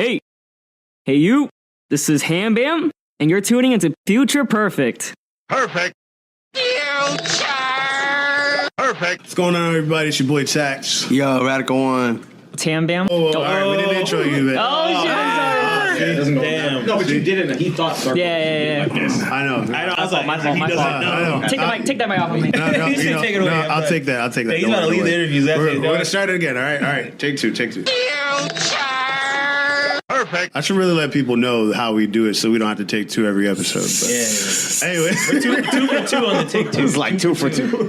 Hey, you. This is HamBam, and you're tuning into Future Perfect. Perfect. Future. Perfect. What's going on, everybody? It's your boy Takz. Yo, Radical One. It's HamBam. All right, we didn't intro you, man. Oh, shit, I'm sorry. Damn. No, but you did it. He thought circle. Yeah. Like this. I know. I was like, My fault. I know. Take that mic off of me. No, Take it away. I'll take that. He's about to leave the interviews. We're going to start it again. All right. Take two. Perfect. I should really let people know how we do it so we don't have to take two every episode. But. Yeah. Anyway. We're two for two on the take two. It's like 2 for 2. 2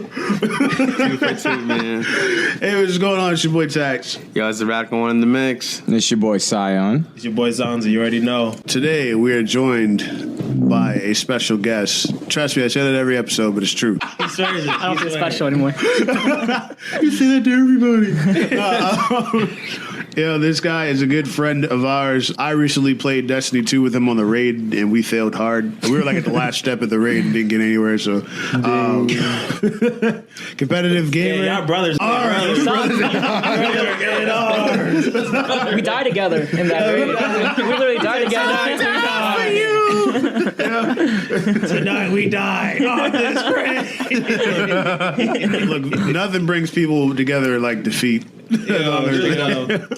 for 2, man. Hey, what's going on? It's your boy Takz. Yo, it's the Radical One in the mix. It's your boy Sion. It's your boy Xanza. You already know. Today, we are joined by a special guest. Trust me, I say that every episode, but it's true. He swears it. I don't feel special anymore. You say that to everybody. Yeah, this guy is a good friend of ours. I recently played Destiny 2 with him on the raid, and we failed hard. We were like at the last step of the raid and didn't get anywhere. So, competitive gamer. Yeah, y'all brothers. We died together in that raid. We literally died together. Tonight we die on this raid. Look, nothing brings people together like defeat.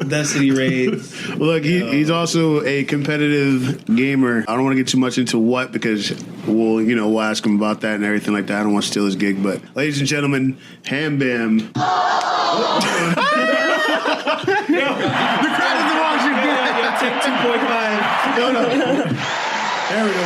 Destiny raids. Look, he's also a competitive gamer. I don't want to get too much into what because we'll ask him about that and everything like that. I don't want to steal his gig, but ladies and gentlemen, HamBam. The crowd is watching. Take 2.5. No. There we go.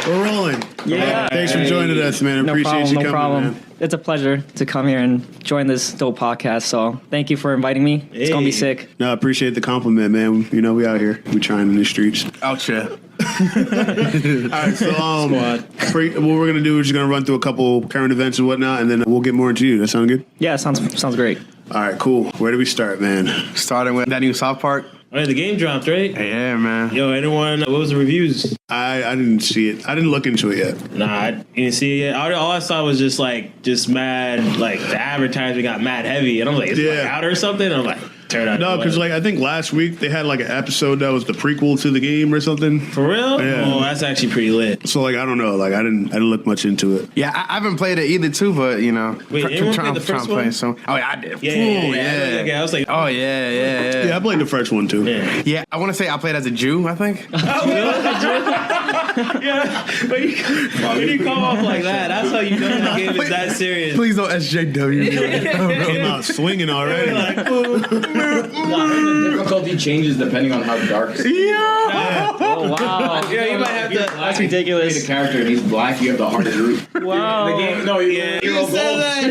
We're rolling. Yeah. Thanks for joining us, man. Appreciate you coming, man. It's a pleasure to come here and join this dope podcast. So thank you for inviting me. It's going to be sick. No, I appreciate the compliment, man. We out here. We trying in the streets. Out here. All right, so what we're going to do is just going to run through a couple current events and whatnot, and then we'll get more into you. That sound good? Yeah, sounds great. All right, cool. Where do we start, man? Starting with that new South Park. Oh, yeah, the game dropped, right? Yeah, man. Yo, anyone? What was the reviews? I didn't see it. I didn't look into it yet. Nah, I didn't see it yet. All I saw was just mad, like the advertisement got mad heavy, and I'm like, is it out or something? And I'm like, turn out. No, because I think last week they had like an episode that was the prequel to the game or something. For real? Yeah. Oh, that's actually pretty lit. So I don't know. I didn't look much into it. Yeah, I haven't played it either, too, but Wait, anyone played the first one? So. Oh, yeah, I did. Yeah. I was like, oh, yeah. Yeah, I played the first one too. Yeah, I want to say I played as a Jew, I think. Yeah, when you come off like that, that's how you know the game is that serious. Please don't SJW. Came out swinging already. The difficulty changes depending on how dark. Oh, wow. Yeah, you might have to. That's ridiculous. The character and he's black. You have the hardest route. Wow. The game. No, you said that.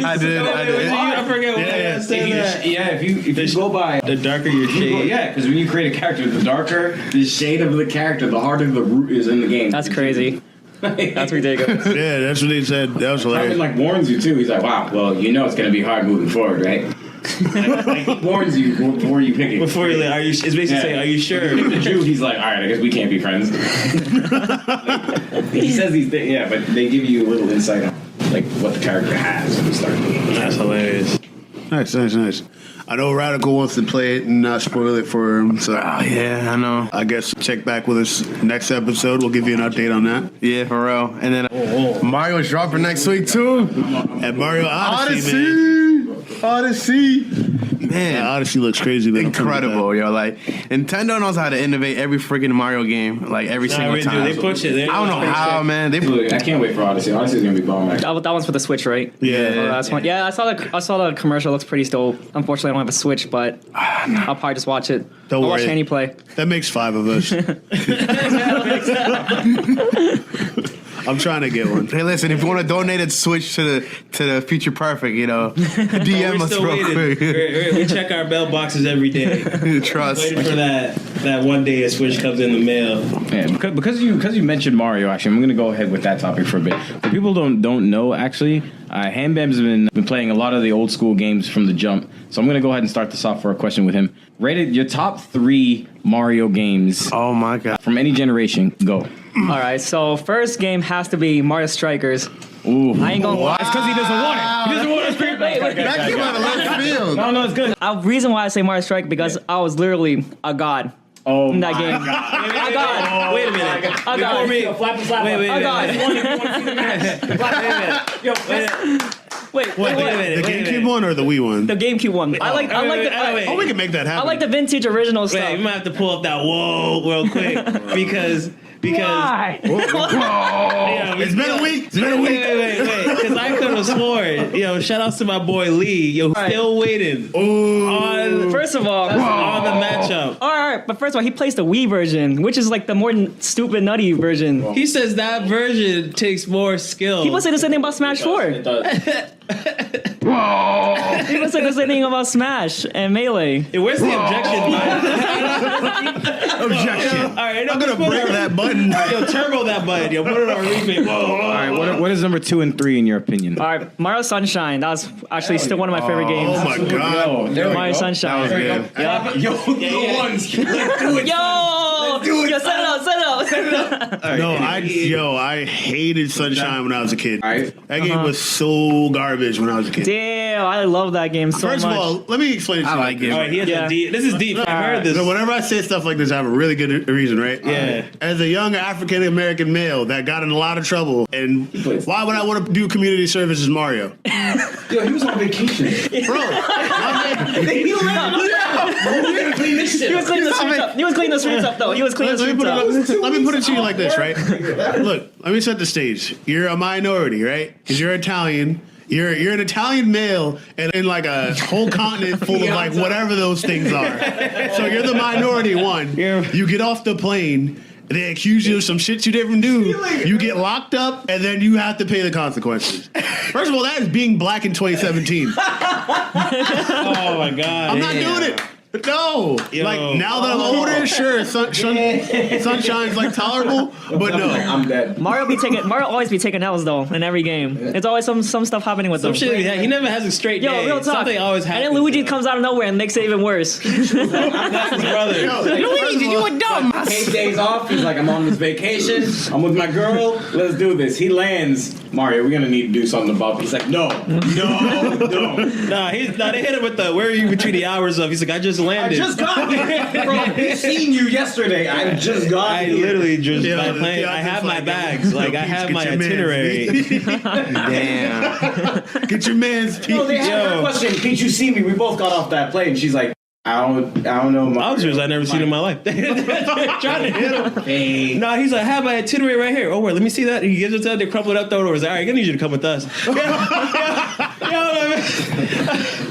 I did. I forget what I said that. If you go by The darker your shade. yeah, because when you create a character, the darker the shade of the character, the harder the route is in the game. That's crazy. That's ridiculous. Yeah, that's what they said. That was Capcom hilarious. warns you too. He's like, wow, well, it's going to be hard moving forward, right? Like he warns you before you pick it. Before you, it's basically saying, are you sure? Pick the Jew, he's like, all right, I guess we can't be friends. He says these things, yeah, but they give you a little insight on like what the character has when you start the game. That's hilarious. Nice. I know Radical wants to play it and not spoil it for him, so Yeah, I know. I guess check back with us next episode. We'll give you an update on that. Yeah, for real. And then Mario's dropping next week, too. At Mario Odyssey. Odyssey. Man. Yeah, Odyssey looks crazy. Man. Incredible, yo. Like, Nintendo knows how to innovate every freaking Mario game, like every single Really, time. dude, they push it. I don't know how, man. Look, I can't wait for Odyssey. Odyssey's going to be bomb. That one's for the Switch, right? Yeah. That's one. Yeah, I saw the commercial. It looks pretty dope. Unfortunately, I don't have a Switch, but I'll probably just watch it. Don't I'll watch worry. Hanny play. That makes 5 of us. I'm trying to get one. Hey, listen, if you want to donate a Switch to the Future Perfect, DM We're us still real waiting. quick. We check our bell boxes every day. Trust. Waiting for that one day a Switch comes in the mail. Yeah, because you mentioned Mario, actually, I'm going to go ahead with that topic for a bit. For people don't know, actually, HamBam's been playing a lot of the old school games from the jump. So I'm going to go ahead and start this off for a question with him. Rated your top 3 Mario games. Oh, my God. From any generation. Go. All right, so first game has to be Mario Strikers. Ooh. I ain't gonna lie. It's because he doesn't want it. He doesn't want to scream. That came out of left field. No, it's good. Reason why I say Mario Strike because I was literally a god Oh, in that game. A god. Wait a minute. A god. Wait, A god. Wait, Wait a minute. The GameCube one or the Wii one? The GameCube one. I like wait. Oh, we can make that happen. I like the vintage original stuff. Wait, we might have to pull up that whoa real quick because Why? yeah, It's been a week. It's been a week. Wait, because I could have sworn. Yo, shout outs to my boy Lee. Yo, still waiting on First of all, on the matchup. all right, but first of all, he plays the Wii version, which is like the more stupid, nutty version. He says that version takes more skill. He was saying the same thing about Smash 4. It does. He was saying the same thing about Smash and Melee. Hey, where's the objection button? Objection. All right, no, I'm gonna put break it- that button. Yo, turbo that button. Yo, put it on replay. Whoa. All right, what is number 2 and 3 in your opinion? All right, Mario Sunshine. That was actually still one of my favorite games. Oh my god. There we Mario go. Sunshine. That was good. Yo, the ones. Let's do it. Yo, set it up. No, I hated Sunshine when I was a kid. Alright. That game was so garbage when I was a kid. Damn, I love that game so First much. of all, let me explain it to you. I like it. All right, he has Yeah. a deep. This is deep. I heard this. So whenever I say stuff like this, I have a really good reason, right? Yeah. As a young African American male that got in a lot of trouble, and why would I want to do community service as Mario? Yo, he was on vacation. Bro, He clean this shit. He was cleaning the streets up. He was cleaning the streets up, though. He was cleaning the let streets up. me put it to you like this, right? Look, let me set the stage. You're a minority, right? Because you're Italian. You're an Italian male and in like a whole continent full of like whatever those things are. So you're the minority one. You get off the plane. They accuse you of some shit you didn't do. You get locked up, and then you have to pay the consequences. First of all, that is being black in 2017. Oh my god. I'm not doing it. No. Yo. Like, now that I'm older, sure, Sunshine's like tolerable, but no. I'm dead. Mario always be taking L's though in every game. It's always some stuff happening with Some him. shit. He never has a straight Yo, day. real talk. Something always And happens. then Luigi comes out of nowhere and makes it even worse. That's his brother. Luigi, you a dumb. Take days off. He's like, I'm on this vacation. I'm with my girl. Let's do this. He lands. Mario, we're gonna need to do something about this. He's like, no. Nah, they hit him with the where are you between the hours of? He's like, I just landed. I just got here. Bro, we seen you yesterday. I just got I here. literally just Yeah, by the plane. fiance's I have my like, bags. yo, Like I Peach, have get my your mans, itinerary. Damn. Get your man's Peach. No, they had Yo. her question. Pete, you see me? We both got off that plane. She's like, I don't know. Obstacles I never seen in my life. Trying to hit him. Hey. No, he's like, I have my itinerary right here. Oh, wait, let me see that. And he gives it to them. They crumple it up, throw it over. He's like, all right, I need you to come with us.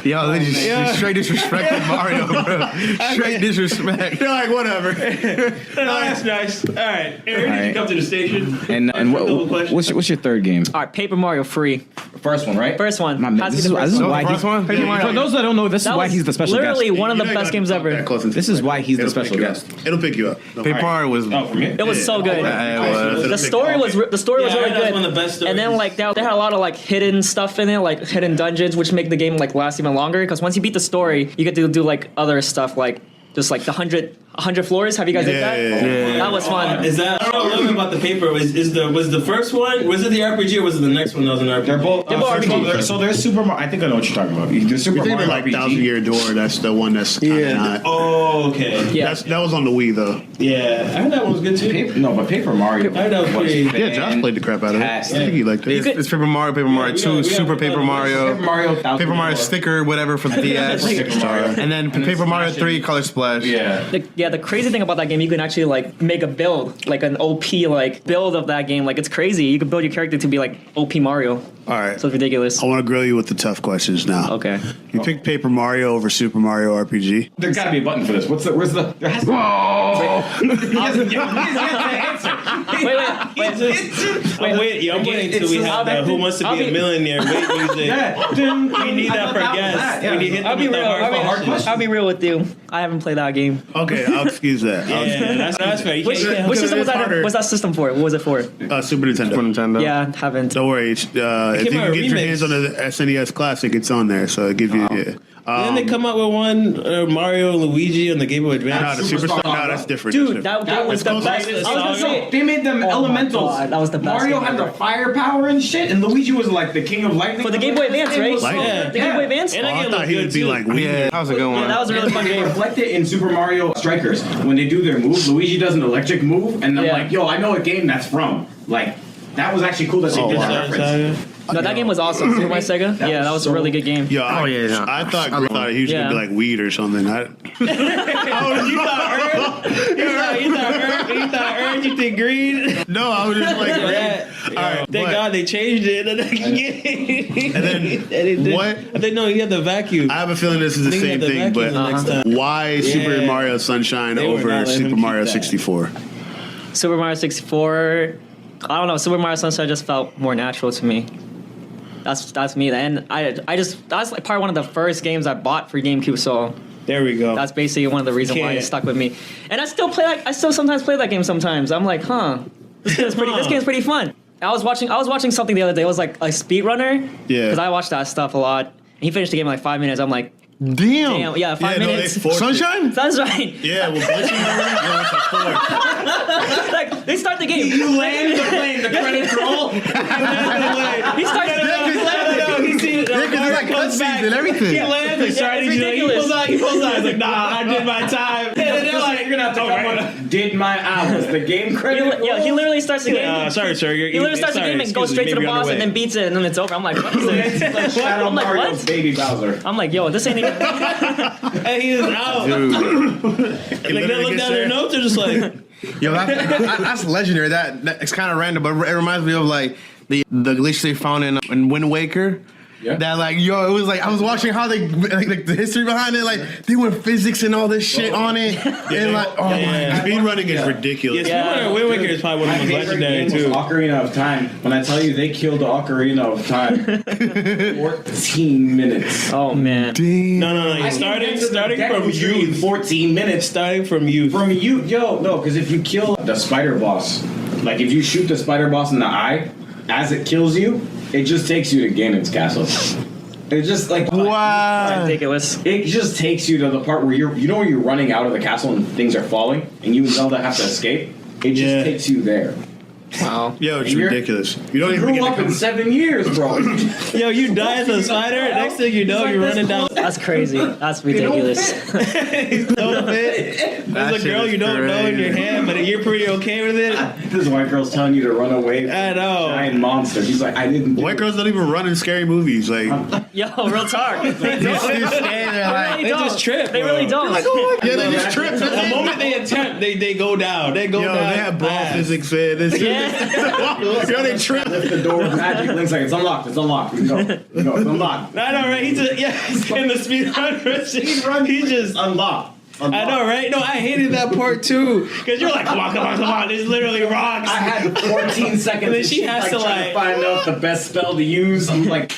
Yo, they just straight disrespected Mario, bro. Straight disrespect. You're like, whatever. No, that's nice. All right, Aaron, did you come to the station? And what's your third game? All right, Paper Mario free. First one, right? First one. My man, Has to this be is the first one. why First one? Paper Mario. For those that don't know, this is That why was he's the special literally guest. one of the You know best you games gotta ever. talk that close into This the is mic. why he's the It'll special pick you guest. up. It'll pick you up. No, Paper Mario was. Oh, for me? It was so good. It was. The story was really that was good. one of the best And then stories. like they had a lot of like hidden stuff in it, like hidden dungeons, which make the game like last even longer. Because once you beat the story, you get to do like other stuff, like just like the 100 floors. Have you guys did that? Yeah. That was fun. Is that? I don't know a little bit about the paper. Was the first one? Was it the RPG or was it the next one that was an RPG? They're both. They're both RPG. So there's Super Mario. I think I know what you're talking about. The Super You're thinking Mario like RPG. 1,000 Year Door. That's the one that's kind of not. Oh, okay. Yeah. That was on the Wii though. Yeah, I heard that one was good too. Paper Mario. I know, pretty- Yeah, Josh played the crap out of it. I think he liked it. It's Paper Mario, Paper Mario 2, Super Paper Mario, Paper Mario sticker, whatever for the DS, and then Paper Mario 3 Color Splash. Yeah. The crazy thing about that game, you can actually like make a build, like an OP like build of that game. Like it's crazy. You can build your character to be like OP Mario. All right. So it's ridiculous. I want to grill you with the tough questions now. Okay. You picked Paper Mario over Super Mario RPG. There's got to be a button for this. Where's the? There has to Wait, yo, I'm waiting until we have the Who Wants to Be a Millionaire wait music. We need that for guests. We need to hit them with the hard questions. I'll be real with you. I haven't played that game. Okay, I'll excuse that. Yeah, that's fair. You Which can't- system was it's that? harder. Was that system for? What was it for? Super Nintendo. Super Nintendo. Yeah, haven't. Don't worry. If you out can a get your remix. hands on the SNES Classic, it's on there. So it give you. Yeah. Didn't they come out with one Mario and Luigi on the Game Boy No, Advance? the Superstar. No, that's different. Dude, That's that game was the close. best. I was gonna say They made them Oh my elementals. God, that was the best Mario game had the ever. firepower and shit, and Luigi was like the king of lightning. For the Game Boy Advance, right? Like- The Game Boy Advance. And I get thought he would be like weird. Yeah, that was a good one. Yeah, that was a really fun game. Reflected in Super Mario Strikers when they do their move. Luigi does an electric move, and I'm Yeah. like, yo, I know what game that's from. Like, that was actually cool that they did that reference. No, that game was awesome. Super Mario Sega. Yeah, that was a really good game. Yo, I thought he was Yeah. gonna be like weed or something. You thought Earth, you think green? No, I was just like, Yeah. all right. Thank but- God they changed it. And then what? I think no, he had the vacuum. I have a feeling this is the I think he same had the thing, vacuum but the next time. why Super Yeah. Mario Sunshine They were not over letting him Super keep Mario that. 64? Super Mario 64. I don't know. Super Mario Sunshine just felt more natural to me. That's me. And that's like probably one of the first games I bought for GameCube. So There we go. that's basically one of the reasons why it stuck with me. And I still sometimes play that game sometimes. I'm like, this game's pretty fun. I was watching something the other day. It was like a speedrunner. Yeah. Because I watch that stuff a lot. And he finished the game in like 5 minutes. I'm like, Damn. yeah, 5 minutes. Sunshine? That's right. Yeah, well, Like, they start the game. You land the plane, the credits roll. He starts the game. Yeah, because it's like cutscenes and everything. He lands and started. it's He ridiculous. pulls out. He's like, nah, I did my time. And they're like, You're gonna have to come on. Did my hours. The game credit. He literally starts the game. sorry, sir. He literally starts the game and goes straight to the boss and then beats it and then it's over. I'm like, what is this? It's like Shadow I'm like, Mario's what? baby Bowser. I'm like, yo, this ain't even. And he is out. dude. Like they look down their notes, they're just like, Yo, that's legendary. It's kind of random, but it reminds me of like the glitch they found in Wind Waker. Yeah. That like, yo, it was like I was watching how they like the history behind it. Like they went physics and all this shit on it, and like, oh my god, Speedrunning is ridiculous. yeah. Wind Waker is probably one of the most legendary too. Ocarina of Time. When I tell you they killed the Ocarina of Time, 14 minutes. Oh man. No. You're starting from youth. 14 minutes. Starting from youth. From you, no, because if you kill the spider boss, like if you shoot the spider boss in the eye, as it kills you, it just takes you to Ganon's castle. It's just like wow. Ridiculous. it just takes you to the part where where you're running out of the castle and things are falling, and you and Zelda have to escape. It just takes you there. Wow. Yo, it's And you're- ridiculous. You don't even Grew get up to in come. 7 years, bro. Yo, you die as a spider. Next thing you know, you're running down. That's crazy. That's ridiculous. Don't fit. There's a girl you don't know in your hand, but you're pretty okay with it. This white girl's telling you to run away from I know. giant monster. He's like, I didn't do White it. girls don't even run in scary movies. Like, Yo, real talk. They They just trip. They really don't. yeah, they just trip. The moment they attempt, they go down. They go Yo, down. they have ball fast. physics, man. This Yeah. Yo, they trip. Lift the door with magic. Link's like, it's unlocked. It's unlocked. We can go. It's unlocked. I know, right? He's in the speedrun version. He just. Unlocked. I know, right? No, I hated that part too. Because you're like, come on. It's literally rocks. I had 14 seconds. And then she has to, trying find out the best spell to use. I'm like,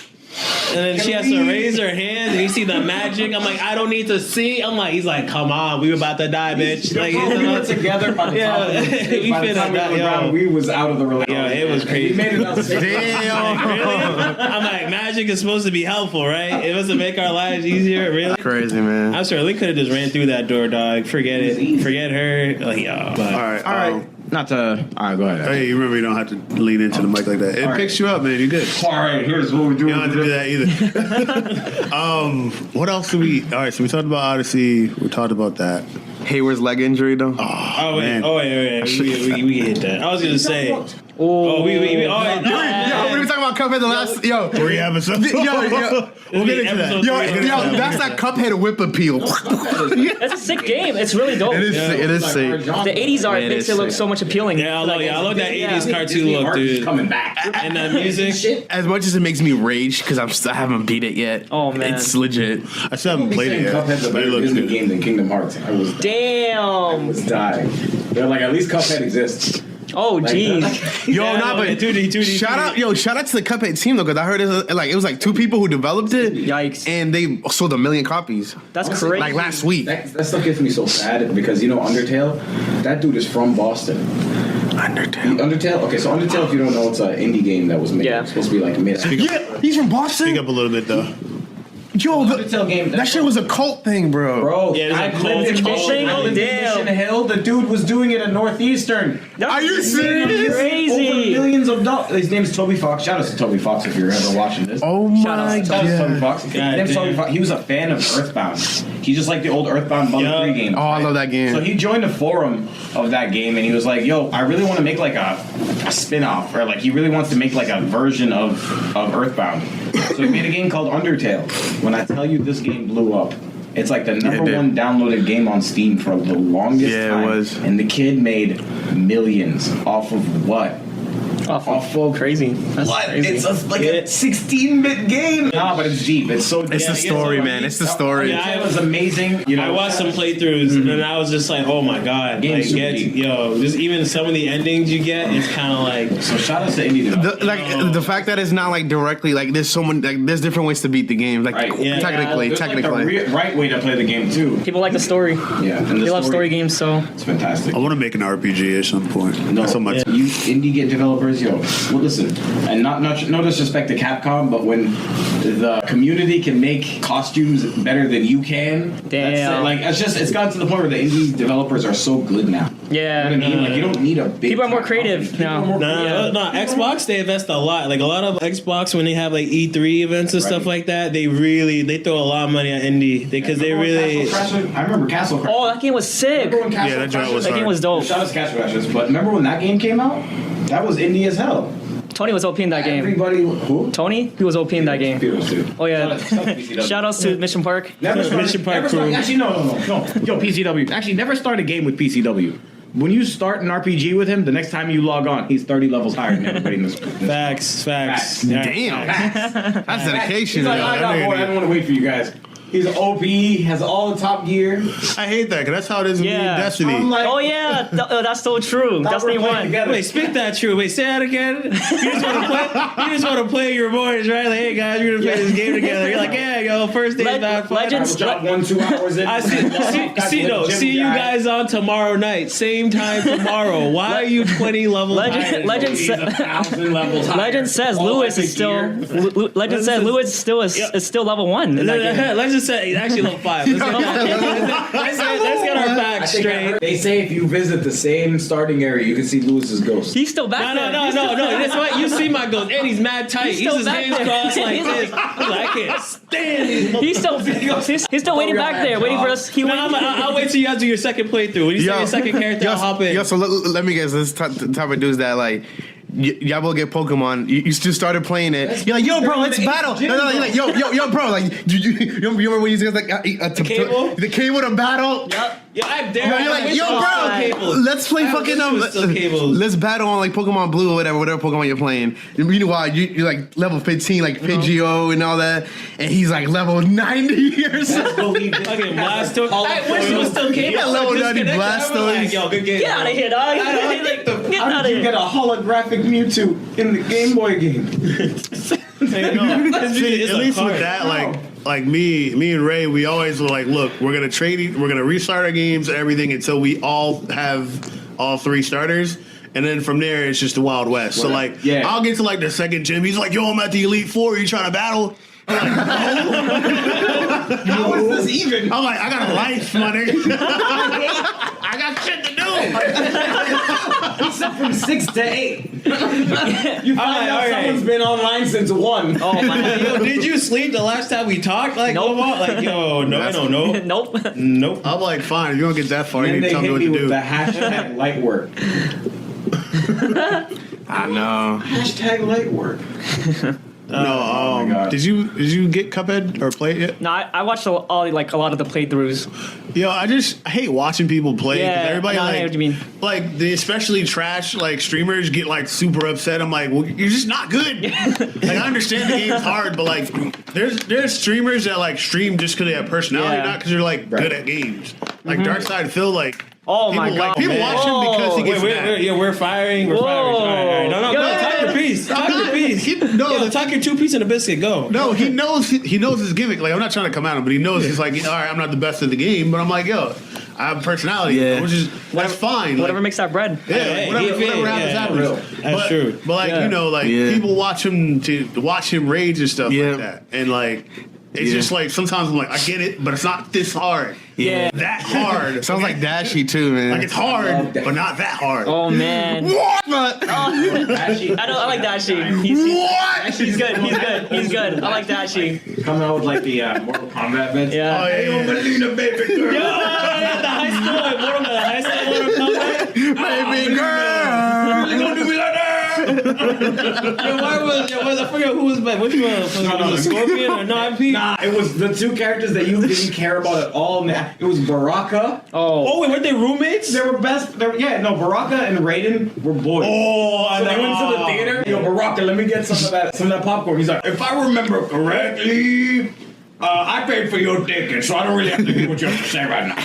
And then she has to raise her hands, and you see the magic. I'm like, I don't need to see. I'm like, he's like, come on, we about to die, bitch. Like, we were together by the time we we by the finna time we die, were yo. around, we was out of the relationship. Yo, it was crazy. We made it out safe. Damn. Really? I'm like, magic is supposed to be helpful, right? It was to make our lives easier, really. Crazy, man. I'm sorry, Link could have just ran through that door, dog. Forget it. Forget her. Like, yo. But, All right. All right. Not to. All right, go ahead. Hey, you remember you don't have to lean into the mic like that. It All picks you up, man. You're good. All right, here's what we're doing. You don't have to do that either. What else do we? All right, so we talked about Odyssey. We talked about that. Hayward's leg injury, though. Oh, wait. man. Oh, wait. We hit that. I was going to say. Oh, we Yo, we were talking about Cuphead the last. Yo, 3 episodes. we'll get into that. yo, that's that Cuphead whip appeal. That's a sick game. It's really dope. It is sick. The 80s art Man, makes it's it look sick. so much appealing. Yeah, I love that 80s cartoon look, dude. Coming back. And that music. As much as it makes me rage because I haven't beat it yet. Oh, man. It's legit. I still haven't played it yet. Cuphead's a But it better looks Disney good. game than Kingdom Hearts. I was dying. They're like, at least Cuphead exists. Oh, jeez. Yo, Yeah, nah, no, but 2D. shout out to the Cuphead team though, because I heard it was like 2 people who developed it. Yikes. And they sold 1 million copies That's crazy. like last week. That stuff gets me so sad because Undertale, that dude is from Boston. Undertale? Okay, so Undertale, if you don't know, it's an indie game that was made. Yeah. It's supposed to be like mid. Yeah, he's from Boston. Speak up a little bit though. Yo, Undertale game. that shit was a cult thing, bro. Bro, Yeah, it was a I cult lived in thing. Mission, I lived in Damn. Mission Hill. The dude was doing it in Northeastern. Are you serious? Crazy. Over millions of dollars. His name's Toby Fox. Shout out to Toby Fox if you're ever watching this. Oh my Shout out to Toby god. Fox. His name's Toby Fox. He was a fan of Earthbound. He's just like the old Earthbound Mother 3 games. Oh, I love that game. So he joined the forum of that game and he was like, yo, I really want to make like a spin-off, or like he really wants to make like a version of Earthbound. So he made a game called Undertale. When I tell you this game blew up, it's like the number did. one downloaded game on Steam for the longest Yeah, it time. was. And the kid made millions off of what? Off of crazy. That's What? crazy. It's a 16-bit game. Nah, but it's deep. It's so deep. It's the story, man. It's the story. Yeah, It was amazing. You know, I watched some playthroughs and I was just like, oh my god, Game's like, super deep. just even some of the endings you get, it's kind of like. So shout out to indie developers. The fact that it's not like directly like there's so many like there's different ways to beat the game like Right, yeah. technically There's like the right way to play the game too. People like the story. Yeah, and the They love story games, so It's fantastic. I want to make an RPG at some point. No, That's so much. you indie game developers, yo. Well, listen, and no disrespect to Capcom, but when the community can make costumes better than you can, Damn. it's gotten to the point where the indie developers are so good now. yeah. You know what I mean? Like you don't need a big. People are more time creative company. People now. are more No, creative. Xbox they invest a lot. Like a lot of Xbox when they have like E3 events and stuff Right. like that, they throw a lot of money at indie because they really. I remember Castle Crashers. Oh, that game was sick. Remember when Castle Yeah, that joint was That game was dope. Shout out to Castle Crashers, but remember when that game came out? That was indie as hell. Tony was OP in that game. Everybody who? Tony, he was OP in that game. Kudos to. Oh yeah. Shout out to PCW. Shout outs to Mission Park. Never started, Mission Park never started, crew. actually, no. Yo, PCW. Actually, never start a game with PCW. When you start an RPG with him, the next time you log on, he's 30 levels higher than everybody in this. Facts. Yeah. Damn, that's dedication. He's like, yo. I got bored. I didn't want to wait for you guys. He's OP, has all the top gear. I hate that because that's how it is in Yeah. Destiny. I'm like, Oh yeah, that's so true. thought Destiny we were playing 1. together. Wait, speak that true. Wait, say that again. You just want to play your boys, right? Like, hey guys, we're gonna play this game together. You're like, yeah, yo, first day back. Legends. Drop 1-2 hours in. I see you guys on tomorrow night, same time tomorrow. Why are you 20 levels higher? Legend He's 1,000 levels higher. Legend says All Lewis epic is still. gear. Legend says Lewis is still level 1 in that game. Let's just say actually level 5. Let's get our facts straight. They say if you visit the same starting area, you can see Lewis's ghost. He's still back there. No. That's what you see my ghost, and he's mad tight. He's still his back hands there. crossed like this. I'm like, I can't stand these. He's still waiting back there, waiting for us. I'll wait till you guys do your second playthrough. When you say your second character, I'll hop in. Yo, so let me guess. This type of dudes that like. Y'all will get Pokemon. You just started playing it. You're like, yo, bro, let's battle. No, you're like, yo, bro, like, you remember when you said like the cable to battle? Yeah, I dare. You're like, yo, bro, let's play fucking let's battle on like Pokemon Blue or whatever Pokemon you're playing. Meanwhile, you're like level 15, like Pidgeot and all that, and he's like level 90 or something. Fucking Blastoise. I wish it was still cable. Yeah, level 90 Blastoise. Yo, good game. Get out of here, dog. Get How out did of you get here. a holographic Mewtwo in the Game Boy game? See, at least with that, like me and Ray, we always were like, look, we're gonna restart our games and everything until we all have all 3 starters. And then from there, it's just the Wild West. So, like, Yeah. I'll get to, like, the second gym. He's like, yo, I'm at the Elite Four. Are you trying to battle? I'm like, How is this even? I'm like, I got a life, my nigga. I got shit to do. He said from 6 to 8. You find out someone's been online since 1. Oh my Yo, did you sleep the last time we talked? Like, Nope. like, yo, no, I don't know. Nope. Nope. I'm like, fine. If you don't get that far, you And need to they tell me hit what me to with do. the hashtag light work. I know. Hashtag light work. No, God. did you get Cuphead or play it yet? No, I watched a lot of the playthroughs. Yo, I hate watching people play. 'Cause Yeah, everybody no, I like, know what you mean. like the especially trash like streamers get like super upset. I'm like, well, you're just not good. Like I understand the game's hard, but like there's streamers that like stream just because they have personality, Yeah. not because they're like good at games. Like Darkside Phil, like Oh my people, God, like, people man. watch him because he gets mad. We're firing. We're Whoa. firing. All right. No, Yeah. talk your piece. Talk your piece. Talk your 2 piece and a biscuit. Go. No, he knows his gimmick. Like I'm not trying to come at him, but he knows he's like, all right, I'm not the best at the game, but I'm like, yo, I have personality, which is that's fine. Whatever like, makes that bread. yeah, Hey, whatever happens, happens. That's true. But like Yeah. you know, like people watch him rage and stuff like that, and like It's just like sometimes I'm like, I get it, but it's not this hard. Yeah. That hard. Sounds like Dashy too, man. Like it's hard, but not that hard. Oh man. What? But I like Dashi. He's good. He's good. I like Dashi. Coming out with like the Mortal Kombat events. Yeah. Oh, yeah. Melina, baby girl. The high school Mortal Kombat. baby girl. You gonna do me like that? I forget who was back. Which one? Was it Scorpion or not? Nah, it was the two characters that you didn't care about at all. It was Baraka. Oh, wait, weren't they roommates? They were best. Baraka and Raiden were boys. Oh, So they went to the theater. Yo, Baraka, let me get some of that popcorn. He's like, if I remember correctly, I paid for your ticket, so I don't really have to hear what you have to say right now.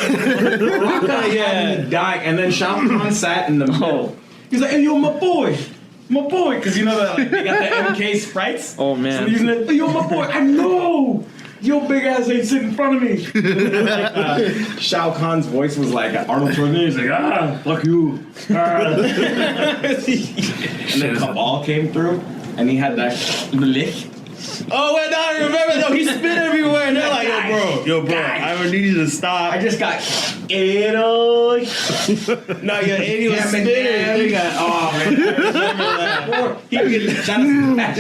Baraka, dying, and then Shao Kahn sat in the middle. He's like, hey, yo, my boy, because they got the MK sprites. Oh man. So he's like, hey, yo, my boy, I know. Your big ass ain't sitting in front of me. Shao Kahn's voice was like Arnold Schwarzenegger. He's like, fuck you. And then Cabal came through, and he had that lick. Oh, wait, no, I remember. No, he spit everywhere. And they're like, yo, bro, I need you to stop. I just got No, your 80 was spitting. They got, oh, man. I remember that.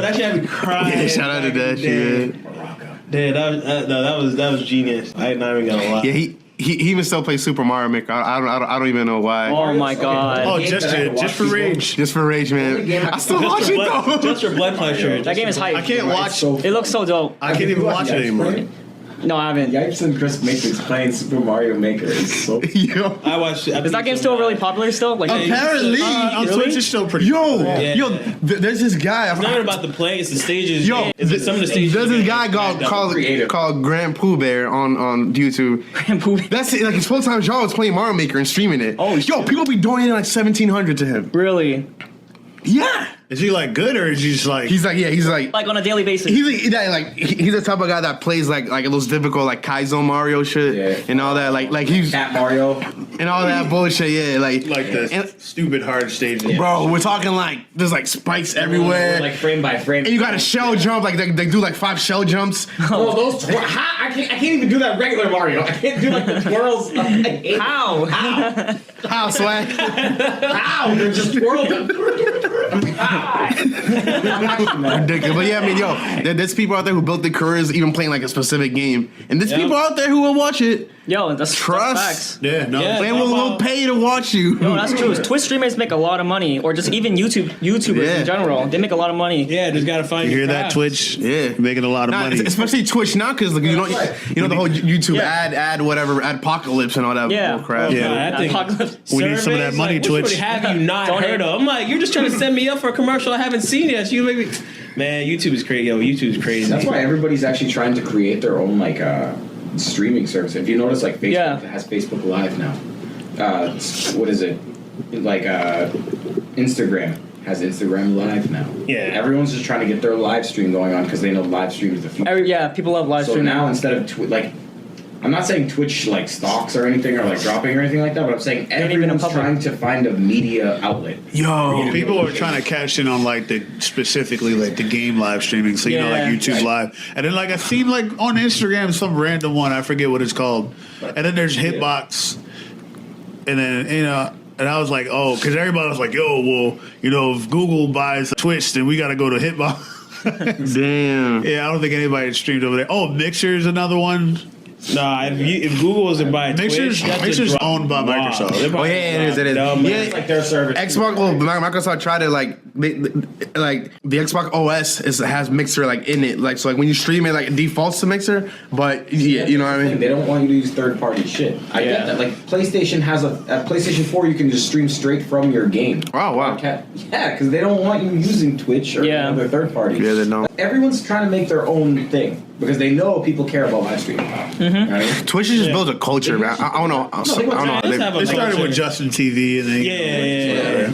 That shit had me crying. Yeah, shout out to that shit. Yeah, that was genius. I ain't not even gonna lie. Yeah, he even still plays Super Mario Maker. I don't even know why. Oh my god. Oh, just for rage. Just for rage, man. I still watch it though. Just for blood pressure. That game is hype. I can't watch. It looks so dope. I can't even watch it anymore. No, I haven't. Yipes and Chris Matrix playing Super Mario Maker is so. Yo. I watched it. Is that game still really popular still? Like Apparently. On Twitch is still pretty. There's this guy. It's not about the play, it's the stages. Yo, Some of the stages. there's this guy called Grand Pooh Bear on YouTube. Grand Pooh Bear. That's it. Like his full time job is playing Mario Maker and streaming it. Oh, yo, people be donating like $1,700 to him. Really? Yeah. Is he like good or is he just like? He's like Like on a daily basis. he's the type of guy that plays like those typical like Kaizo Mario shit and all that like he's Cat Mario and all that bullshit. Yeah, like the stupid hard stages. bro, we're talking like there's like spikes everywhere. like frame by frame. And you got a shell jump, like they do like 5 shell jumps. Oh, those I can't even do that regular Mario. I can't do like the twirls. How? How swag? How? They're just twirling. I'm like, Ridiculous. But yeah, I mean, yo, there's people out there who built their careers even playing like a specific game, and there's people out there who will watch it. Yo, that's Trust. facts. Yeah, no. Yeah. And will pay to watch you. No, that's true. Twitch streamers make a lot of money, or just even YouTubers in general. They make a lot of money. Yeah, just gotta find You your hear that, craft. Twitch? Yeah. You're making a lot of money. Especially Twitch now, because like, you know the whole YouTube ad apocalypse and all that bull crap. Yeah. I think Apocalypse. We need some of that surveys, money, like, Twitch. Which one have you not Donate. heard of? I'm like, you're just trying to set me up for a commercial I haven't seen yet. So you make me, man, YouTube is crazy. Yo, YouTube's crazy. That's why everybody's actually trying to create their own like streaming service. If you notice, like Facebook has Facebook Live now. What is it? Like Instagram has Instagram Live now. Yeah. Everyone's just trying to get their live stream going on because they know live stream is the future. People love live So streaming. now instead of I'm not saying Twitch like stocks or anything or like dropping or anything like that, but I'm saying everyone's trying to find a media outlet. Yo, people are trying to cash in on like specifically like the game live streaming. So you know, like YouTube Live, and then like I seen like on Instagram some random one, I forget what it's called, and then there's Hitbox, and then and I was like, oh, because everybody was like, yo, well, if Google buys Twitch, then we got to go to Hitbox. Damn. Yeah, I don't think anybody streamed over there. Oh, Mixer is another one. Nah, if Google was to buy Mixer's owned by Microsoft. Oh yeah, it is. Dumb, Yeah, It's like their service. Xbox. Well, Microsoft tried to like the Xbox OS has Mixer like in it. Like so, like when you stream it, like it defaults to Mixer. But yeah, you know what I mean. They don't want you to use third-party shit. I get that. Like PlayStation has at PlayStation 4, you can just stream straight from your game. Oh wow. Yeah, because they don't want you using Twitch or other third parties. Yeah, they don't. Everyone's trying to make their own thing because they know people care about live streaming. Right? Twitch has just built a culture, man. I don't know. I don't know. How It started with Justin TV and then Yeah.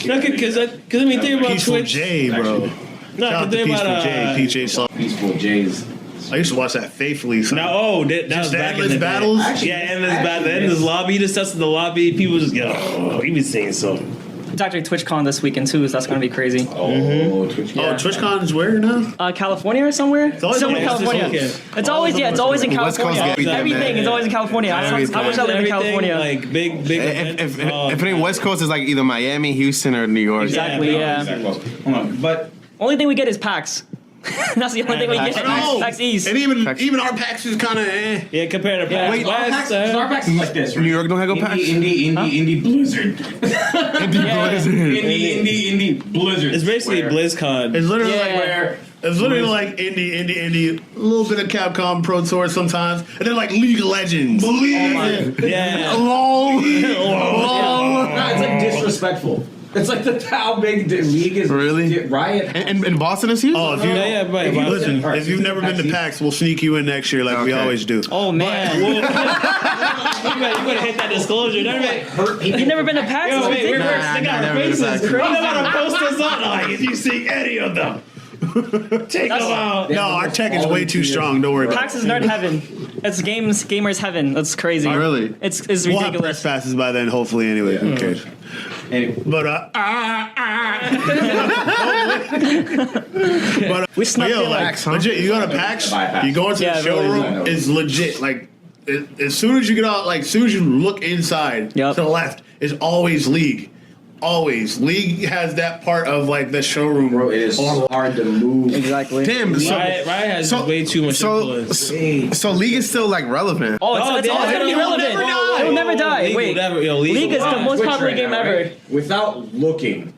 No, because I mean, think about Peaceful Twitch. J, bro. No, Shout out to think Peaceful about J, PJ Saw. Peaceful Jays. I used to watch that faithfully. So. No, that Just was the back in endless the day. battles? Yeah, endless battle. The endless lobby. You just tested the lobby. People just go, oh, he was saying so. It's actually TwitchCon this weekend too, so that's gonna be crazy. Oh, Twitch. Oh, TwitchCon is where now? California or somewhere? always Somewhere in on the West California. Coast. It's always it's always in West Coast California. got Everything is always in California. I wish I lived in Everything, California. Like big. If it ain't West Coast, it's like either Miami, Houston, or New York. Exactly. Yeah. Hold on, but Only thing we get is PAX. That's the only thing we get. No. PAX East. And even our PAX is kind of eh. Yeah, compared to Yeah. West. Starbucks is like this. Right? New York don't have go packs. Indie Blizzard. Yeah. Indie Blizzard. It's basically Where- BlizzCon. It's literally Yeah. like Where it's literally like indie, a little bit of Capcom Pro Tour sometimes, and then like League of Legends. Yeah. LOL. No, it's like disrespectful. It's like how big the league is. Really? Riot. And Boston is huge. Oh, if you Right. listen, if you've never been to PAX, we'll sneak you in next year like we Okay. always do. Oh man. You better hit that discllosure. You've never been to PAX? Yo, It's wait, we're ridiculous. they got Nah, our never been to faces. PAX. They gotta post us on. Like, if you see any of them, take them out. No, our tech is way too strong. Don't worry about PAX it. is nerd heaven. It's gamers heaven. That's crazy. Really? It's We'll have press ridiculous. passes by then, hopefully. Anyway, who cares? Anyway. But We snuck yo, in like, PAX, huh? legit, you go to PAX, Buy a PAX. you go into Yeah, the really. showroom, it's legit. Like, as soon as you get out, like, as soon as you look inside Yep. to the left, it's always League. Always. League has that part of, like, the showroom. Bro, it is so hard to move. Exactly. Damn. So, Riot has way too much influence. so League is still like relevant. Oh, it's Oh, always gonna be it'll relevant. never die. It will never die. League Wait, will never- yo, League League is will the die. most Twitch popular right game now, ever. right? Without looking.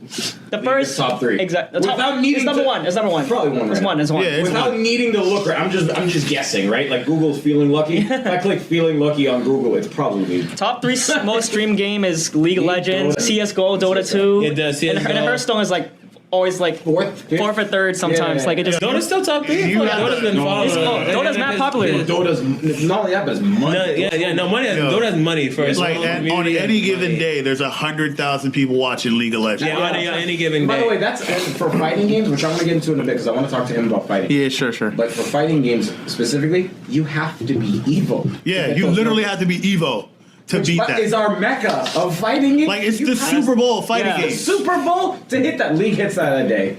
The League first is top 3. Exactly. Without needing it's number to- one. It's number one. Probably one It's right one. now. It's one. Yeah, it's Without needing to look, I'm just guessing, right? Like Google's feeling lucky. If I click feeling lucky on Google, it's probably League. Top 3 most streamed game is League of League, Legends, Dota. CS:GO, Dota 2. It does, And CS:GO. Hearthstone is like always like Fourth, fifth? fourth or third sometimes. Yeah. Like it just. Dota's still top 3. You have Dota's to- been no, following. Dota's not popular. Dota's not only that, but it's money. No money. Yo. Dota's money first. Like, on any given day, there's 100,000 people watching League of Legends. Yeah, on any given By day. the way, that's for fighting games, which I'm going to get into in a bit because I want to talk to him about fighting. Yeah, sure. But for fighting games specifically, you have to be evil. Yeah, you literally have to be Evo to beat that. Is our mecca of fighting games. Like, it's You the have Super Bowl fighting Yeah. the game. Super Bowl to hit that. League hits that a day.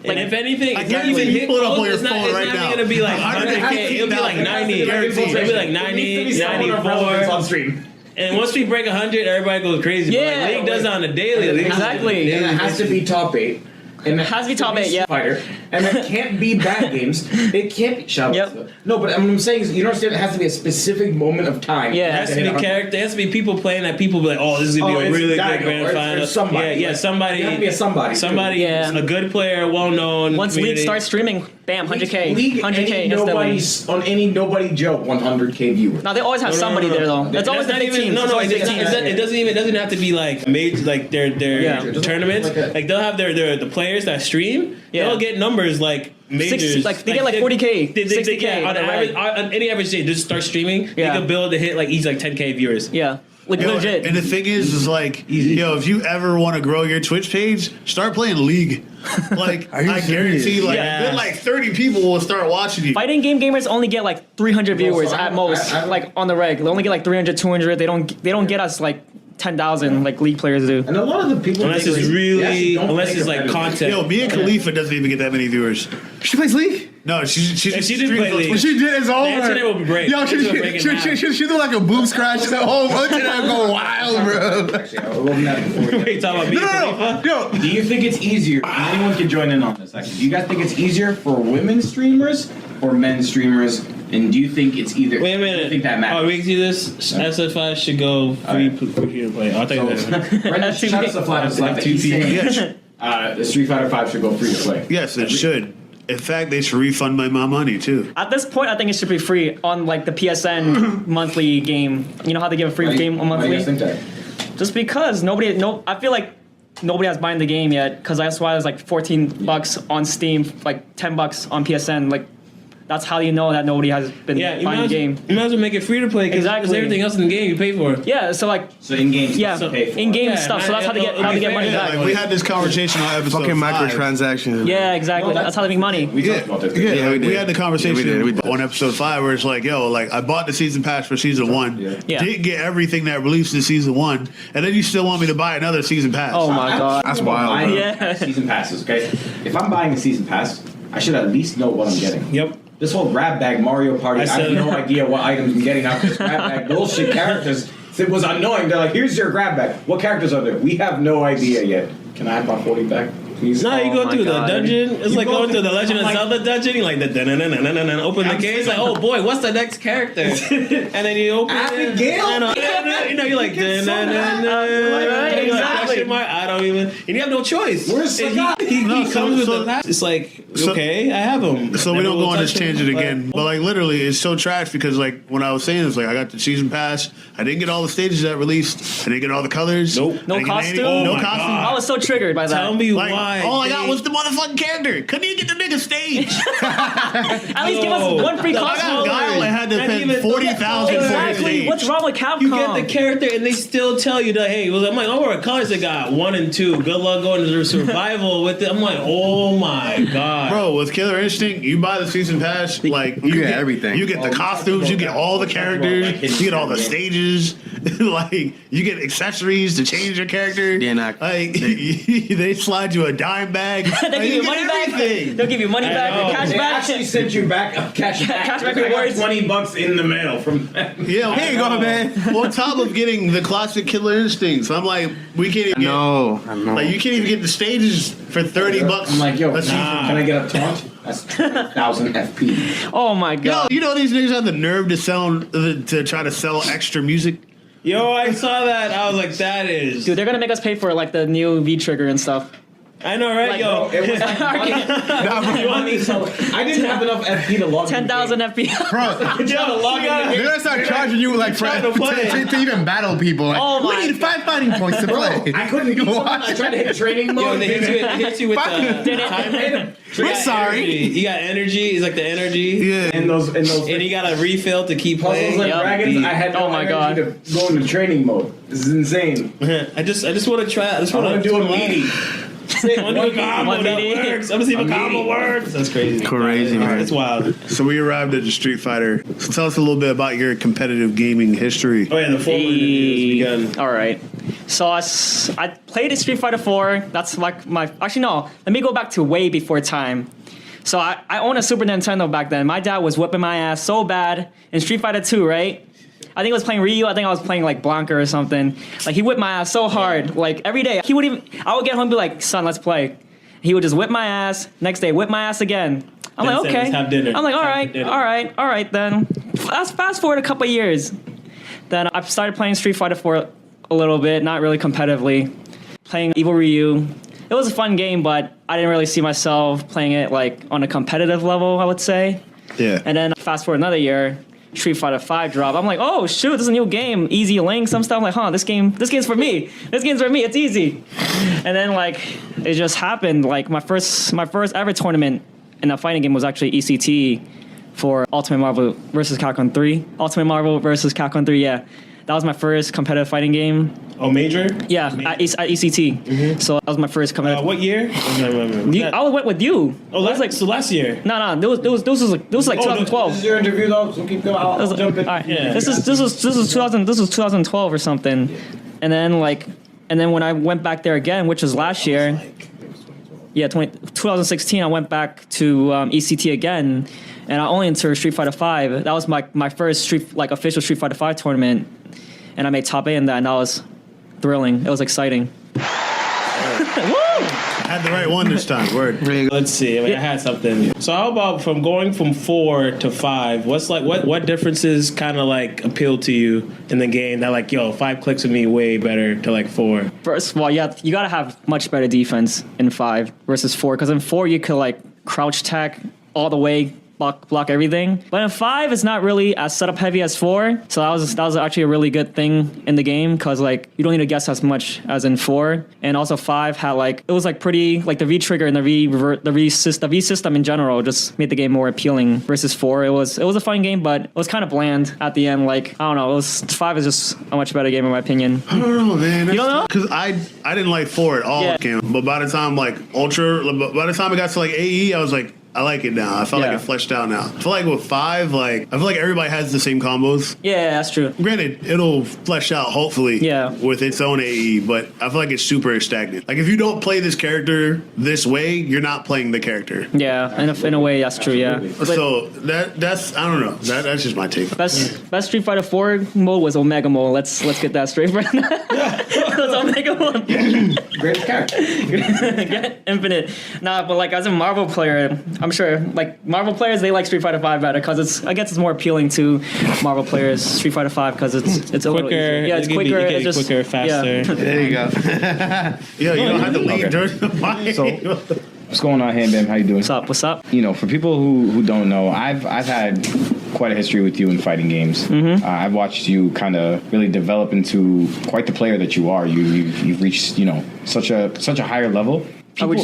And if anything, I it's not guarantee even you hit pull it up close, on your it's not, phone it's right not now. even gonna be like 100K. It'll be like 90. Guaranteed. It'll be like There 90, needs to be someone of relevance 94. on stream. And once we break 100, everybody goes crazy. But Yeah. like, League does it on a daily. League does it on a Exactly. daily And it has to be top 8. And It has to be top 8, yeah. Fighter. And it can't be bad games. It can't be. Shout out Yep. to- No, but what I'm saying is, you don't understand. It has to be a specific moment of time. Yeah. It has to be character. There has to be people playing that people be like, oh, this is gonna be a it's really Dino, good grand or final. somebody. Yeah, somebody. You have to be a somebody. Somebody, Yeah. a good player, well known. Once League starts streaming, bam, 100K, League 100K ain't instantly. nobody's on any nobody joke 100K viewers. Now they always have somebody there though. It's always the not big even, teams. No, It's no, always it big teams. doesn't have to be like major, like their Yeah. tournaments. Like a- Like they'll have the players that stream. Yeah. They'll get numbers like majors. Like, they get like 40K, 60K on, on a average, reg. on any average day. Just start streaming. Yeah. They could build to hit like each like 10K viewers. Yeah, like Yo, legit. And the thing is like, yo, if you ever want to grow your Twitch page, start playing League. Like, Are you I guarantee, serious? like, Yeah. then like 30 people will start watching you. Fighting game gamers only get like 300 viewers so at most, I- like on the reg. They only get like 300, 200. They don't get us like 10,000 like League players do. And a lot of the people Unless think, it's like, really, they actually don't unless play it's like competitive. content. Yo, Mia Khalifa doesn't even get that many viewers. She plays League. No, she's If she didn't play League. When she did, it's over. internet will break. Yo, The internet will break in half. she do like a boob scratch. The whole internet go wild, bro. Actually, I love that before. Wait, talking about me? No. Yo, Do you think it's easier? Anyone can join in on this. Actually, do you guys think it's easier for women streamers or men streamers? And do you think it's either? Wait a Do you minute. think that Oh, matters? we can do this. SFI should go free to play. I'll tell you that. Brendan, shout out to Flatus Live. He's saying Yes. the Street Fighter 5 should go free to play. Yes, it should. In fact, they should refund my money too. At this point, I think it should be free on like the PSN monthly game. You know how they give a free game on Why do you monthly? guys think that? Just because I feel like nobody has buying the game yet. Because that's why it's like $14 on Steam, like $10 on PSN. Like that's how you know that nobody has been Yeah, buying the game. You might as well make it free to play because Exactly. everything else in the game you pay for. Yeah, so like So in-game yeah, stuff to pay for. in-game Yeah, stuff. So that's how they get money Yeah, back. like we had this conversation on episode Fucking 5. microtransactions. Yeah, exactly. No, that's how they make money. We talked about this. Yeah, we we did. had the conversation We did. on episode 5 where it's like, yo, like I bought the season pass for season 1, Yeah. didn't get everything that released in season 1, and then you still want me to buy another season pass. Oh my god. That's wild, Buying bro. Yeah. season passes, okay? If I'm buying a season pass, I should at least know what I'm getting. Yep. This whole grab bag Mario Party, I have no idea what items I'm getting out of this grab bag bullshit characters. It was annoying. They're like, here's your grab bag. What characters are there? We have no idea yet. Can I have my 40 back? Please? No, you Oh go my through God. the dungeon. It's like go going through through- the Legend of I'm like- Zelda dungeon. You like the open the case. Like, oh boy, what's the next character? And then you open Abigail? it. You know, you're like, Right, exactly. question mark. I don't even. And you have no choice. Where's And Sagat? he No, comes so- with the pass. It's like, so- okay, I have him. So we Never don't go will on this touch him, tangent but- again, but like literally, it's so trash because like when I was saying it's like I got the season pass, I didn't get all the stages that released, I didn't get all the colors, Nope. I No didn't get costume? no Oh my costume. God. I was so triggered by that. Tell me Like, why. all I got they- was the motherfucking character. Couldn't even get the nigga stage. At least give us No. one free The I costume. got Guile and had to And pay even- 40,000 for his Exactly. stage. What's wrong with Capcom? You get the character and they still tell you that, hey, I'm like, oh, what colors they got? 1 and 2. Good luck going to the survival with it. I'm like, oh my God. Bro, with Killer Instinct, you buy the season pass, like you get everything. You get the costumes, you get all the characters, you get all the stages, like you get accessories to change your character. Yeah, nah. Like they slide you a dime bag. They Like, give you get money back. everything. They'll give you money I back, know. cash They back. actually sent you back cash back. Cash back I got rewards. $20 in the mail from them. Yeah, Here you go, man. On top of getting the classic Killer Instincts, I'm like, we can't even get, No, I know. like you can't even get the stages for $30. I'm like, yo, That's can I get a taunt? That's 1,000 FP. Oh my Yo, god. you know these niggas have the nerve to try to sell extra music. Yo, I saw that. I was like, that is. Dude, they're gonna make us pay for like the new V trigger and stuff. I know, right? Like, Yo. It was like money, so I didn't have enough FP to log in. 10,000 FPS. Bro, they're gonna start charging you like for trying to play. to even battle people. Like, Oh my we need 5 fighting points to play. I couldn't beat someone. I tried to hit training Yo, mode. they hit you with the time. We're sorry. You got energy. It's like the energy. Yeah. And those And you got a refill to keep puzzles playing. and Yup. dragons, I had no Oh my energy to go into training mode. This is insane. I just want to try. I just I want want to to do a meaty. I want to do a combo One that meaty. works. I'm gonna see if a combo works. That's crazy. Crazy, man. It's wild. So we arrived at the Street Fighter. So tell us a little bit about your competitive gaming history. Oh yeah, the formal interviews begun. All right. So I played Street Fighter 4. That's like my. Actually, no. Let me go back to way before time. So I owned a Super Nintendo back then. My dad was whipping my ass so bad in Street Fighter 2, right? I think I was playing Ryu. I think I was playing like Blanca or something. Like he whipped my ass so hard, like every day. He would even. I would get home and be like, "Son, let's play." He would just whip my ass. Next day, whip my ass again. I'm Then like, say, okay. "Let's have dinner." I'm like, all Time for right, dinner. all right then. Fast forward a couple of years. Then I started playing Street Fighter 4 a little bit, not really competitively. Playing Evil Ryu. It was a fun game, but I didn't really see myself playing it like on a competitive level, I would say. Yeah. And then fast forward another year, Street Fighter 5 drop. I'm like, oh shoot, this is a new game, Easy Link, some stuff. I'm like, this game's for me. This game's for me. It's easy. And then like it just happened. Like my first ever tournament in a fighting game was actually ECT for Ultimate Marvel vs. Capcom 3. Ultimate Marvel vs. Capcom 3. Yeah, that was my first competitive fighting game. Oh, major? Yeah, at ECT. So that was my first competitive. What year? I don't remember. I went with you. Oh, that's like so last year. No, this was like Oh, no, 2012. This is your interview though, so keep going. I'll jump in. All right. Yeah. This was 2012 or something, and then when I went back there again, which was last year, 2016, I went back to ECT again, and I only entered Street Fighter 5. That was my first official Street Fighter 5 tournament, and I made top 8 in that, and that was thrilling. It was exciting. Had the right one this time. Word. Let's see. I mean, I had something. So how about from going from 4 to 5? What's like what differences kind of like appeal to you in the game that like 5 clicks with me way better to like 4? First of all, you gotta have much better defense in 5 versus 4, because in 4 you could like crouch attack all the way block everything. But in 5, it's not really as setup heavy as 4. So that was actually a really good thing in the game because like you don't need to guess as much as in 4. And also 5 had like it was like pretty like the V trigger and the V system in general just made the game more appealing versus 4. It was a fun game, but it was kind of bland at the end. Like I don't know, 5 is just a much better game in my opinion. I don't know, man. You don't know? Because I didn't like 4 at all. Yeah. But by the time like Ultra, by the time it got to like AE, I was like, I like it now. I felt like Yeah. it fleshed out now. I feel like with 5, like I feel like everybody has the same combos. Yeah, that's true. Granted, it'll flesh out hopefully Yeah. with its own AE, but I feel like it's super stagnant. Like if you don't play this character this way, you're not playing the character. Yeah, in a way, that's true. Yeah. But So that's I don't know. That's just my take. best Street Fighter 4 mode was Omega mode. Let's get that straight right now. That's Omega mode. Greatest character. Get Infinite. Nah, but like as a Marvel player, I'm sure like Marvel players they like Street Fighter 5 better because I guess it's more appealing to Marvel players. Street Fighter 5 because it's a little Quicker. easier. Yeah, it's it can quicker. Be, It's just quicker, faster. Yeah. There you go. Yeah, you don't have to leave Okay. during the fight. So, what's going on, HamBam? How you doing? What's up? What's up? You know, for people who don't know, I've had quite a history with you in fighting games. Mm-hmm. I've watched you kind of really develop into quite the player that you are. You've reached such a higher level.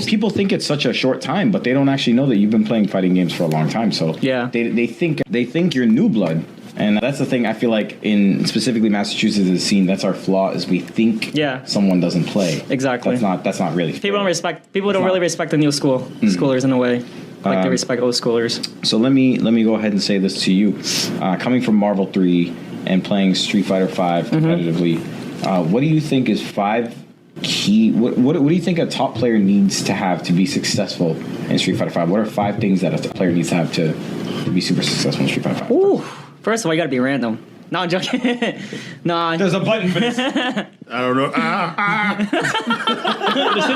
People think it's such a short time, but they don't actually know that you've been playing fighting games for a long time. So Yeah. they think you're new blood. And that's the thing I feel like in specifically Massachusetts the scene, that's our flaw is we think someone doesn't play. Exactly. That's not really fair. People don't really respect the new schoolers in a way. Like they respect old schoolers. So let me go ahead and say this to you. Coming from Marvel 3 and playing Street Fighter 5 competitively, what do you think is 5 key? What do you think a top player needs to have to be successful in Street Fighter 5? What are 5 things that a player needs to have to be super successful in Street Fighter 5? Ooh. First of all, you gotta be random. No, I'm joking. No, There's a button for this. I don't know. Just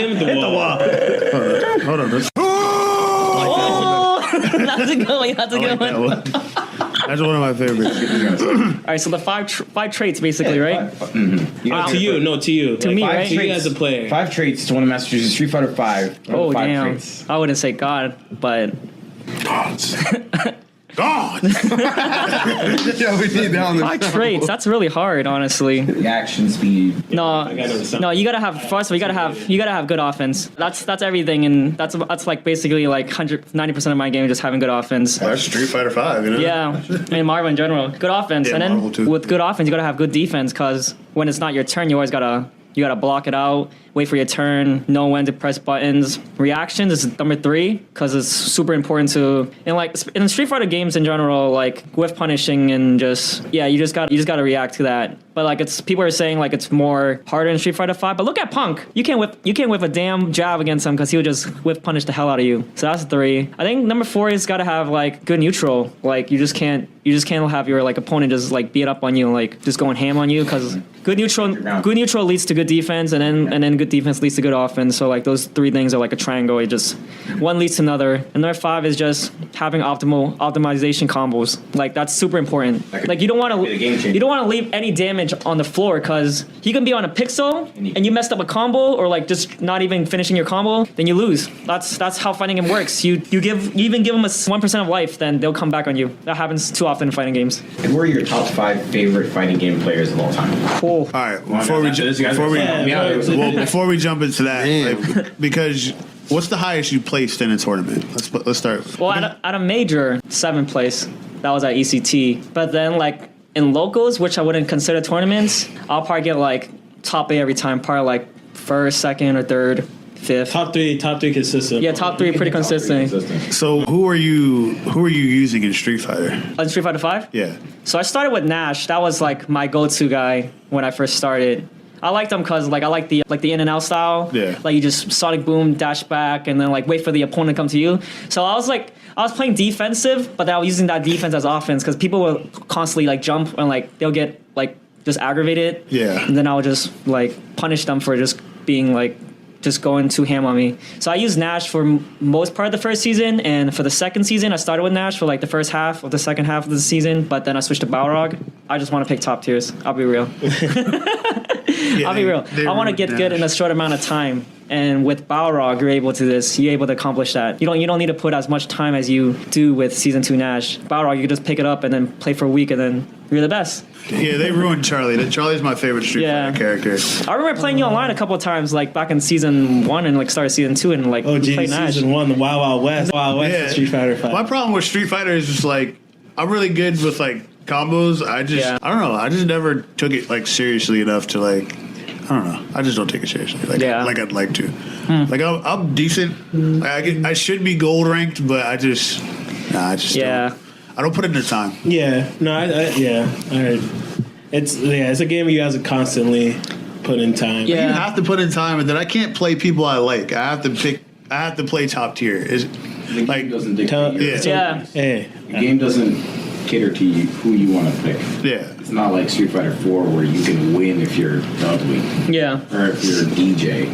hit the wall. Hold on. oh, that's a good one. That's a I good like that one. one. That's one of my favorites. All right, so the five traits basically, right? To you. To me, right? To you as a player. 5 traits to win a Massachusetts Street Fighter 5. Oh 5 damn! traits. I wouldn't say God, but God. Yeah, we need that on the 5 traits. That's really hard, honestly. The action speed. No, I gotta understand. no, you gotta have. First of all, you gotta have good offense. That's everything, and that's like basically like 90% of my game just having good offense. That's Street Fighter 5, you know? Yeah, and Marvel in general, good offense, Yeah, and then Marvel too. with good offense, you gotta have good defense because when it's not your turn, you always gotta block it out, wait for your turn, know when to press buttons. Reactions is number 3 because it's super important to in Street Fighter games in general, like whiff punishing and you just gotta react to that. But like people are saying like it's more harder in Street Fighter 5. But look at Punk, you can't whip a damn jab against him because he'll just whiff punish the hell out of you. So that's 3. I think number 4 is gotta have like good neutral. Like you just can't have your like opponent just like beat up on you, like just going ham on you because good neutral leads to good defense, and then good defense leads to good offense. So like those 3 things are like a triangle. It just one leads to another. And number 5 is just having optimization combos. Like that's super important. Like you don't want to leave any damage on the floor because he can be on a pixel and you messed up a combo or like just not even finishing your combo, then you lose. That's how fighting game works. You even give them a 1% of life, then they'll come back on you. That happens too often in fighting games. And who are your top 5 favorite fighting game players of all time? Cool. All right, before we jump into that, like, because what's the highest you placed in a tournament? Let's start. Well, at a major, 7th place. That was at ECT. But then, like, in locals, which I wouldn't consider tournaments, I'll probably get, like, top 8 every time. Probably, like, 1st, 2nd, or 3rd, 5th. Top three consistent. Yeah, top 3 pretty consistent. So who are you using in Street Fighter? On Street Fighter 5? Yeah. So I started with Nash. That was, like, my go-to guy when I first started. I liked him because like I like the in and out style. Yeah. Like you just sonic boom, dash back, and then like wait for the opponent to come to you. So I was playing defensive, but I was using that defense as offense because people will constantly like jump and like they'll get like just aggravated. Yeah. And then I would just like punish them for just being like just going too ham on me. So I used Nash for most part of the first season, and for the second season I started with Nash for like the first half of the second half of the season, but then I switched to Balrog. I just want to pick top tiers. I'll be real. I'll be real. they I want to ruined get good in a Nash. short amount of time. And with Balrog, you're able to accomplish that. You don't need to put as much time as you do with Season 2 Nash. Balrog, you can just pick it up and then play for a week, and then you're the best. Yeah, they ruined Charlie. Charlie's my favorite Street Yeah. Fighter character. I remember playing you online a couple of times, like back in Season 1 and like started Season 2, and like Oh, we geez, played Nash. Season 1, the Wild Wild West. Wild West Yeah. of Street Fighter 5. My problem with Street Fighter is just like I'm really good with like combos. I don't know. I just never took it like seriously enough to like. I don't know. I just don't take it seriously. Like I'd like to. Like I'm decent. Like, I should be gold ranked, but I just don't. I don't put in the time. Yeah, no, I heard. It's a game you guys are constantly put in time. Yeah. You have to put in time, and then I can't play people I like. I have to play top tier. Is The like game doesn't dictate your Yeah. Hey, The game doesn't cater to you, who you want to pick. yeah. It's not like Street Fighter 4 where you can win if you're ugly, Yeah. or if you're a DJ,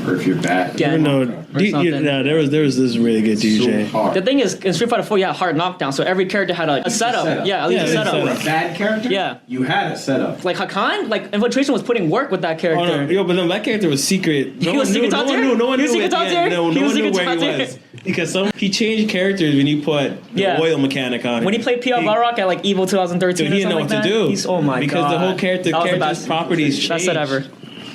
or if you're bad. Yeah. no, something. there was this really good DJ. So hard. The thing is, in Street Fighter 4, you had hard knockdown, so every character had a setup. setup. Yeah, at least Yeah, a it's setup. For setup. a bad character, Yeah. you had a setup. Like Hakan, like Infiltration was putting work with that Oh, character. no, yo, but no, that character was secret. He was secret top tier? No one He was knew secret top it. tier? No He was one knew secret where top he tier? was. Because he changed characters when you put the Yeah. oil mechanic on it. When he played PR Balrog at like Evo 2013 Dude, or he didn't something know like what to that, do. he's, oh my because god. the whole That was the character's best. properties changed. Best set ever.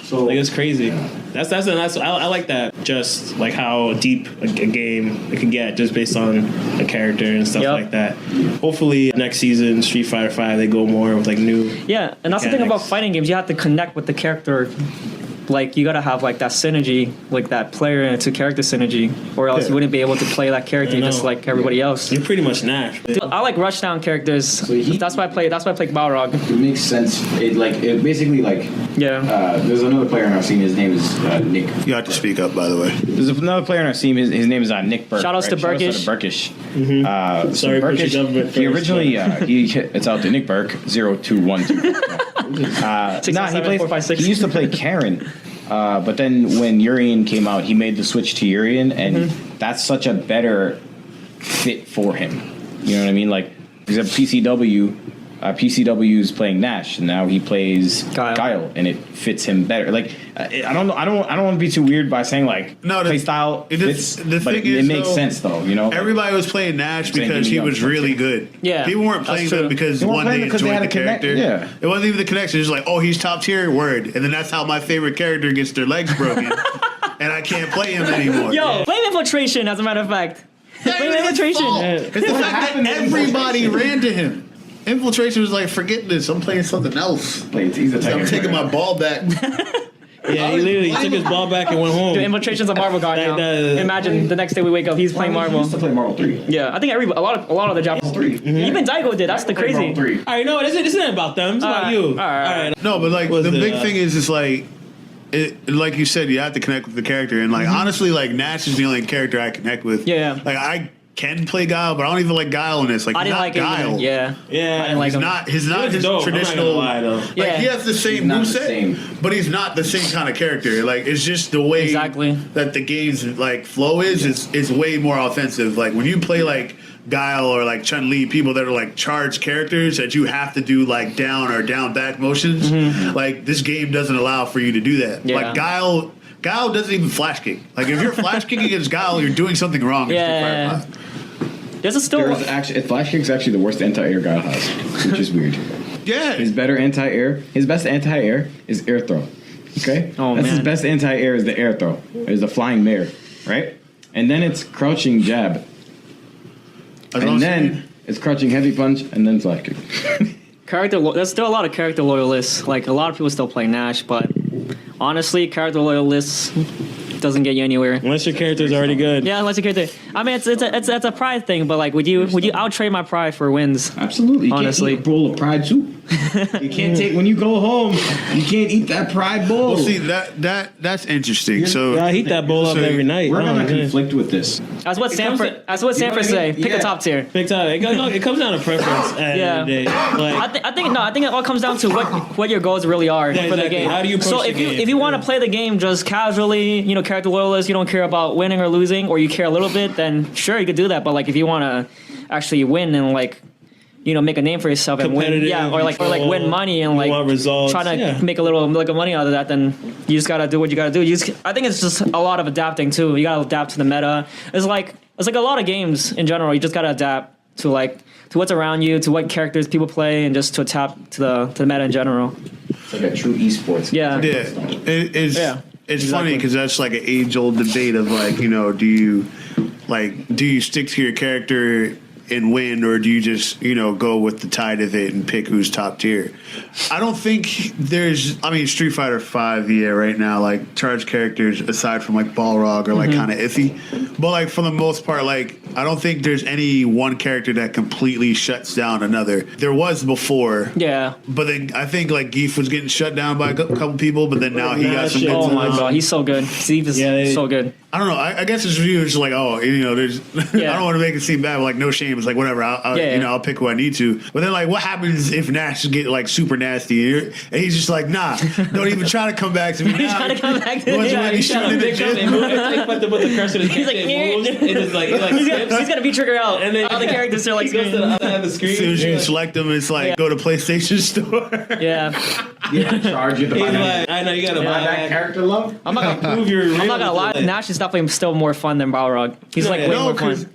So Like it's crazy. That's I like that. Just like how deep a game it can get just based on a character and stuff Yep. like that. Hopefully next season Street Fighter 5 they go more with like new. Yeah, and that's the thing about mechanics. fighting games. You have to connect with the character. Like, you gotta have like that synergy, like that player to character synergy, or else you wouldn't be able to play that character I know. just like everybody else. You're pretty much Nash. I like rushdown characters. That's why I play Balrog. it makes sense. It basically like Yeah. there's another player in our scene. His name is Nick. You have to speak up, by the way. There's another player on our team. His name is Nick Burke. Shoutouts to Shoutouts Burkish. Burkish. Sorry, push your government He first, originally it's out to Nick Burke 0212. He used to play Karen. But then when Urian came out, he made the switch to Urian, and that's such a better fit for him. You know what I mean? Like, he's a PCW. PCW's playing Nash, and now he plays Guile, and it fits him better. Like, I don't know. I don't want to be too weird by saying like play style fits, the but thing it is, makes though, sense though. You know, Everybody was playing Nash Saying because give he me was up. really good. Yeah, people weren't that's playing true. them because They weren't one playing they because they enjoyed had the a connect- character. yeah. It wasn't even the connection. It's just like, oh, he's top tier, word, and then that's how my favorite character gets their legs broken, and I can't play him anymore. Yo, blame Infiltration, as a matter of fact. Blame Infiltration. It's the fact that everybody ran to him. Infiltration was like, forget this. I'm playing something else. He's a I'm taking my ball back. Yeah, he literally took his ball back and went home. Dude, Infiltration's a Marvel guy now. Imagine the next day we wake up, he's playing He Marvel. used to play Marvel 3. Yeah, I think a lot of the Japanese. 3. Even Daigo did. That's the crazy. Marvel 3. All right, no, this isn't about them. It's about you. All right. No, but like Was the it, big thing is, it's like, like you said, you have to connect with the character, and like honestly, like Nash is the only character I connect with. Yeah. Like I can play Guile, but I don't even like Guile in this. Like I didn't not like Guile. it. Yeah. Yeah, I didn't like He's him. not. He's not He was his dope, I'm not traditional. gonna lie, though. Like Yeah. he has the same not the moveset, same. but he's not the same kind of character. Like it's just the way Exactly. that the game's like flow is way more offensive. Like when you play like Guile or like Chun-Li, people that are like charged characters that you have to do like down or down back motions. Like this game doesn't allow for you to do that. Yeah. Like Guile doesn't even flash kick. Like if you're flash kicking against Guile, you're doing something wrong. in Yeah. Street Fighter 5. There's a still. There's actually Flash Kick's actually the worst anti-air Guile has, which is weird. Yeah. His better anti-air, his best anti-air is air throw. Okay? Oh, That's his man. best anti-air is the air throw. Is the flying mare, right? And then it's crouching jab. That's what I'm And saying. then it's crouching heavy punch and then flash kick. There's still a lot of character loyalists. Like a lot of people still play Nash, but honestly, character loyalists doesn't get you anywhere. Unless your character's already good. Yeah, unless you character. I mean, it's a pride thing, but like, would you outtrade my pride for wins? Absolutely. You Honestly. can't eat a bowl of pride soup. You can't take when you go home. You can't eat that pride bowl. Well, see that's interesting. So I heat that bowl up so every night. We're Oh, gonna man. conflict with this. That's what Sanford. That's what Sanford say. Pick a top tier. Big time. It comes down to preference. At the end of the day. Like, I think it all comes down to what your goals really are Yeah, for the exactly. game. How do you approach so the if game? you want to play the game just casually, character loyalist, you don't care about winning or losing, or you care a little bit, then sure you could do that. But like if you want to actually win and like make a name for yourself and win, Competitive, or like win money and you like want results, try to yeah. make a little money out of that, then you just gotta do what you gotta do. I think it's just a lot of adapting too. You gotta adapt to the meta. It's like a lot of games in general. You just gotta adapt to what's around you, to what characters people play, and just to adapt to the meta in general. It's like a true esports. Yeah. Yeah. It's funny because that's like an age-old debate of like, do you stick to your character and win, or do you just go with the tide of it and pick who's top tier? I don't think Street Fighter V, right now, like charge characters aside from like Balrog are like kind of iffy, but like for the most part, like I don't think there's any one character that completely shuts down another. There was before, but then I think like Geef was getting shut down by a couple people, but then now he got some. Oh my god, he's so good. Steve is so good. I don't know. I guess it's really just like, there's. I don't want to make it seem bad, but like no shame. It's like whatever. I'll pick who I need to. But then like, what happens if Nash get like super nasty and he's just like, nah, don't even try to come back to me. He's trying to come back to me. He's trying to pick up and move. It's like put the cursor. He's like, he's gonna be triggered out, and then all the characters are like, he goes to the other end of the screen. As soon as you select them, it's like go to PlayStation Store. Charge you to buy that. I know you gotta buy that character love. I'm not gonna lie. Nash is definitely still more fun than Balrog. He's like way more fun.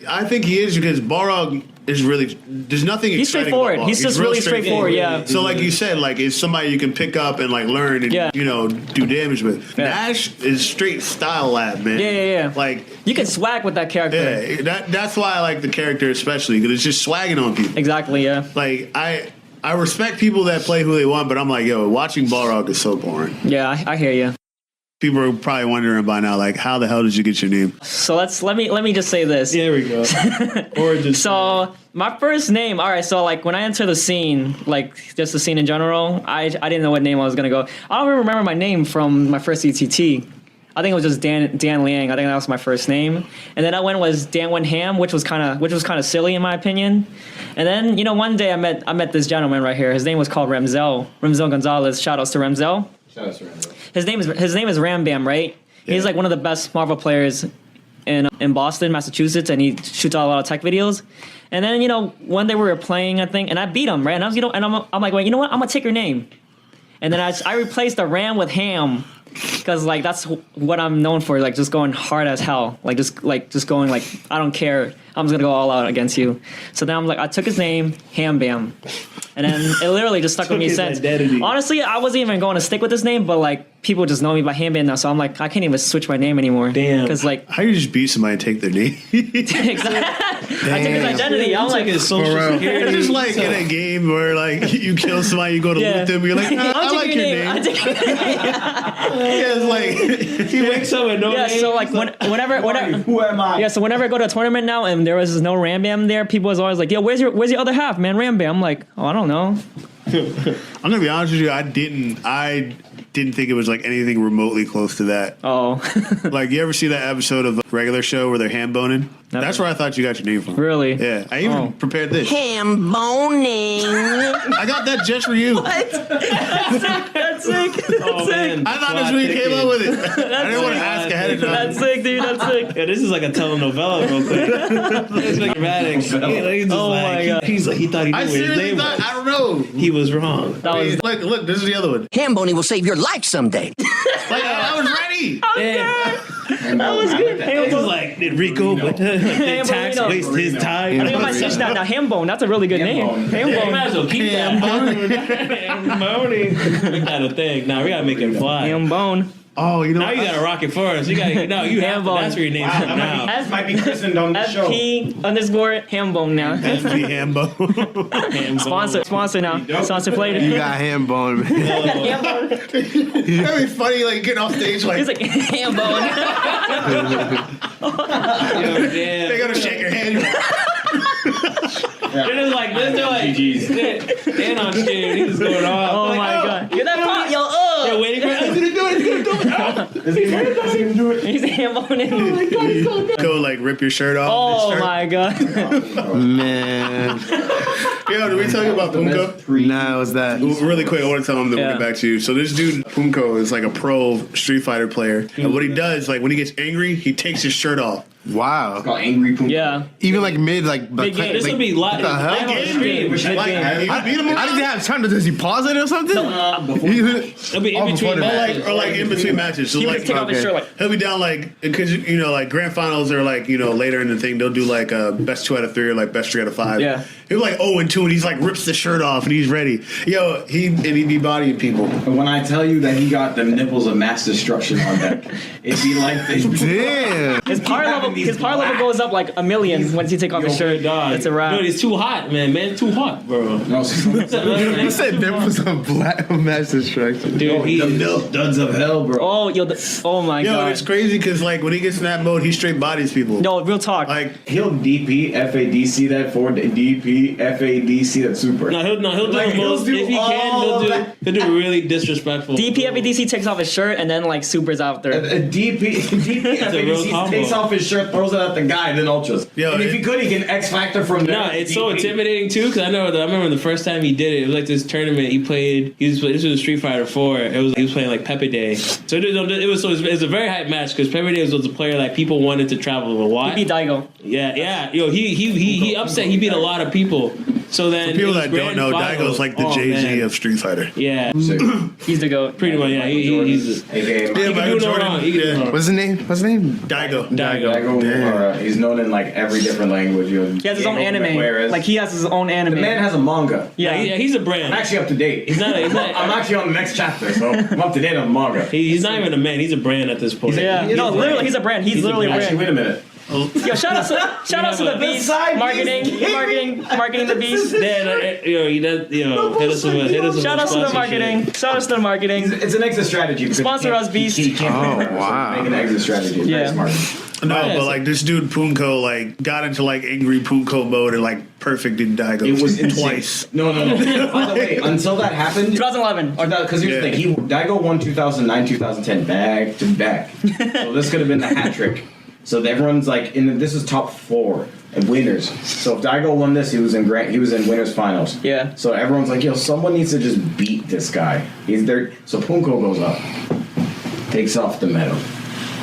I think he is because Balrog is really there's nothing. He's straightforward. He's just really straightforward. Yeah. So like you said, like it's somebody you can pick up and like learn and do damage with. Nash is straight style lab, man. Yeah. Like you can swag with that character. Yeah, that's why I like the character especially because it's just swagging on people. Exactly. Yeah. Like I respect people that play who they want, but I'm like, watching Balrog is so boring. Yeah, I hear you. People are probably wondering by now, like, how the hell did you get your name? So let me just say this. There we go. Origin. So my first name. All right. So like when I enter the scene, like just the scene in general, I didn't know what name I was gonna go. I don't even remember my name from my first ETT. I think it was just Dan Liang. I think that was my first name, and then I went was Dan Wen Ham, which was kind of silly in my opinion. And then one day I met this gentleman right here. His name was called Ramzel Gonzalez. Shout outs to Ramzel. His name is HamBam, right? Yeah. He's like one of the best Marvel players in Boston, Massachusetts, and he shoots out a lot of tech videos. And then one day we were playing, I think, and I beat him, right? And I was I'm like, well, you know what? I'm gonna take your name. And then I replaced the Ram with Ham. Because like that's what I'm known for, like just going hard as hell, just going like I don't care, I'm just gonna go all out against you. So then I took his name, HamBam, and then it literally just stuck with me since. Identity. Honestly, I wasn't even going to stick with this name, but like people just know me by HamBam now, so I'm like I can't even switch my name anymore. Damn. Because like how do you just beat somebody and take their name? Exactly. I took his identity. I'm like his social security. It's just like in a game where like you kill somebody, you go to loot them, you're like, I like your name. Yeah, it's like he wakes up with no name. So like whenever Who am I? Yeah, so whenever I go to a tournament now and there was no HamBam there, people was always like, "Yo, where's your other half, man? HamBam." I'm like, "Oh, I don't know." I'm gonna be honest with you. I didn't think it was like anything remotely close to that. Oh, like you ever see that episode of the regular show where they're hamboning? That's where I thought you got your name from. Really? Yeah. I even prepared this. Hamboning. I got that just for you. That's sick. Oh man, I thought that's where you came up with it. I didn't want to ask ahead of time. That's sick, dude. That's sick. Yeah, this is like a telenovela, real quick. It's like dramatic. Oh my god. He's like he thought he knew I what his seriously name thought, was. I don't know. He was wrong. That was Look, this is the other one. Hamboning will save your life someday. Like, I was ready. that was good. This is like, did Rico did Takz waste his time? I think I might switch that now. Hambone. That's a really good name. You might Hambone. as well keep that. Hamboning. Make that a thing. Now we gotta make it fly. Hambone. Oh, you know. Now you gotta rock it for us. You have to. Hambone. That's where your name's from now. This might be christened on the show. FP_Hambone now. FP Hambo. Sponsor now. Sponsor played. You got Hambone, man. Hambone. That'd be funny, like getting off stage, like He's like Hambone. Yo, damn. they gotta shake your hand. They're just like this. They're like Dan on stage. He's going off. Oh my god. Get that pop, yo. They're waiting for him. He's gonna do it. He's Hamboning. Oh my god. He's so good. Go like rip your shirt off. Oh my god. Man. Yo, did we tell you about Punko? Nah, it was that. Really quick, I want to tell him that we'll Yeah. get back to you. So this dude, Punko, is like a pro Street Fighter player. And what he does, like when he gets angry, he takes his shirt off. Wow. Called Angry Punko. Yeah. Even like mid, like game. This will be live. What the hell? I have a Game, which I like. You beat him? I didn't have time to. Does he pause it or something? It'll be in Oh, before between the matches. Or like in between matches. So He would like, take off his okay. shirt like. he'll be down like, because you know, like grand finals are like, you know, later in the thing they'll do like best 2 out of 3 or like best 3 out of 5. Yeah. He'll be like 0-2 and he's like rips the shirt off and he's ready. Yo, he be bodying people. And when I tell you that he got the nipples of mass destruction on deck, it'd be like this. Damn. His power level goes up like a million once he take off his shirt. Dog. It's a wrap. Dude, it's too hot, man. Man, too hot, bro. No, You said there was a black mass destruction. Dude, the milk duds of hell, bro. Oh, oh my Yo, and god. it's crazy because like when he gets in that mode, he straight bodies people. No, real talk. Like He'll DP FADC that for DP FADC that super. No, he'll do Like, the most. he'll do If he can, all of that. he'll do really disrespectful. DP takes off his shirt and then like supers after. A DP a real FADC combo. takes off his shirt, throws it at the guy, then ultras. Yo, and if it- he could, he can X Factor from there. No, it's so DP. intimidating too. Because I remember the first time he did it. It was like this tournament he played. This was Street Fighter 4. He was playing like Pepe Day. So it was a very hype match because Pepe Day was a player like people wanted to travel a lot. He beat Daigo. Yeah. Yo, he upset. He beat a lot of people. So then for people it was that don't grand know, finals. Daigo's like the Oh, Jay-Z man. of Street Fighter. Yeah, He's the goat. pretty much. Yeah, he's. AKA He can Michael do no wrong. He can do no wrong. What's his name? Daigo. Daigo, he's known in like every different language. He has his own anime. Whereas Like he has his own anime. the man has a manga. yeah. Yeah, he's a brand. I'm actually up to date. He's not. I'm actually on the next chapter, so I'm up to date on the manga. He's not even a man. He's a brand at this point. Yeah. No, literally, he's a brand. He's literally a Actually, brand. wait a minute. Yo, shout out to the beast. Marketing the beast. Then he does. Hit us with Shout out to the sponsorship. marketing. Shout out to the marketing. It's an exit strategy. because Sponsor he can't- us, Beast. He can't Oh, wow. make an exit strategy. It's Yeah. very smart. No, Yeah, but so- like this dude Punko like got into like angry Punko mode and like perfected Daigo. It was insane. twice. No. By the way, until that happened, 2011. because here's the thing, Daigo won 2009, 2010 back to back. So this could have been the hat trick. So everyone's like, this is top 4 and winners. So if Daigo won this, he was in winners finals. Yeah. So everyone's like, yo, someone needs to just beat this guy. He's there. So Punko goes up, takes off the medal,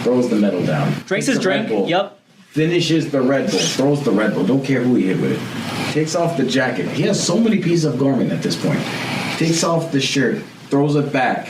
throws the medal down, Drinks takes his the Red drink. Bull, Yep. finishes the Red Bull, throws the Red Bull, don't care who he hit with it. Takes off the jacket. He has so many pieces of garment at this point. Takes off the shirt, throws it back,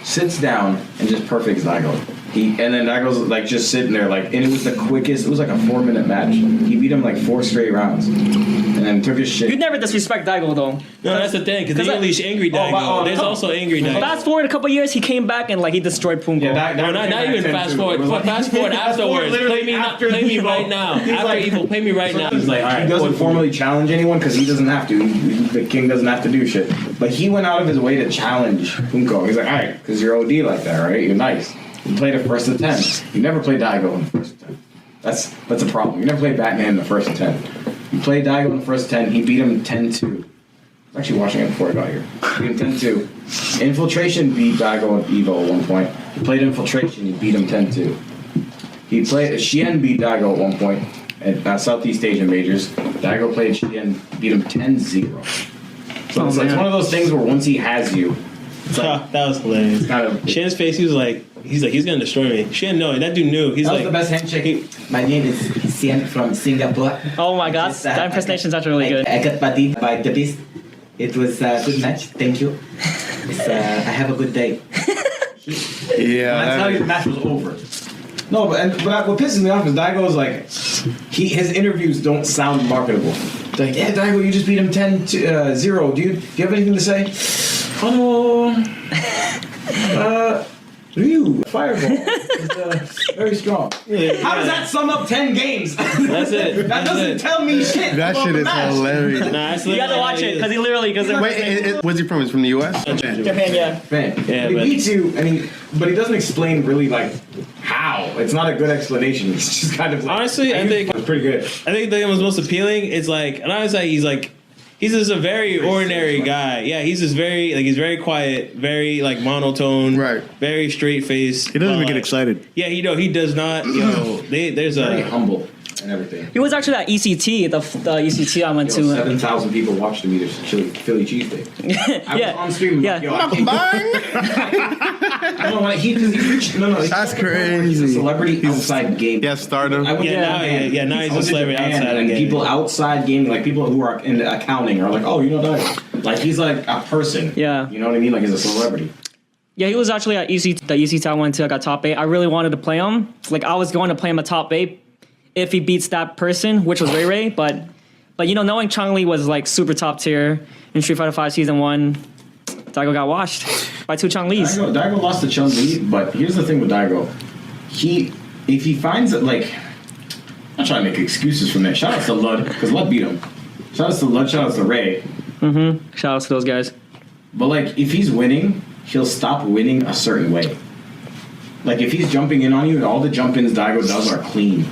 sits down, and just perfects Daigo. And then Daigo's like just sitting there, like, and it was the quickest. It was like a 4-minute match. He beat him like 4 straight rounds, and then took his shit. You'd never disrespect Daigo though. No, that's the thing. Because they I- unleash angry Daigo. There's also angry Daigo. Fast forward a couple years, he came back and like he destroyed Punko. No, not even fast forward. Fast forward afterwards. Play me right now. After Evil, play me right now. He's like, he doesn't formally challenge anyone because he doesn't have to. The king doesn't have to do shit. But he went out of his way to challenge Punko. He's like, all right, because you're OD like that, right? You're nice. You played it first to 10. You never played Daigo in the first 10. That's a problem. You never played Batman in the first 10. You played Daigo in the first 10. He beat him 10-2. I was actually watching it before I got here. Beat him 10-2. Infiltration beat Daigo at Evo at one point. He played Infiltration. He beat him 10-2. He played Xian beat Daigo at one point at Southeast Asian Majors. Daigo played Xian, beat him 10-0. So it's one of those things where once he has you, it's like, That was hilarious. kind of. Shan's face, he's like, he's gonna destroy me. Shan, no, that dude knew. He's That was like, the best handshake. My name is Sian from Singapore. Oh my god, Just, that impersonation's actually really good. I got bodied by the beast. It was a good match. Thank you. I have a good day. Yeah. That's how the match was over. No, but what pisses me off is Daigo's like, his interviews don't sound marketable. It's like, yeah, Daigo, you just beat him 10-0, dude. Do you have anything to say? Oh no. Ryu, Fireball is very strong. How does that sum up 10 games? that's it. That doesn't tell me shit. That about shit the is match. hilarious. Nah, that's You gotta literally watch how it he because is. he literally because Wait, where's he from? He's from the U.S.? Japan, yeah. Man, Yeah, he but- beats you, but he doesn't explain really like how. It's not a good explanation. It's just kind of like, Honestly, I think- it's pretty good. I think the was most appealing. It's like, and I was like, he's just a very ordinary guy. Yeah, he's just he's very quiet, very like monotone, Right. Very straight faced. He doesn't even get excited. Yeah, he does not. There's Very a humble. and everything. He was actually at ECT, the ECT I went to. 7,000 people watched him eat a Philly cheesesteak. I was on stream. Yeah. Like, yo, I don't want he reached. No. That's He's a crazy. celebrity outside gaming. Yeah, stardom. I went to now he's a celebrity outside of and gaming. people outside gaming, like people who are in accounting, are like, oh, you know that. Like he's like a person. Yeah. You know what I mean? Like he's a celebrity. Yeah, he was actually at the ECT I went to. I got top 8. I really wanted to play him. Like I was going to play him at top 8 if he beats that person, which was Ray Ray. But you know, knowing Chun-Li was like super top tier in Street Fighter V Season 1, Daigo got washed by 2 Chun-Lis. Daigo lost to Chun-Li, but here's the thing with Daigo. If he finds it, like, I'm not trying to make excuses from that. Shout out to Lud, because Lud beat him. Shout out to Lud, shout out to Ray. Shout out to those guys. But like, if he's winning, he'll stop winning a certain way. Like if he's jumping in on you and all the jump-ins Daigo does are clean,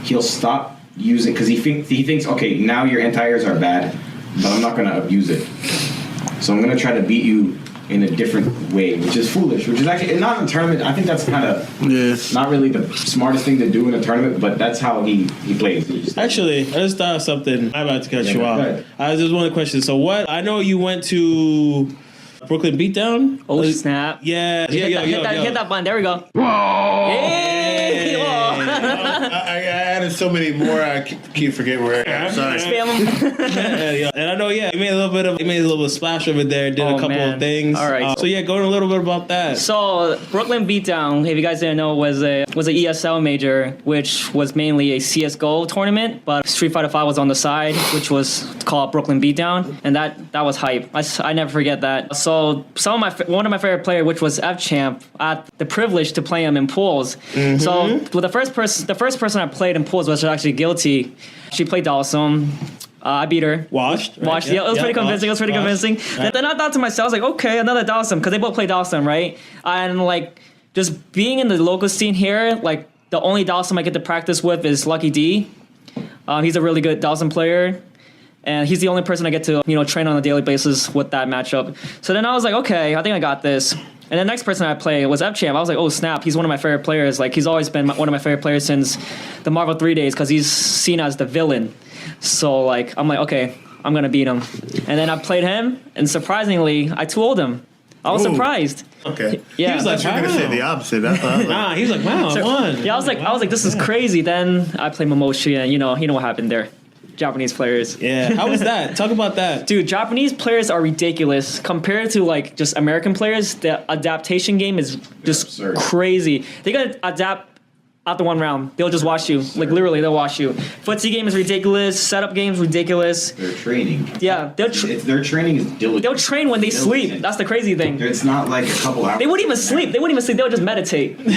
he'll stop using, because he thinks, okay, now your anti-airs are bad, but I'm not going to abuse it. So I'm going to try to beat you in a different way, which is foolish, which is actually not in a tournament. I think that's kind of not really the smartest thing to do in a tournament, but that's how he plays. Actually, I just thought of something. I'm about to cut you go off. ahead. I just one question. So what? I know you went to Brooklyn Beatdown. Oh snap! Yeah. Hit that button. There we go. Hey! I added so many more. I keep forgetting where I am. Sorry. Spam him. And I know, you made a little bit of splash over there. Did a couple of things. All right. So going a little bit about that. So Brooklyn Beatdown, if you guys didn't know, was a ESL major, which was mainly a CS:GO tournament, but Street Fighter V was on the side, which was called Brooklyn Beatdown, and that was hype. I never forget that. So one of my favorite players, which was F-Champ, I had the privilege to play him in pools. So the first person I played in pools was actually Guilty. She played Dawson. I beat her. Washed. Right? Watched. Yeah, it was pretty convincing. Convincing. Then I thought to myself, I was like, okay, another Dawson, because they both play Dawson, right? And like, just being in the local scene here, like the only Dawson I get to practice with is Lucky D. He's a really good Dawson player, and he's the only person I get to train on a daily basis with that matchup. So then I was like, okay, I think I got this. And the next person I played was F-Champ. I was like, oh snap, he's one of my favorite players. Like he's always been one of my favorite players since the Marvel 3 days, because he's seen as the villain. So like I'm like, okay, I'm gonna beat him. And then I played him, and surprisingly, I 2-0'd him. I was surprised. Okay. Yeah. He was like, You're gonna say the opposite. That's nah, he was like, wow, I won. Yeah, I was like, this is crazy. Then I played Momoshi, and you know what happened there. Japanese players. Yeah. How was that? Talk about that. Dude, Japanese players are ridiculous compared to like just American players. The adaptation game is just absurd. crazy. They gotta adapt after one round. They'll just watch you. Like literally, they'll watch you. Footsie game is ridiculous. Setup game's ridiculous. Their training. Yeah, Their training is diligent. they'll train when they sleep. Diligent. That's the crazy thing. It's not like a couple hours. They wouldn't even sleep. They would just meditate. The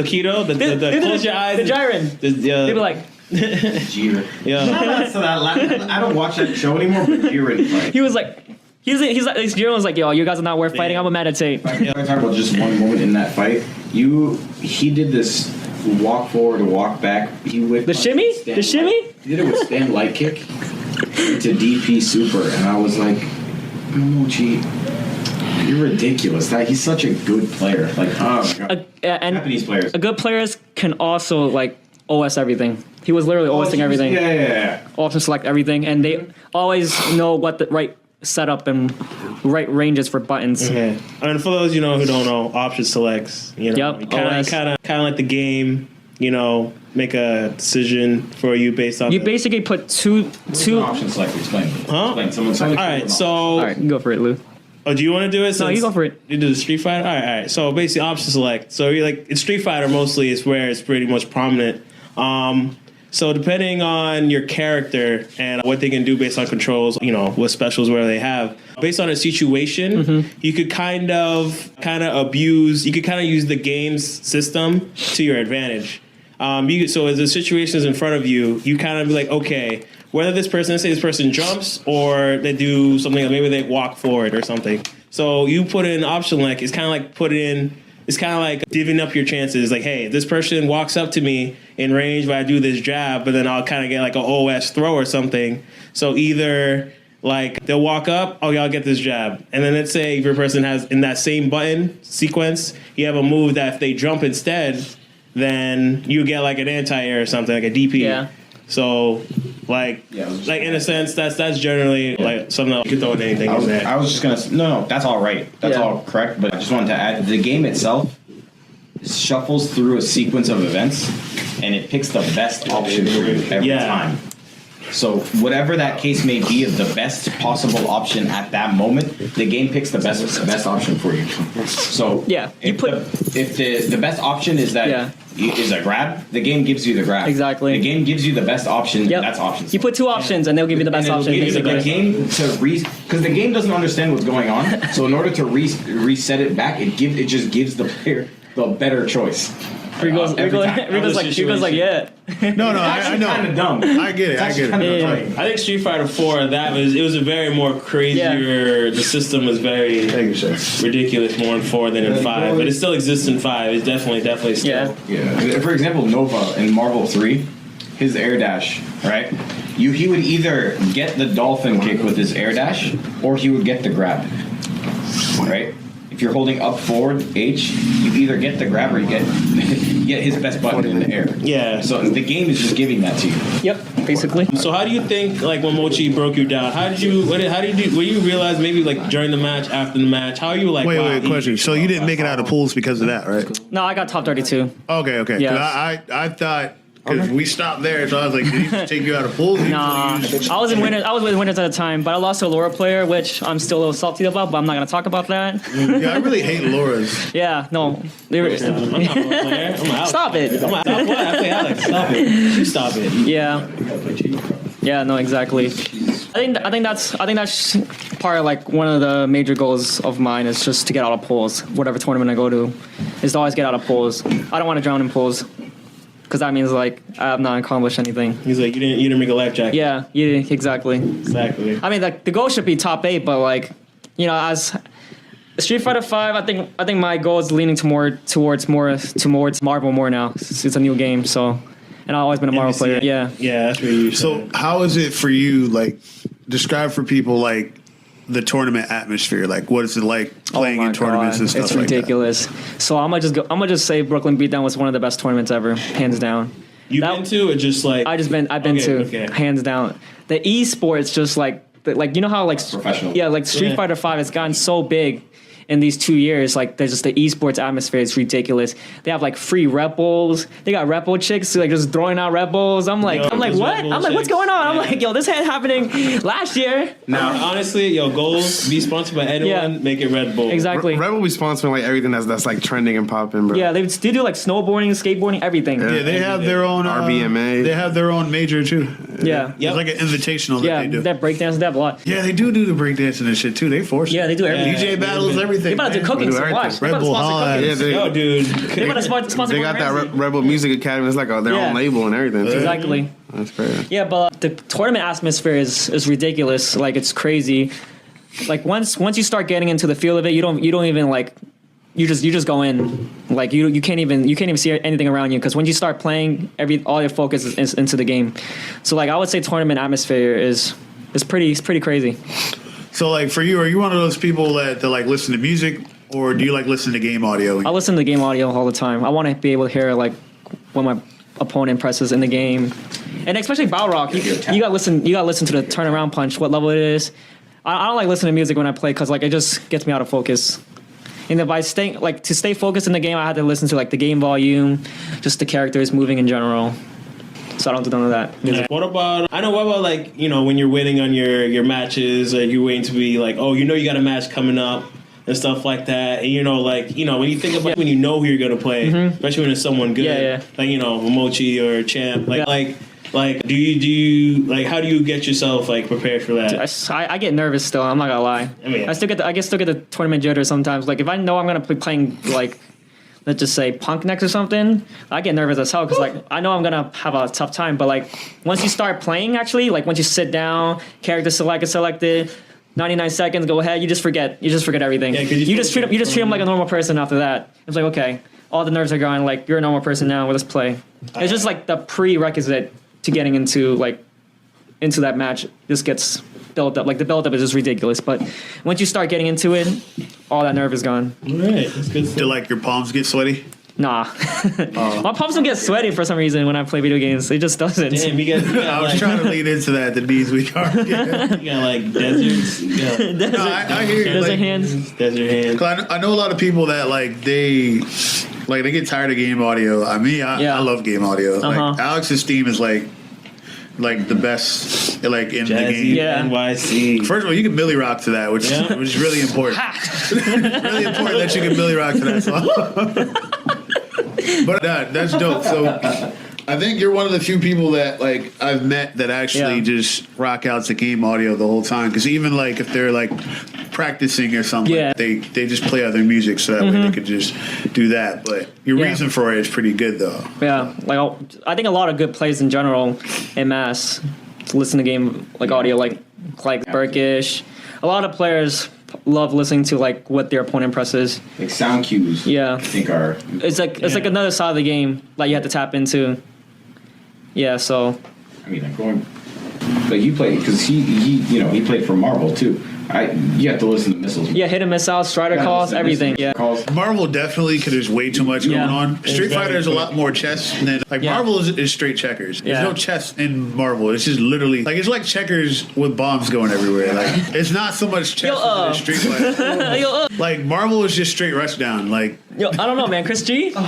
keto, the close your eyes. The Jiren. They'd be like, Jiren. Yeah. So I don't watch that show anymore, but Jiren, like, he was like, Jiren was like, yo, you guys are not worth fighting. I'm gonna meditate. if I talk about just one moment in that fight, he did this walk forward to walk back. He whipped The shimmy? stand The shimmy? light- He did it with stand light kick to DP super, and I was like, Momochi, you're ridiculous. He's such a good player. Like, oh my god. And Japanese players. a good players can also like OS everything. He was literally OSing everything. Yeah. Option select everything, and they always know what the right setup and right ranges for buttons. Yeah. And for those who don't know, option selects. Yep, Kind of like the game. Make a decision for you based on. You basically put two. Option select. Explain. Huh? Explain. Someone. All right. So. All right, go for it, Lou. Oh, do you want to do it? No, you go for it. You do the Street Fighter. All right. So basically, option select. So you're like in Street Fighter mostly is where it's pretty much prominent. So depending on your character and what they can do based on controls, what specials where they have, based on a situation, you could kind of abuse. You could kind of use the game's system to your advantage. So as the situation is in front of you, you kind of be like, okay, whether this person jumps or they do something, maybe they walk forward or something. So you put in option like it's kind of like divvying up your chances. Like, hey, this person walks up to me in range, but I do this jab, but then I'll kind of get like an OS throw or something. So either like they'll walk up, oh, y'all get this jab. And then let's say if your person has in that same button sequence, you have a move that if they jump instead, then you get like an anti-air or something, like a DP. Yeah. So, like in a sense, that's generally like something that you could throw in anything. I was just gonna no, that's all right. That's all correct. But I just wanted to add the game itself shuffles through a sequence of events, and it picks the best option for you every time. So whatever that case may be of the best possible option at that moment, the game picks the best option for you. So if the best option is that is a grab, the game gives you the grab. Exactly. The game gives you the best option. That's options. You put two options, and they'll give you the best option. The game because the game doesn't understand what's going on. So in order to reset it back, it just gives the player the better choice. Rico's like, yeah. No, I know. Kind of dumb. I get it. I think Street Fighter 4. It was a very more crazier. The system was very ridiculous more in 4 than in 5, but it still exists in 5. It's definitely still. Yeah. For example, Nova in Marvel 3, his air dash, right? He would either get the dolphin kick with his air dash, or he would get the grab, right? If you're holding up forward H, you either get the grab or you get his best button in the air. Yeah. So the game is just giving that to you. Yep, basically. So how do you think, like, when Mochi broke you down, when you realize maybe like during the match, after the match, how are you like? Wait, question. So you didn't make it out of pools because of that, right? No, I got top 32. Okay. Yeah. I thought. Because we stopped there, so I was like, did he take you out of pools? Nah, I was with winners at the time, but I lost to a Laura player, which I'm still a little salty about, but I'm not going to talk about that. Yeah, I really hate Laura's. Yeah, no. I'm not a player. I'm out. Stop it. I play Alex. Stop it. You stop it. Yeah. Yeah, no, exactly. I think that's part of like one of the major goals of mine is just to get out of pools. Whatever tournament I go to, is to always get out of pools. I don't want to drown in pools. Because that means like I have not accomplished anything. He's like, you didn't make a life jacket. Yeah, exactly. Exactly. I mean, like the goal should be top 8, but like, you know, as Street Fighter 5, I think my goal is leaning towards Marvel more now. It's a new game, so, and I've always been a Marvel player. Yeah. Yeah, that's really. So how is it for you? Like, describe for people like the tournament atmosphere. Like, what is it like playing in tournaments and stuff like that? It's ridiculous. So I'm gonna just say Brooklyn Beatdown was one of the best tournaments ever, hands down. You've been to, or just like I've been to, hands down. The esports just like you know how like professional. Yeah, like Street Fighter 5 has gotten so big in these 2 years. Like there's just the esports atmosphere is ridiculous. They have like free Red Bulls. They got Red Bull chicks like just throwing out Red Bulls. I'm like what? I'm like, what's going on? I'm like, yo, this had happening last year. Now, honestly, goals be sponsored by anyone. Make it Red Bull. Exactly. Red Bull be sponsoring like everything that's like trending and popping, bro. Yeah, they do like snowboarding, skateboarding, everything. Yeah, they have their own RBMA. They have their own major too. Yeah. It's like an invitational that they do. That breakdance, they have a lot. Yeah, they do the breakdancing and shit too. They force it. Yeah, they do everything. DJ battles, everything. They about to do cooking. So watch. Red Bull High. Yeah, dude. They about to sponsor. They got that Red Bull Music Academy. It's like their own label and everything. Too. Exactly. That's fair. Yeah, but the tournament atmosphere is ridiculous. Like it's crazy. Like once you start getting into the feel of it, you don't even like. You just go in. Like you can't even see anything around you because when you start playing, all your focus is into the game. So like I would say tournament atmosphere is pretty crazy. So like for you, are you one of those people that like listen to music, or do you like listen to game audio? I listen to game audio all the time. I want to be able to hear like when my opponent presses in the game, and especially Battle Rock. You got to listen to the turnaround punch, what level it is. I don't like listening to music when I play because like it just gets me out of focus. And if I to stay focused in the game, I had to listen to like the game volume, just the characters moving in general. So I don't do none of that. Yeah. What about like, when you're waiting on your matches, or you're waiting to be like, you got a match coming up and stuff like that. And when you think about when you know who you're gonna play, especially when it's someone good, like Mochi or Champ, like do you like how do you get yourself like prepared for that? I get nervous still. I'm not gonna lie. I mean, I still get the tournament jitter sometimes. Like if I know I'm gonna be playing like, let's just say Punk next or something, I get nervous as hell because like I know I'm gonna have a tough time. But like once you start playing, actually, like once you sit down, character selected, 99 seconds, go ahead. You just forget everything. Yeah, you just treat him like a normal person after that. It's like okay, all the nerves are gone. Like you're a normal person now. Let's play. It's just like the prerequisite to getting into that match just gets built up. Like the build up is just ridiculous. But once you start getting into it, all that nerve is gone. All right, that's good stuff. Do like your palms get sweaty? Nah. My palms don't get sweaty for some reason when I play video games. It just doesn't. Damn, you got I was trying to lean into that. The knees weak arm. Yeah. you got like deserts. You got Desert, No, I hear you. desert Like, hands. desert hands. 'cause I know a lot of people that they get tired of game audio. I love game audio. Like Alex's Steam is like the best in the Jazzy game. Yeah. NYC. First of all, you can Billy Rock to that, which is really important. Really important that you can Billy Rock to that song. But that's dope. So I think you're one of the few people that I've met that actually just rock out to game audio the whole time. Because even if they're practicing or something, they just play other music so that way they could just do that. But your reason for it is pretty good though. Yeah, I think a lot of good plays in general in mass listen to game audio like Burkish. A lot of players love listening to what their opponent presses. Like sound cues. Yeah, I think are. it's like another side of the game that you have to tap into. Yeah, so. I mean, going. Like you played because he played for Marvel too. You have to listen to missiles. Yeah, hit and miss out, strider calls, everything. Yeah. Marvel definitely, because there's way too much going on. Street Exactly. Fighter is a lot more chess than Marvel is straight checkers. There's no chess in Marvel. It's just literally it's like checkers with bombs going everywhere. It's not so much chess as it is Street Fighter. Marvel is just straight rush down. Yo, I don't know, man. Chris G. And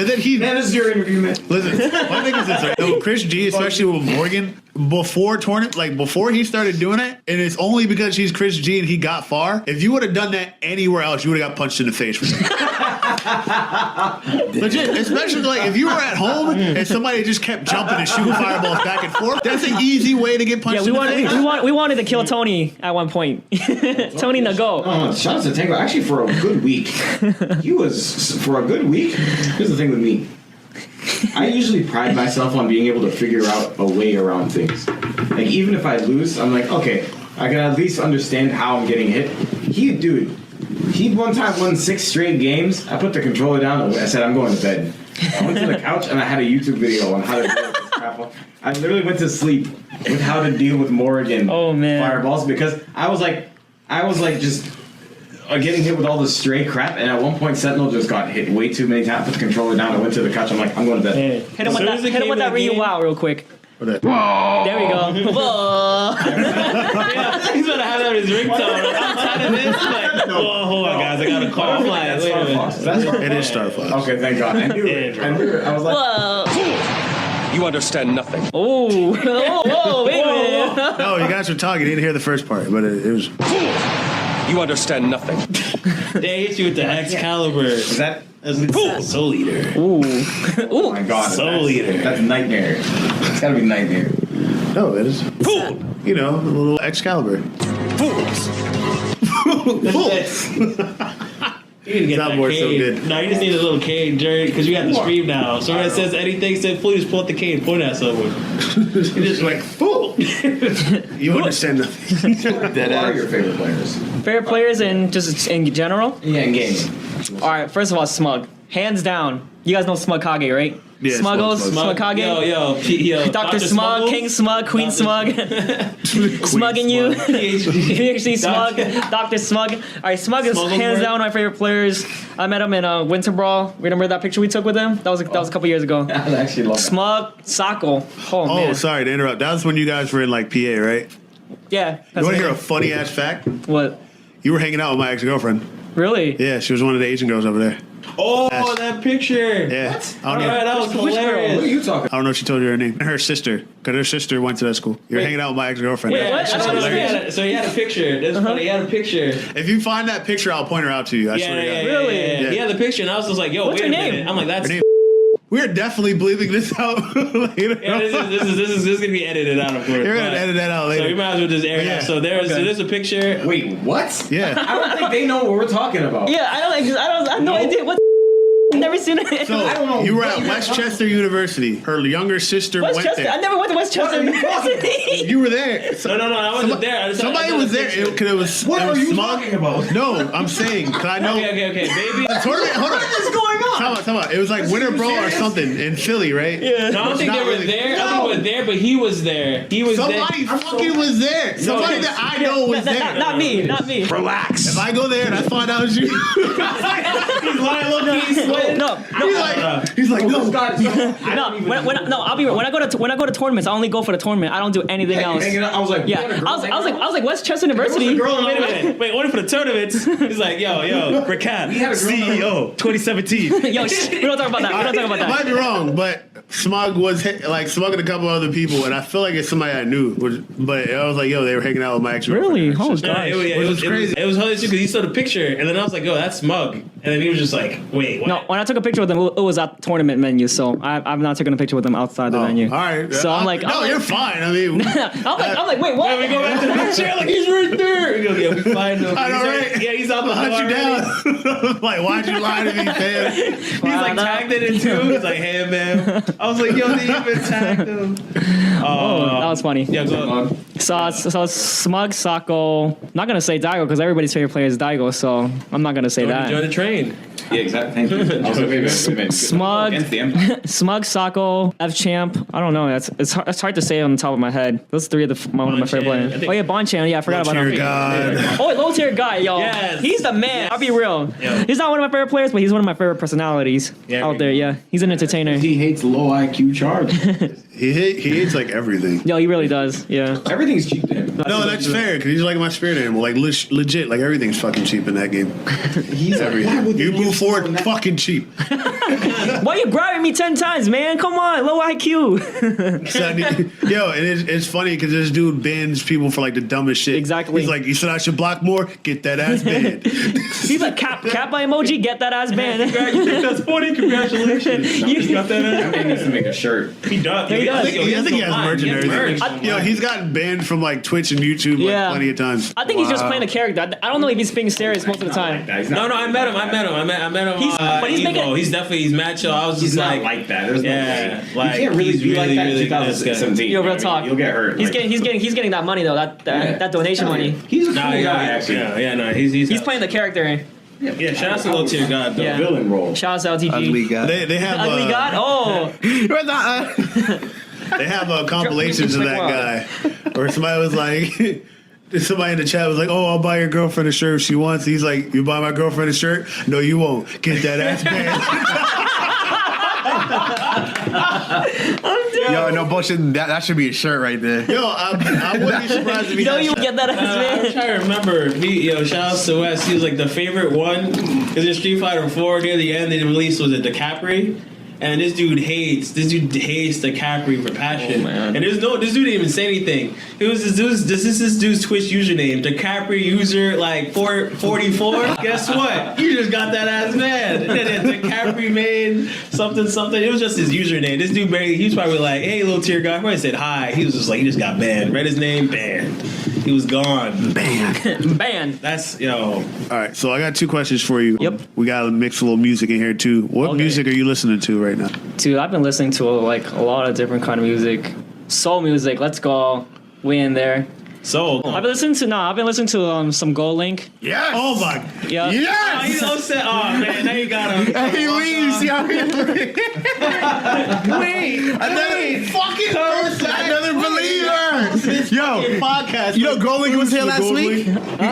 then he. That is your interview, man. Listen, my thing is this, right? No, Chris G, especially with Morgan, before tournament, before he started doing it, and it's only because he's Chris G and he got far. If you would have done that anywhere else, you would have got punched in the face for that. Legit, especially if you were at home and somebody just kept jumping and shooting fireballs back and forth. That's an easy way to get punched Yeah, in the face. we wanted to kill Tony at one point. Tony Nago. Shout out to Tango. Actually, for a good week, he was for a good week. Here's the thing with me. I usually pride myself on being able to figure out a way around things. Even if I lose, I'm like, okay, I can at least understand how I'm getting hit. He one time won 6 straight games. I put the controller down and I said, I'm going to bed. I went to the couch and I had a YouTube video on how to deal with this crap. I literally went to sleep with how to deal with Morrigan fireballs because I was just getting hit with all this stray crap, and at one point Sentinel just got hit way too many times. Put the controller down. I went to the couch. I'm like, I'm going to bed. Hit him with that Ryu Wow real quick. There we go. He's gonna have that in his ringtone. Outside of this, hold on, guys, I got a call. That's Star Fox. It is Star Fox. Okay, thank God. I knew it. I was like, Whoa. You understand nothing. Oh, whoa, wait a minute. No, you guys were talking. You didn't hear the first part, but it was. You understand nothing. They hit you with the Excalibur. is that? Soul Eater. Ooh. Oh my God. Soul Eater. That's Nightmare. It's gotta be Nightmare. No, it is. Fool! A little Excalibur. Fools! You need to get that Soundboard's so cane. good. No, you just need a little cane, Jerry, because you got the stream now. So when it says anything, say please pull out the cane, point at someone. You're just like, fool! You understand nothing. What are your favorite players? Favorite players in just in general? Yeah, in gaming. All right, first of all, Smug. Hands down. You guys know Smug Kage, right? Yeah, Smuggles, Smug. Smug Kage. Yo. Dr. Smug, King Smug, Queen Smug. Smugging you. PhD Smug, Dr. Smug. All right, Smug is hands down my favorite players. I met him in Winter Brawl. Remember that picture we took with him? That was a couple years ago. I actually love that. Smug, Sako. Oh, man. Sorry to interrupt. That was when you guys were in PA, right? Yeah. You want to hear a funny ass fact? What? You were hanging out with my ex-girlfriend. Really? Yeah, she was one of the Asian girls over there. Oh, that picture. Yeah. All right, that was What are hilarious. you talking? I don't know if she told you her name. Her sister, because her sister went to that school. You were hanging out with my ex-girlfriend. Wait, what? Yeah, I don't understand. so he had a picture. That's funny. He had a picture. If you find that picture, I'll point her out to you. I swear to God. Really? Yeah. He had the picture, and I was just like, yo, What's wait her a name? minute. I'm like, that's. Her name- We're definitely bleeping this out later. Yeah, this is gonna be edited out, of course. You're going to but- edit that out So you later. might as well just air it Yeah. out. So there's a picture. Wait, what? Yeah. I don't think they know what we're talking about. Yeah, I have no idea what. I've never seen it. So I don't know you were what at you're Westchester University. Her younger sister Westchester. went I there. never went to Westchester University. You were there. No, I wasn't there. I just Somebody was there. It was. What it are was you Smug. talking about? No, I'm saying. Cause I know. Okay, baby. The tournament. Hold on. What is going on? Come on. It was like Winter Brawl or something in Philly, right? Yeah. No, I don't think Not they were really. there. I think they were there, but he was there. He was Somebody there. fucking was there. Somebody that I know was there. Not me. Relax. If I go there and I find out it's you, He's lying sweating. No. He's like, no. When I go to tournaments, I only go for the tournament. I don't do anything else. I was like, Yeah, I was like Westchester University. Wait a minute. Wait, only for the tournaments. He's like, yo, recap. CEO 2017. Yo, we don't talk about that. Might be wrong, but Smug was Smug and a couple other people, and I feel like it's somebody I knew. But I was like, yo, they were hanging out with my actual Really? friend. Oh, Yeah, gosh. it was crazy. It was hilarious because he saw the picture, and then I was like, "Yo, that's Smug," and then he was just like, "Wait, what?" No, when I took a picture with them, it was at the tournament venue, so I've not taken a picture with them outside the venue. All right. So I'm like, no, you're fine. I mean, I'm like, wait, what? And we go back to the picture, like he's right there. We go, yeah, we find him. I know, He's right? like, yeah, he's out the hunt you down. Like, why'd you lie to me, man? He's like tagged in it too. He's like, "Hey, man." I was like, "Yo, they even tagged him." That was funny. Yeah, go on. So Smug, Sako. Not gonna say Daigo because everybody's favorite player is Daigo, so I'm not gonna say Join that. the train. Yeah, exactly. Thank you. I was like, wait. Smug, Against the Empire. Smug, Sako, F Champ. I don't know. It's hard to say on the top of my head. Those three are one of my favorite Bonchan. players. Oh yeah, Bonchan. Yeah, I forgot about him. God. Oh, low tier guy, yo. Yes. He's the man. I'll be real. Yeah. He's not one of my favorite players, but he's one of my favorite personalities out there. Yeah, he's an entertainer. He hates low IQ charge. He hates like everything. Yo, he really does. Yeah. Everything's cheap to him. No, that's fair because he's like my spirit animal. Like legit, like everything's fucking cheap in that game. He's Everything. You move forward, fucking cheap. Why you grabbing me 10 times, man? Come on, low IQ. Yo, and it's funny because this dude bans people for like the dumbest shit. Exactly. He's like, you said I should block more. Get that ass banned. He's like, Kappa emoji, get that ass banned. That's funny. Congratulations. You got that? That man needs to make a shirt. He does. He does. I think he has merchandise. Yo, he's gotten banned from like Twitch and YouTube like plenty of times. I think he's just playing a character. I don't know if he's being serious most of the time. No, I met him. I met him. But he's making Evo. He's macho. I was He's just not like that. There's no yeah, way. like, You can't really he's be like really, that in really 2017. Yo, real talk. You'll get hurt. He's getting that money though. That donation money. He's a cool guy, actually. No, he's playing the character. Yeah, shout out to low tier god though. Yeah. Villain role. Shout out to LTG. Ugly guy. They have Ugly God. Oh, they have compilations of that guy where somebody was like. Somebody in the chat was like, "Oh, I'll buy your girlfriend a shirt if she wants." He's like, "You buy my girlfriend a shirt? No, you won't. Get that ass banned." Yo, no bullshit. That should be a shirt right there. Yo, I wouldn't be surprised if he you had get that ass I'm man. trying to remember. Shout out to West. He was like the favorite one. Because in Street Fighter 4 near the end, they released was it the Capri. And this dude hates the Capri for passion. Oh, man. And this dude didn't even say anything. It was this dude's Twitch username, the Capri user like 444. Guess what? You just got that ass mad. And then the Capri made something. It was just his username. This dude he was probably like, "Hey, little tier guy." I probably said hi. He was just like, he just got banned. Read his name, banned. He was gone. Banned. That's All right, so I got two questions for you. Yep. We got to mix a little music in here too. What Okay. music are you listening to right now? Dude, I've been listening to like a lot of different kind of music. Soul music. Let's go. We in there. so. I've been listening to some Gold Link. Yes. Oh my. Yeah. Oh, he's upset. Oh man, now you got him. He leaves, yo. Another believer. Yo, Podcast. you know Goldlink was here last week?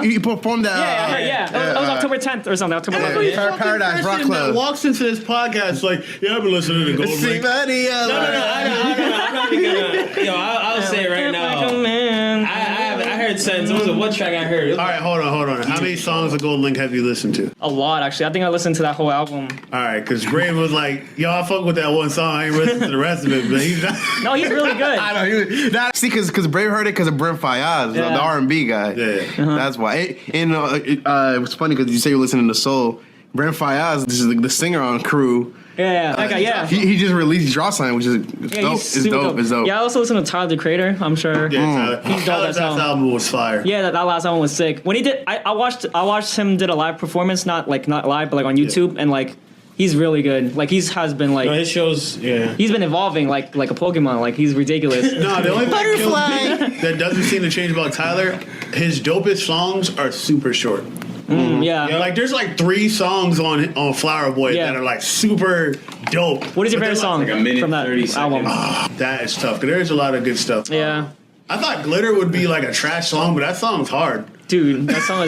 He performed at Yeah, I heard, yeah. It was October 10th or something. October 11th. Paradise Rock That Club. walks into this podcast like, yeah, I've been listening to Gold Link. No, I'm not even gonna. I'll say it right now. Man. I heard Sense. It was what track I heard? All right, hold on. How many songs of Gold Link have you listened to? A lot, actually. I think I listened to that whole album. All right, because Brave was like, yo, I fuck with that one song. I ain't listened to the rest of it, but he's not. No, he's really good. I know. See, because Brave heard it because of Brent Fayaz, Yeah. the R&B guy. Yeah. That's why. And it was funny because you say you're listening to Soul. Brent Fayaz, this is the singer on Crew. Yeah, that guy, yeah. He just released Draw Sign, which is Yeah, dope. he's It's super dope. It's dope. Yeah, I also listen to Tyler the Creator, I'm sure. Yeah, Tyler. He's dope Tyler's as hell. last album was fire. Yeah, that last album was sick. When he did, I watched him did a live performance, not live, but like on YouTube, and like he's really good. Like has been like His shows, yeah. he's been evolving like a Pokemon. Like he's ridiculous. No, the only thing that kills me that doesn't seem to change about Tyler, his dopest songs are super short. Yeah. Like there's like 3 songs on Flower Boy Yeah. that are like super dope. What is your But favorite they're song like a minute, from that 30 album? seconds. That is tough because there's a lot of good stuff. Yeah. I thought Glitter would be like a trash song, but that song's hard. Dude, that song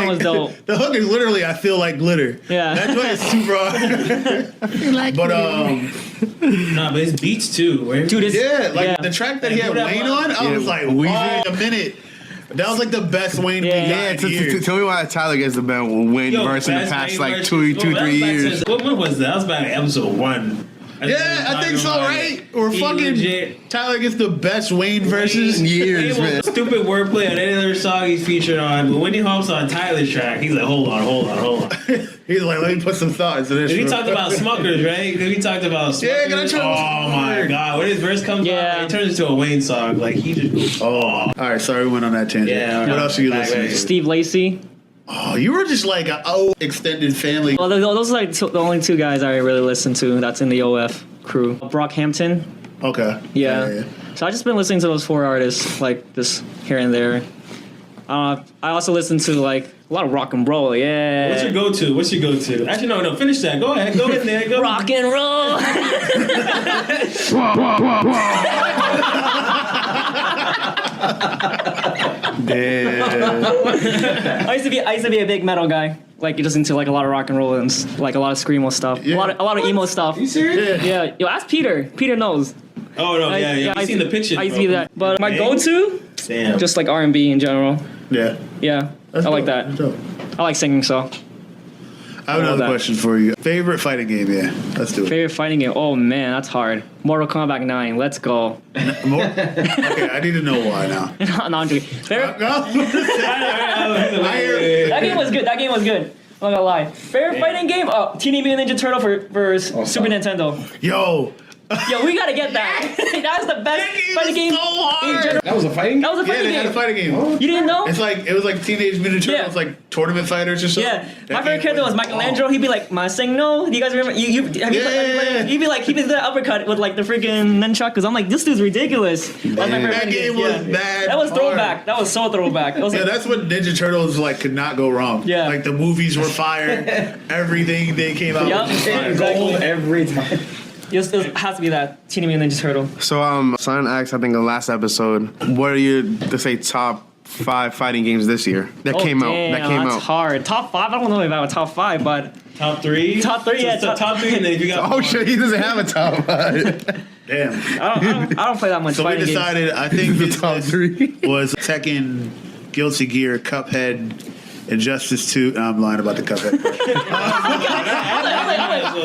was dope. The hook is literally "I feel like glitter." Yeah. That joint is super hard. But Nah, but his beats too. Dude, it's the track that he had Wayne on, I was like, wait a minute. That was like the best Wayne we got in years. Tell me why Tyler gets the best Wayne verse in the past like 3 years. What was that? That was back in episode 1. Yeah, I think so, right? Or fucking Tyler gets the best Wayne verses in years, man. Stupid wordplay on any other song he's featured on, but when he hops on Tyler's track, he's like, hold on. He's like, let me put some thought into this. He talked about Smuckers, right? He talked about Smuckers. Yeah, gonna try. Oh my god, when his verse comes on, it turns into a Wayne song. Like he just goes, all right, sorry we went on that tangent. Yeah, what else are you listening to? Steve Lacy. Oh, you were just like an extended family. Well, those are like the only two guys I really listen to. That's in the OF crew. Brockhampton. Okay. Yeah. So I just been listening to those 4 artists, like just here and there. I also listen to like a lot of rock and roll. Yeah. What's your go-to? Actually, no. Finish that. Go ahead. Go in there. Go. Rock and roll. Damn. I used to be a big metal guy. Like just into like a lot of rock and roll and like a lot of screamo stuff. Yeah. A lot of emo stuff. You serious? Yeah. Yo, ask Peter. Peter knows. Oh no, yeah. I've seen the picture. I used to be that. But my go-to, just like R&B in general. Yeah. Yeah. That's I like dope. that. That's dope. I like singing, so. I have another question for you. Favorite fighting game? Yeah, let's do it. Favorite fighting game? Oh man, that's hard. Mortal Kombat 9. Let's go. Okay, I need to know why now. No, I'm joking. Favorite. That That game was good. I'm not gonna lie. Favorite fighting game? Oh, Teenage Mutant Ninja Turtle for Super Nintendo. Yo, we gotta get that. That's the best fighting game. So hard. That was a fighting game? That was a Yeah, fighting they game. had a fighting game. You didn't know? It was like Teenage Mutant Turtles, Yeah. like tournament fighters or something. Yeah, That my favorite game character was Michelangelo. He'd be like, "My no." Do you guys remember? He'd be like, he did the uppercut with like the freaking nunchuck. I'm like, this dude's ridiculous. That's my favorite That fighting game was bad. That was hard. throwback. That was so throwback. It was Yeah, like, that's what Ninja Turtles like could not go wrong. Yeah. Like the movies were fire. Everything they came out Yup, with was fire. exactly. Every time. it has to be that Teenage Mutant Ninja Turtle. So Simon asked, I think the last episode, what are your top 5 fighting games this year that came out? That's hard. Top 5? I don't know about top 5, but Top 3. Top 3, yeah. So top 3, and then if you got. Oh shit, he doesn't have a top 5. Damn. I don't play that much. So we fighting games. decided. I think The this top 3. was Tekken, Guilty Gear, Cuphead, Injustice 2. No, I'm lying about the Cuphead.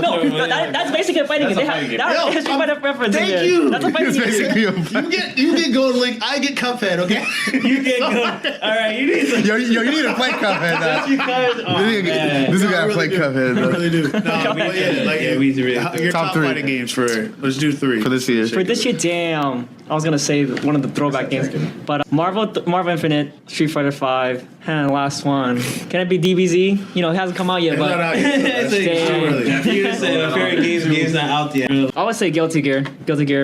No, that's basically a fighting game. They have that was Street Fighter reference. Thank in there. you. That's a fighting It's game. basically a You get Gold Link. I get Cuphead. Okay. You get good. All right, you need to. Yo, you need to play Cuphead now. Because, This is gotta play Cuphead, I bro. really do. No, but yeah, like we really your Top top 3. fighting games for. Let's do 3 For this year. For this year, damn. I was gonna say one of the throwback games, but Marvel Infinite, Street Fighter 5, and the last one. Can it be DBZ? You know, it hasn't come out yet, It's not but out yet. That's too early. You just said my favorite game's not out yet. I would say Guilty Gear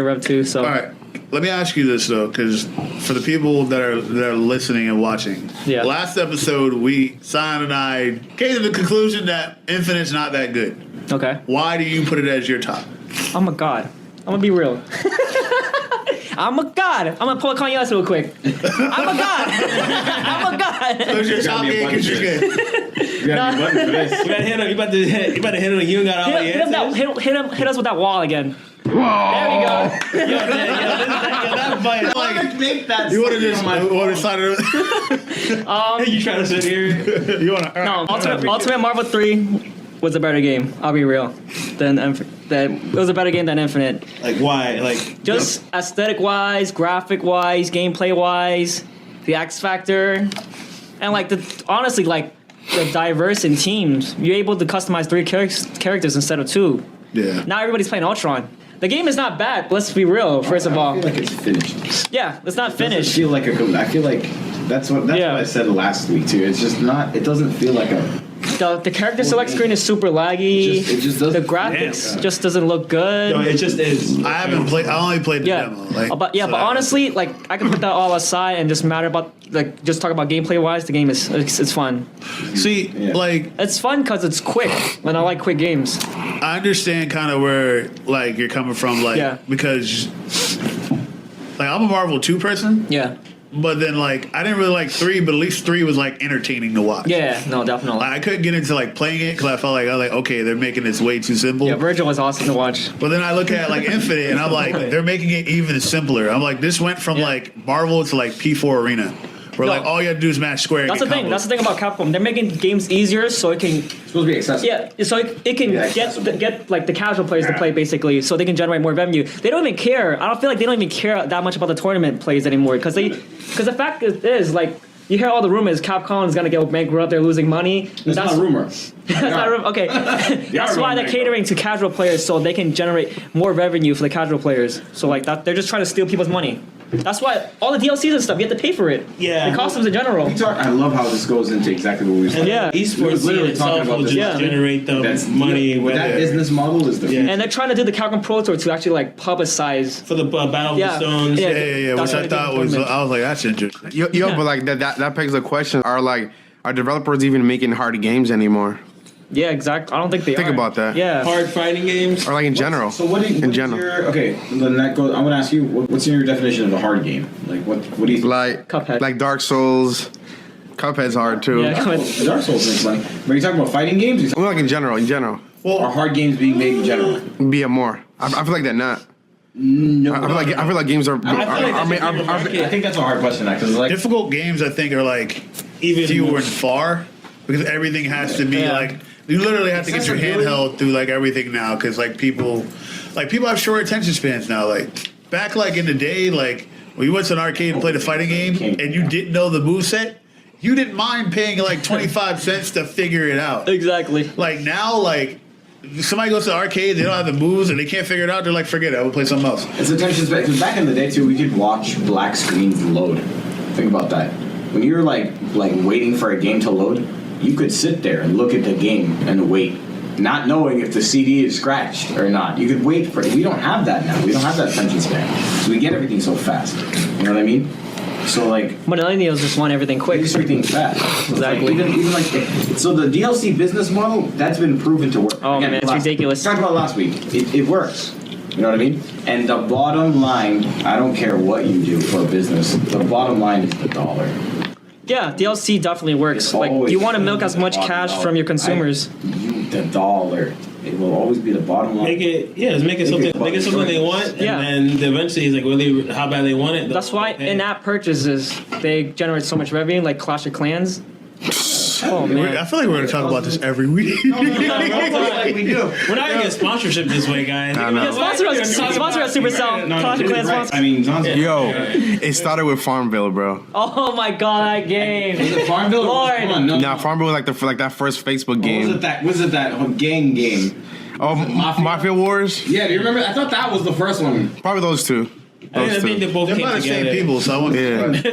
Rev 2. So. All right. Let me ask you this though, because for the people that are listening and watching, Yeah. last episode Sion and I came to the conclusion that Infinite's not that good. Okay. Why do you put it as your top? I'm a god. I'm gonna be real. I'm a god. I'm gonna pull a Kanye West real quick. I'm a god. I'm a god. Who's your top game? Because you're good. You gotta be button for this. You about to hit him. You ain't got all the answers. Hit us with that wall again. There we go. That bite. Make that. You want to just sign it? You trying to sit here? You want to? No, Ultimate Marvel 3 was a better game. I'll be real. It was a better game than Infinite. Like why? Like Just aesthetic wise, graphic wise, gameplay wise, the X Factor, and like honestly the diverse in teams. You're able to customize 3 characters instead of 2. Yeah. Now everybody's playing Ultron. The game is not bad. Let's be real. First of all, I feel like it's finished. yeah, it's not I finished. feel like I feel like that's what I said last week too. It's just not. It doesn't feel like a. The character select screen is super laggy. It just doesn't. The graphics just doesn't look good. no, it just is. I haven't played. I only played the demo. But honestly, like I can put that all aside and just just talk about gameplay wise. The game it's fun. See, like It's fun because it's quick, and I like quick games. I understand kind of where you're coming from, Yeah. because I'm a Marvel 2 person. Yeah. But then, like, I didn't really like 3, but at least 3 was like entertaining to watch. Yeah, no, definitely. Like, I couldn't get into like playing it because I felt like okay, they're making this way too simple. Yeah, Virgil was awesome to watch. But then I look at like Infinite and I'm like, they're making it even simpler. I'm like, this went from like Marvel to like P4 Arena. Where No. like all you have to do is match square. That's the thing. That's the thing about Capcom. They're making games easier so it can. It's supposed to be accessible. Yeah, so it can get like the casual players to play basically, so they can generate more revenue. They don't even care. I don't feel like they don't even care that much about the tournament plays anymore because the fact is like. You hear all the rumors. Capcom is gonna get bankrupt. They're losing money. That's not a rumor. That's not a rumor. Okay, that's why they're catering to casual players so they can generate more revenue for the casual players. So like that, they're just trying to steal people's money. That's why all the DLCs and stuff you have to pay for it. Yeah. The costumes in general. I love how this goes into exactly what we were saying. Yeah. Esports literally itself talking about will this. just Yeah. generate the That's money But that business model is the And they're trying to do the Capcom Pro Tour to actually like publicize. for the Battle of Yeah. the Stones. Yeah. Yeah, That's which what I they thought do in was, tournaments. I was like, that's interesting. Yo, but like that begs the question: are developers even making hard games anymore? Yeah, exactly. I don't think they Think are. about that. Yeah. Hard fighting games. Or like in general? So what do you, in what is general, your, okay, then that goes, I'm going to ask you, what's your definition of a hard game? Like, what do you think? like Cuphead. like Dark Souls. Cuphead's hard too. Yeah. Dark Souls makes money. But are you talking about fighting games? I mean, like in general, Or are hard games being made in general? be a more. I feel like they're not. No. I feel like games are. I think that's a hard question, because like Difficult games, I think, are like Even fewer and far because everything has to be Yeah. like you literally have to get your handheld through like everything now because like people have short attention spans now. Like back like in the day, like when you went to an arcade and played a fighting game and you didn't know the moveset, you didn't mind paying like 25 cents to figure it out. Exactly. Like now, like somebody goes to the arcade, they don't have the moves and they can't figure it out. They're like, forget it, I will play something else. it's attention span. Because back in the day too, we could watch black screens load. Think about that. When you're like waiting for a game to load, you could sit there and look at the game and wait, not knowing if the CD is scratched or not. You could wait for it. We don't have that now. We don't have that attention span. So we get everything so fast. You know what I mean? So like Millennials just want everything quick. everything fast. Exactly. Even like so the DLC business model that's been proven to work. Oh, man, it's ridiculous. Talked about last week. It works. You know what I mean? And the bottom line, I don't care what you do for a business. The bottom line is the dollar. Yeah, DLC definitely works. It's Like always you want to milk the as much bottom cash dollar. from your consumers. The dollar. It will always be the bottom line. Make it something they want, and Yeah. then eventually it's like really how bad they want it. That's why in-app purchases they generate so much revenue, like Clash of Clans. Oh man. I feel like we're going to talk about this every week. Like we do. We're not gonna get sponsorship this way, guys. Yeah, sponsor us Supercell. Clash of Clans sponsor. I mean, Xanza. Yo, it started with Farmville, bro. Oh my god, that game. Is it Farmville? Lord. Come on, no. Nah, Farmville was like that first Facebook game. Was it that gang game? Oh, Mafia Wars. Yeah, do you remember? I thought that was the first one. Probably those two. I Those think two. they both They're came by the together. same people, so I want Yeah,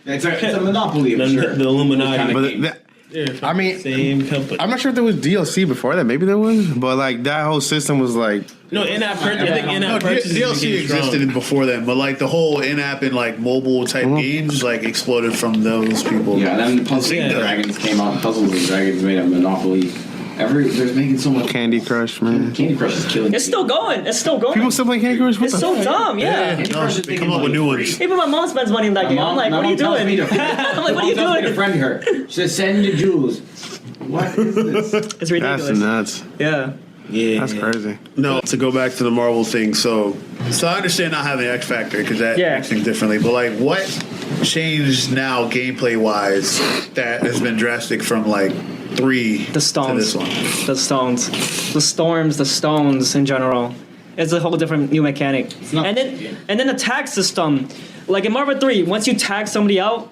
It's a monopoly, for sure. The Illuminati. Kind of but game. I mean, Same company. I'm not sure if there was DLC before that. Maybe there was, but like that whole system was like. No, in-app purchase. I think No, in-app purchases DLC became strong. existed before then, but like the whole in-app and like mobile type games like exploded from those people. Yeah, then Puzzles and Yeah. Dragons came out. Puzzles and Dragons made a monopoly. They're making so much. Candy Crush, man. Candy Crush is killing. It's still going. It's still going. People still play Candy Crush? What It's the so fuck? dumb, yeah. Candy No, Crush is they making come up with money new free. ones. Even my mom spends money in that game. I'm like, what are you doing? I'm like, what are you Mom tells me to doing? friend her. She says, send the jewels. What is this? It's That's ridiculous. nuts. Yeah. Yeah, That's crazy. No, to go back to the Marvel thing, so I understand not having X Factor because that Yeah. makes things differently. But like, what changed now gameplay wise that has been drastic from like 3 The stones. to this one? The stones. The storms, the stones in general. It's a whole different new mechanic. not- And then the tag system. Like in Marvel 3, once you tag somebody out,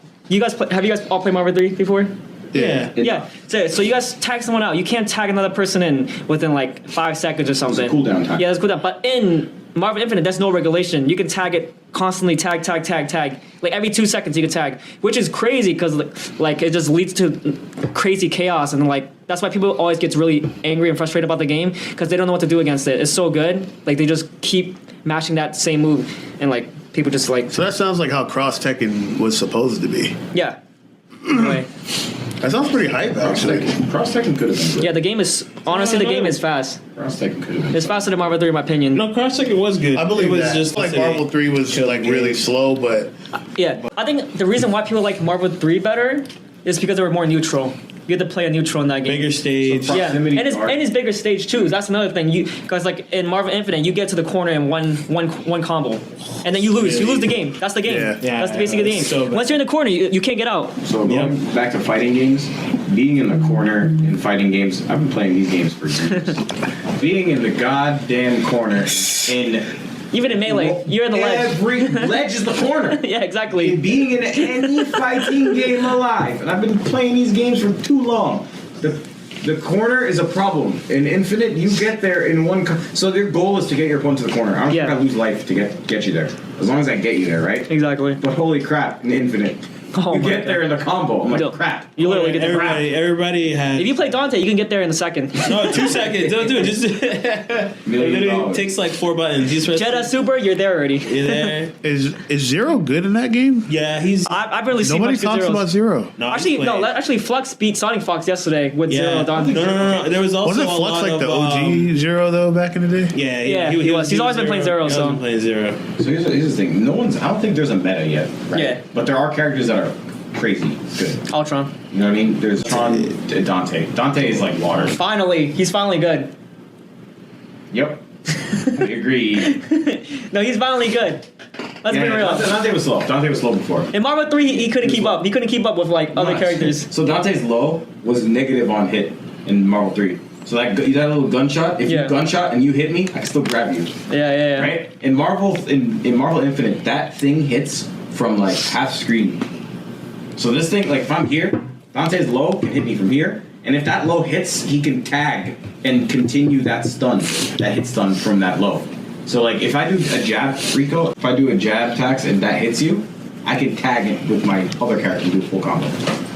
have you guys all played Marvel 3 before? yeah. Yeah. So you guys tag someone out. You can't tag another person in within like 5 seconds or something. cooldown time. Yeah, there's a cooldown. But in Marvel Infinite, there's no regulation. You can tag it constantly, tag. Like every 2 seconds you can tag, which is crazy because like it just leads to crazy chaos and like that's why people always get really angry and frustrated about the game because they don't know what to do against it. It's so good. Like they just keep mashing that same move and like people just like So that sounds like how cross Tekken was supposed to be. yeah. Anyway. That sounds pretty hype, actually. Cross Tekken could have been good. Yeah, the game is honestly the game is fast. Cross Tekken could have been. It's faster than Marvel 3 in my opinion. No, Cross Tekken was good. I believe it was that. just Like Marvel 3 was like really slow, but Yeah, I think the reason why people like Marvel 3 better is because they were more neutral. You get to play a neutral in that game. bigger stage. Yeah, and Proximity it's art. and it's bigger stage too. That's another thing. Because like in Marvel Infinite, you get to the corner in one combo, and then you lose. You lose the game. That's the game. Yeah. That's the basic of the game. So bad. Once you're in the corner, you can't get out. So going back to fighting games, being in the corner in fighting games, I've been playing these games for years. Being in the goddamn corner in Even in Melee, you're in the ledge. every ledge is the corner. Yeah, exactly. Being in any fighting game alive, and I've been playing these games for too long. The corner is a problem. In Infinite, you get there in one. So their goal is to get your opponent to the corner. I don't think I lose life to get you there, as long as I get you there, right? Exactly. But holy crap, in Infinite, Oh you my get there in the combo. I'm like, crap. You literally get the crap. Everybody had. If you play Dante, you can get there in a second. No, 2 seconds. Don't do it. Just it literally takes like 4 buttons. He's Jedi Super, you're there already. You're there. is Zero good in that game? Yeah, he's. I've really seen Nobody much good talks Zeros. about Zero. No, Actually, no. Actually, Flux beat Sonic Fox yesterday with Zero Yeah. and Dante. No. There was also Wasn't a Flux lot like of, the OG Zero though back in the day? Yeah, Yeah, he was. He's always been playing Zero, He's so. always been playing Zero. So here's the thing. I don't think there's a meta yet. Right? Yeah. But there are characters that are crazy good. Ultron. You know what I mean? There's Tron and Dante. Dante is like water. Finally, he's finally good. Yep. I agree. No, he's finally good. Let's be real. Dante was slow. Dante was slow before. In Marvel 3, he couldn't keep up. He couldn't keep up with like other Nice. characters. So Dante's low was negative on hit in Marvel 3. So that little gunshot, if you gunshot and you hit me, I can still grab you. Yeah. Right? In Marvel Infinite, that thing hits from like half screen. So this thing, like if I'm here, Dante's low can hit me from here, and if that low hits, he can tag and continue that hit stun from that low. So like if I do a jab Rico, if I do a jab Takz and that hits you, I can tag it with my other character and do a full combo.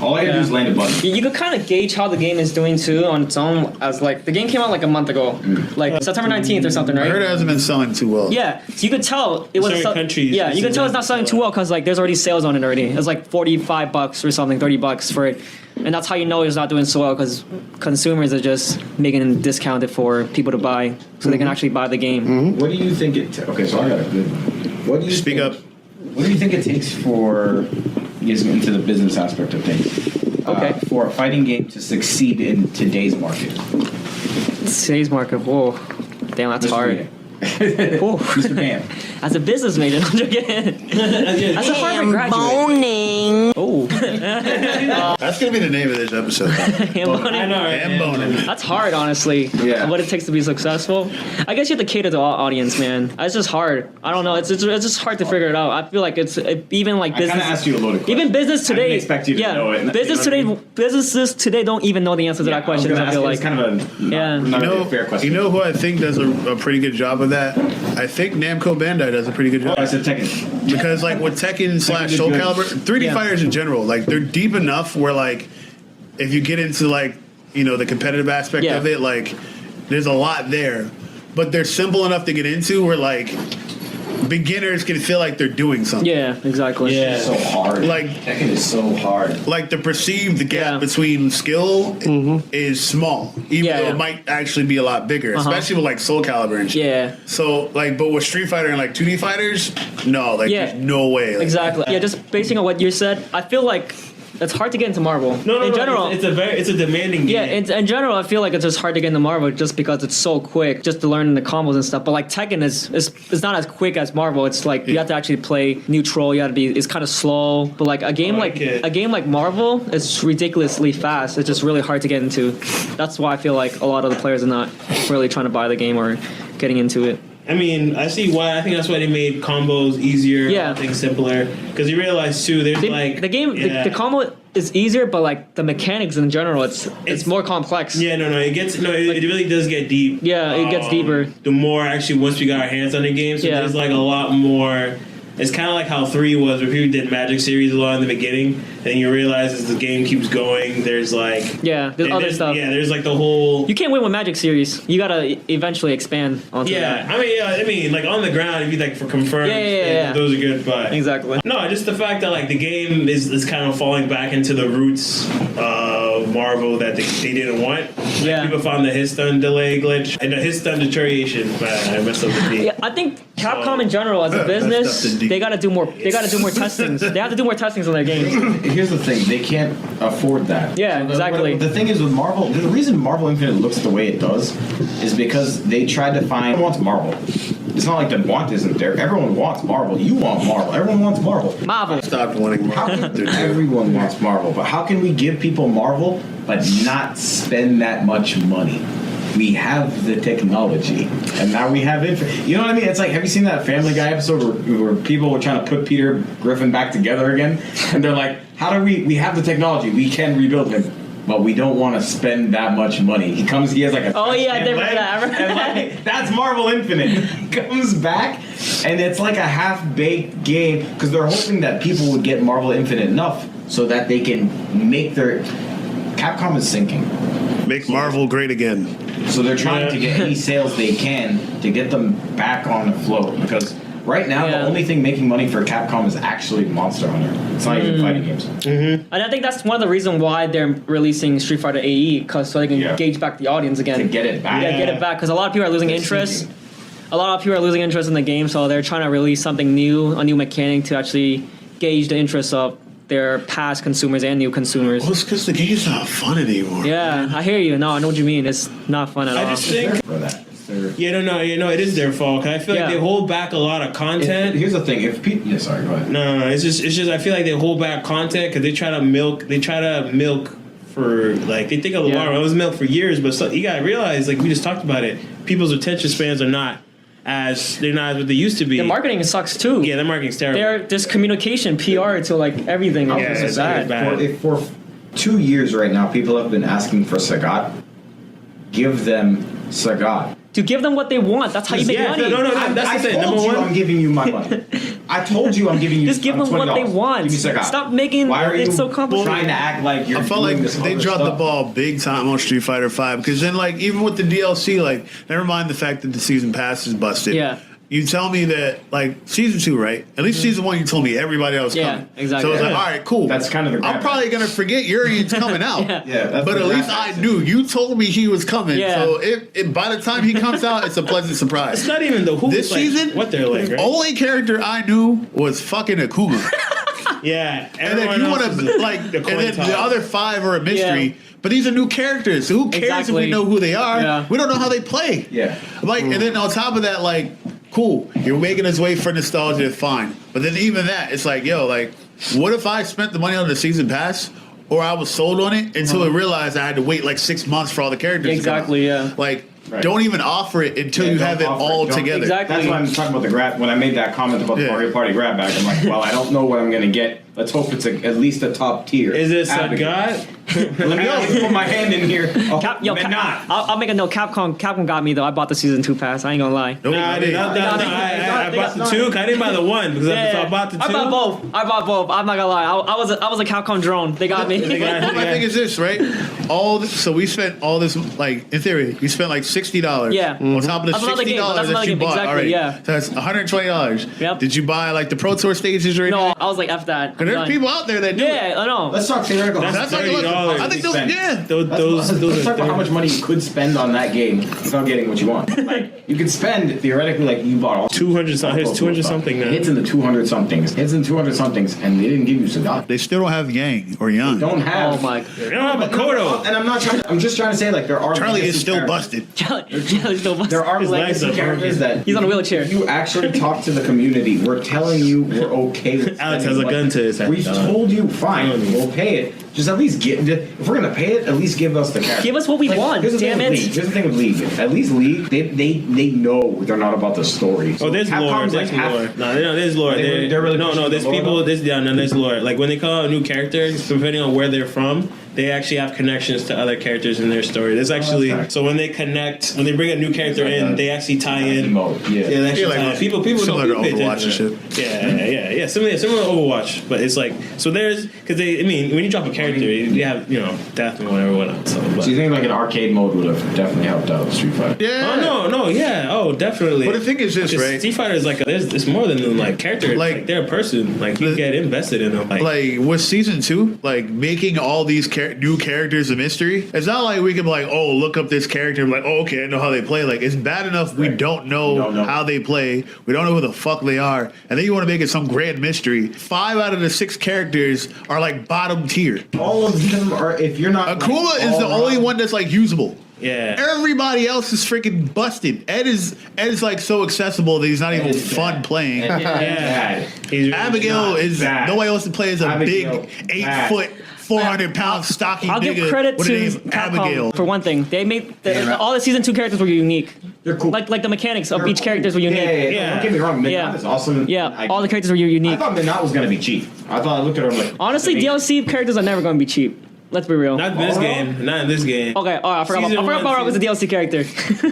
All I gotta do is land a button. You could kind of gauge how the game is doing too on its own, as like the game came out like a month ago, like September 19th or something, right? I heard it hasn't been selling too well. Yeah, so you could tell it was. Certain countries, Yeah, you can tell it's not selling too well because like there's already sales on it already. It's like $45 or something, $30 for it, and that's how you know it's not doing so well because consumers are just making it discounted for people to buy, so they can actually buy the game. What do you think okay, so I got a good one. What do you Speak think, up. What do you think it takes for getting into the business aspect of things? Okay. For a fighting game to succeed in today's market. Today's market, whoa, damn, that's hard. Ooh. Mr. Bam. As a business major, I'm joking. As a Harvard graduate. Hamboning. Oh, That's gonna be the name of this episode. Hamboning. I know, right? Hamboning. That's hard, honestly. Yeah. What it takes to be successful. I guess you have to cater to all audience, man. It's just hard. I don't know. It's just hard to figure it out. I feel like even like I kind business. of asked you a loaded question. Even business today. I didn't expect you to yeah, know it. Business You know what today. Businesses today don't even know the answer to that question. I feel like. It's kind of Yeah. not You really know, a fair question. you know who I think does a pretty good job of that? I think Namco Bandai does a pretty good job. I said Tekken. Because like with Tekken slash is Soul good. Calibur, 3D Yeah. fighters in general, like they're deep enough where like if you get into like the competitive aspect Yeah. of it, like there's a lot there, but they're simple enough to get into where like beginners can feel like they're doing something. Yeah, exactly. Yeah. So hard. Like Tekken is so hard. like the perceived gap Yeah. between skill is small, even Yeah, though yeah. it might actually be a lot bigger, especially with like Soul Calibur and shit. Yeah. So like, but with Street Fighter and like 2D fighters, no, like Yeah. there's no way. Like, Exactly. Yeah, just basing on what you said, I feel like it's hard to get into Marvel. In general, it's a demanding game. yeah, in general, I feel like it's just hard to get into Marvel just because it's so quick, just to learn the combos and stuff. But like Tekken is not as quick as Marvel. It's like you have to actually play neutral. You have to be. It's kind of slow. But like a game like Marvel, it's ridiculously fast. It's just really hard to get into. That's why I feel like a lot of the players are not really trying to buy the game or getting into it. I mean, I see why. I think that's why they made combos easier. Yeah. Things simpler. Because you realize too, there's The game, the combo is easier, but like the mechanics in general, it's more complex. Yeah, no, it really does get deep. Yeah, it gets deeper. The more actually once we got our hands on the game, so Yeah. there's like a lot more. It's kind of like how 3 was, where people did Magic series a lot in the beginning, and you realize as the game keeps going, there's like there's other stuff. Yeah, there's like the whole. You can't win with Magic series. You gotta eventually expand onto that. I mean, like on the ground, if you like for confirmed, those are good. But exactly. No, just the fact that like the game is kind of falling back into the roots of Marvel that they didn't want. Yeah. People found the hit-stun delay glitch and the hit-stun deterioration. I messed up the beat. Yeah, I think Capcom in general as a business, they gotta do more. They gotta do more testings. They have to do more testings on their games. Here's the thing: they can't afford that. Yeah, exactly. The thing is with Marvel, the reason Marvel Infinite looks the way it does is because they tried to find who wants Marvel. It's not like the want isn't there. Everyone wants Marvel. You want Marvel. Everyone wants Marvel. Marvel. Stopped wanting Marvel. Everyone wants Marvel, but how can we give people Marvel but not spend that much money? We have the technology, and now we have it. You know what I mean? It's like, have you seen that Family Guy episode where people were trying to put Peter Griffin back together again? And they're like, how do we have the technology. We can rebuild him. But we don't want to spend that much money. He has like a... Oh, yeah, I remember that. And like, that's Marvel Infinite. He comes back, and it's like a half-baked game, because they're hoping that people would get Marvel Infinite enough so that they can make their... Capcom is sinking. Make Marvel great again. So they're trying to get any sales they can to get them back on the float, because... Right now, the only thing making money for Capcom is actually Monster Hunter. It's not even fighting games. Mm-hmm. And I think that's one of the reasons why they're releasing Street Fighter AE, so they can gauge back the audience again. To get it back. Yeah, get it back, because a lot of people are losing interest. A lot of people are losing interest in the game, so they're trying to release something new, a new mechanic to actually gauge the interest of their past consumers and new consumers. Well, it's because the game's not fun anymore. Yeah, I hear you. No, I know what you mean. It's not fun at all. I just think... For that. it is their fault. Cause I feel like they hold back a lot of content. Here's the thing: if people, sorry, go ahead. No, it's just. I feel like they hold back content because they try to milk. They try to milk for like they think of Marvel. It was milk for years, but you gotta realize, like we just talked about it, people's attention spans are not they're not what they used to be. The marketing sucks too. Yeah, the marketing's terrible. There's communication, PR to like everything. Yeah, it's bad. For 2 years right now, people have been asking for Sagat. Give them Sagat. To give them what they want. That's how you make money. No, that's the thing. I told you I'm giving you my money. I told you I'm giving you. Just give them $20. what they want. Give me Sagat. Stop making it so complicated. Trying to act like you're. I felt like this they other dropped stuff. the ball big time on Street Fighter V, because then, like, even with the DLC, like, never mind the fact that the season pass is busted. Yeah. You tell me that, like, season 2, right? At least season 1, you told me everybody else coming. Exactly. So it's like, all right, cool. That's kind of the. I'm probably gonna forget Urian's coming out. That's but at least I knew. You told me he was coming. Yeah. So it by the time he comes out, it's a pleasant surprise. It's not even the who. This season, what they're like. Right? Only character I knew was fucking Akuma. Yeah, and then you want to like, and then the other 5 are a mystery. Yeah. But these are new characters. So who cares if we know who they are? Yeah. We don't know how they play. Yeah. Like, and then on top of that, like, cool, you're making us wait for nostalgia, fine. But then even that, it's like, yo, like, what if I spent the money on the season pass, or I was sold on it until I realized I had to wait like 6 months for all the characters to come out? Yeah. Like, don't even offer it until you have it all together. Exactly. That's why I'm talking about the grab. When I made that comment about the Mario Party grab bag, I'm like, well, I don't know what I'm going to get. Let's hope it's at least a top tier. Is it Sagat? Let me put my hand in here. I'll make a note. Capcom got me though. I bought the season 2 pass. I ain't gonna lie. No, I didn't. I bought the 2. I didn't buy the 1 because I bought the 2. I bought both. I'm not gonna lie. I was a Capcom drone. They got me. My thing is this, right? So we spent all this, like, in theory, you spent like $60. Yeah. On top of the $60 that you bought already. Yeah. So that's $120. Yep. Did you buy like the Pro Tour stages or anything? No, I was like, F that. Because there's people out there that do it. Yeah, I know. Let's talk theoretical. That's like, look, $30. I think those, let's talk about how much money you could spend on that game without getting what you want. Like, you could spend theoretically, like, you bought all 200 something. It's 200 something now. Hits in the 200 somethings. Hits in 200 somethings, and they didn't give you Sagat. They still don't have Yang or Young. Don't have. Oh my. They don't have a Kodo. And I'm not trying. I'm just trying to say, like, there are. Charlie is legacy still characters. busted. Charlie's still busted. There are His legs legacy are characters that He's on a wheelchair. If you actually talk to the community, we're telling you we're okay with. Alex has a gun to his head. We've told you, fine, we'll pay it. Just at least if we're gonna pay it, at least give us the character. Give us what we want. Here's the Damn thing it. Here's the thing with League. At least League, they know they're not about the story. So Oh, there's lore. Capcom's There's like lore. No, there's lore. They're really no. pushing There's the lore, people. though? There's lore. Like when they call out new characters, depending on where they're from, they actually have connections to other characters in their story. There's actually so when they connect, when they bring a new character in, they actually tie in. They actually tie in. People similar to pay Overwatch attention and to that. Yeah. Similar to Overwatch, but it's like so. There's because when you drop a character, you have death and whatever. So you think like an arcade mode would have definitely helped out Street Fighter? Yeah. Definitely. But the thing is this, right? Street Fighter is like it's more than like character. Like they're a person. Like you get invested in them. Like with season 2, like making all these new characters a mystery. It's not like we can be like, oh, look up this character. I'm like, oh, okay, I know how they play. Like it's bad enough we don't know how they play. We don't know who the fuck they are, and then you want to make it some grand mystery. 5 out of the 6 characters are like bottom tier. All of them are. If you're not, Akuma is the only one that's like usable. Yeah. Everybody else is freaking busted. Ed is like so accessible that he's not even fun playing. Abigail is nobody else to play as a big 8-foot, 400-pound stocky nigga. I'll give credit with to the name Capcom Abigail. for one thing. They made all the season 2 characters were unique. They're cool. Like the mechanics of each characters were unique. Yeah. Don't get me wrong. Midnight is awesome. Yeah, all the characters were unique. I thought Midnight was gonna be cheap. I looked at her like. Honestly, DLC characters are never going to be cheap. Let's be real. Not in this game. Not in this game. Okay, I forgot about was a DLC character.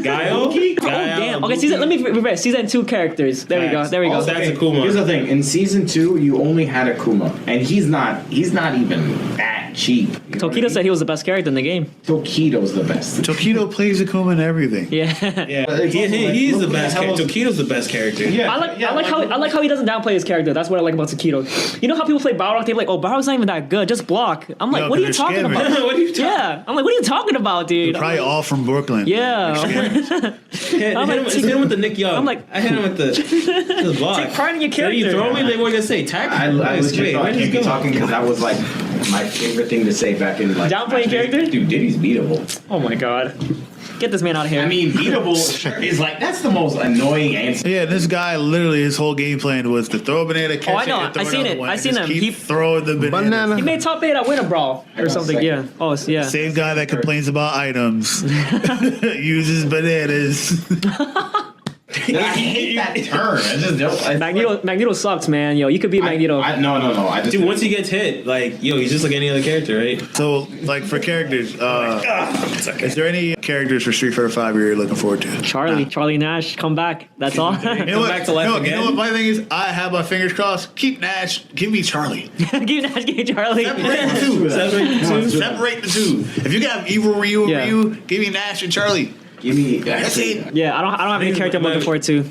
Guile? Damn. Okay, let me reverse. Season 2 characters. There we go. That's Akuma. Here's the thing. In season 2, you only had Akuma, and he's not even that cheap. Tokido said he was the best character in the game. Tokido's the best. Tokido plays Akuma and everything. Yeah. He's the best character. Tokido's the best character. I like how he doesn't downplay his character. That's what I like about Tokido. You know how people play Balrog? They're like, oh, Balrog's not even that good. Just block. I'm like, what are you talking about? What are you talking about? Yeah. I'm like, what are you talking about, dude? They're probably all from Brooklyn. Yeah. Hit him with the Nick Young. I'm like, I hit him with the block. Take pride in your character. You throw me, they were gonna say tag. I legit thought I can't be talking because that was like my favorite thing to say back in like downplaying character. Dude, Diddy's beatable. Oh my god. Get this man out of here. I mean, beatable is like that's the most annoying answer. Yeah, this guy literally his whole game plan was to throw a banana, catch I know. it, and throw I seen another it. one, I and seen just him. keep throwing the banana. He made top 8 at Winter Brawl or something. Second. Yeah. Oh, yeah. Same guy that complains about items uses bananas. I hate that term. I just don't. Magneto sucks, man. Yo, you could be Magneto. No. I just Dude, once he gets hit, like, he's just like any other character, right? So, like, for characters, is there any characters for Street Fighter 5 you're looking forward to? Charlie Nash, come back. That's all. You know what? back to life again? You know what my thing is? I have my fingers crossed. Keep Nash. Give me Charlie. Give Nash, give Charlie. Separate the two. If you got evil Ryu and Ryu, give me Nash and Charlie. give me. That's it. Yeah, I don't have any character I'm looking forward to.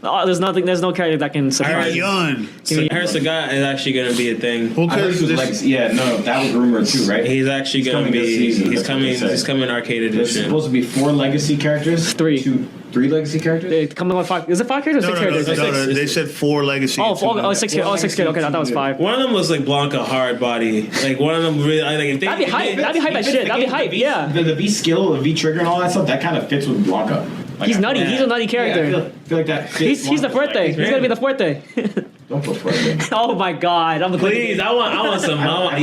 Oh, there's no character that can surprise you. Yun. So I heard Sagat is actually going to be a thing. Well, I heard he was that was rumored too, right? He's actually going to be. He's coming arcade There's edition. supposed to be 4 legacy characters. 3 legacy characters. They come with 5. Is it 5 characters or 6 characters? No, they said 4 legacy. Oh, 6 characters. 6 characters. Okay, I thought it was 5. One of them was like Blanca hard body. Like one of them really like if they, That'd be hype. That'd be hype as shit. That'd be hype. Yeah. The V skill, the V trigger, and all that stuff that kind of fits with Blanca. Like, He's nutty. He's a nutty character. I feel like that. He's the Fuerte. He's gonna be the Fuerte. Don't put Fuerte. Oh my god! Please, I want some. I want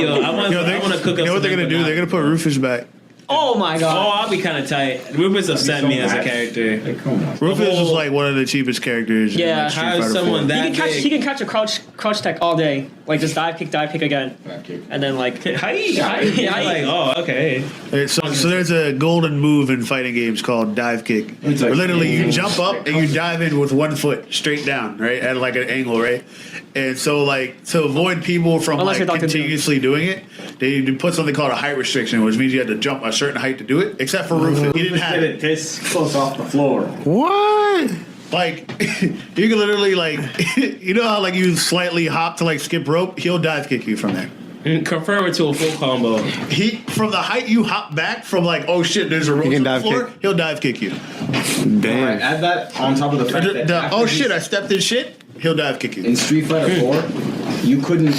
to cook up. You know what they're gonna do? They're gonna put Rufus back. Oh my god! Oh, I'll be kind of tight. Rufus upset me as a character. Like, come on. Rufus is like one of the cheapest characters. Yeah, in like Street how is Fighter someone 4. that He can catch a crouch tech all day. Like just dive kick again, and then like Like, oh, okay. So there's a golden move in fighting games called dive kick. It's like- Where literally you jump up and you dive in with 1 foot straight down, right, at like an angle, right. And so like to avoid people from Unless you're like Dr. continuously doing it, they put something called a height restriction, which means you had to jump a certain height to do it. Except for Rufus, he didn't have it. This close off the floor. What? Like, you can literally, like, you know how, like, you slightly hop to, like, skip rope? He'll dive kick you from there. Confirm it to a full combo. From the height you hop back from, like, oh shit, there's a rope on the floor, he'll dive kick you. Damn. Add that on top of the fact that Oh shit, I stepped in shit, he'll dive kick you. in Street Fighter 4, you couldn't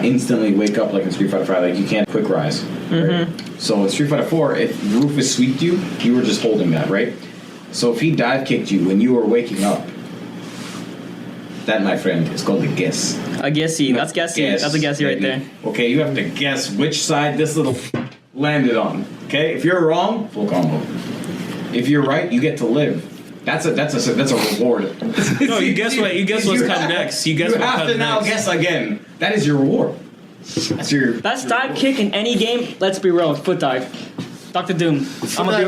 instantly wake up like in Street Fighter 5. Like you can't quick rise. Right? So in Street Fighter 4, if Rufus sweeped you, you were just holding that, right? So if he dive kicked you when you were waking up, that, my friend, is called a guess. a guessy. That's guessy. Guess. That's a guessy right there. Okay, you have to guess which side this little landed on. Okay, if you're wrong, full combo. If you're right, you get to live. That's a reward. No, you guess what? You guess what's coming next. You guess what have comes to now next. guess again. That is your reward. That's your. That's dive kick in any game. Let's be real. Foot dive. Dr. Doom. I'm gonna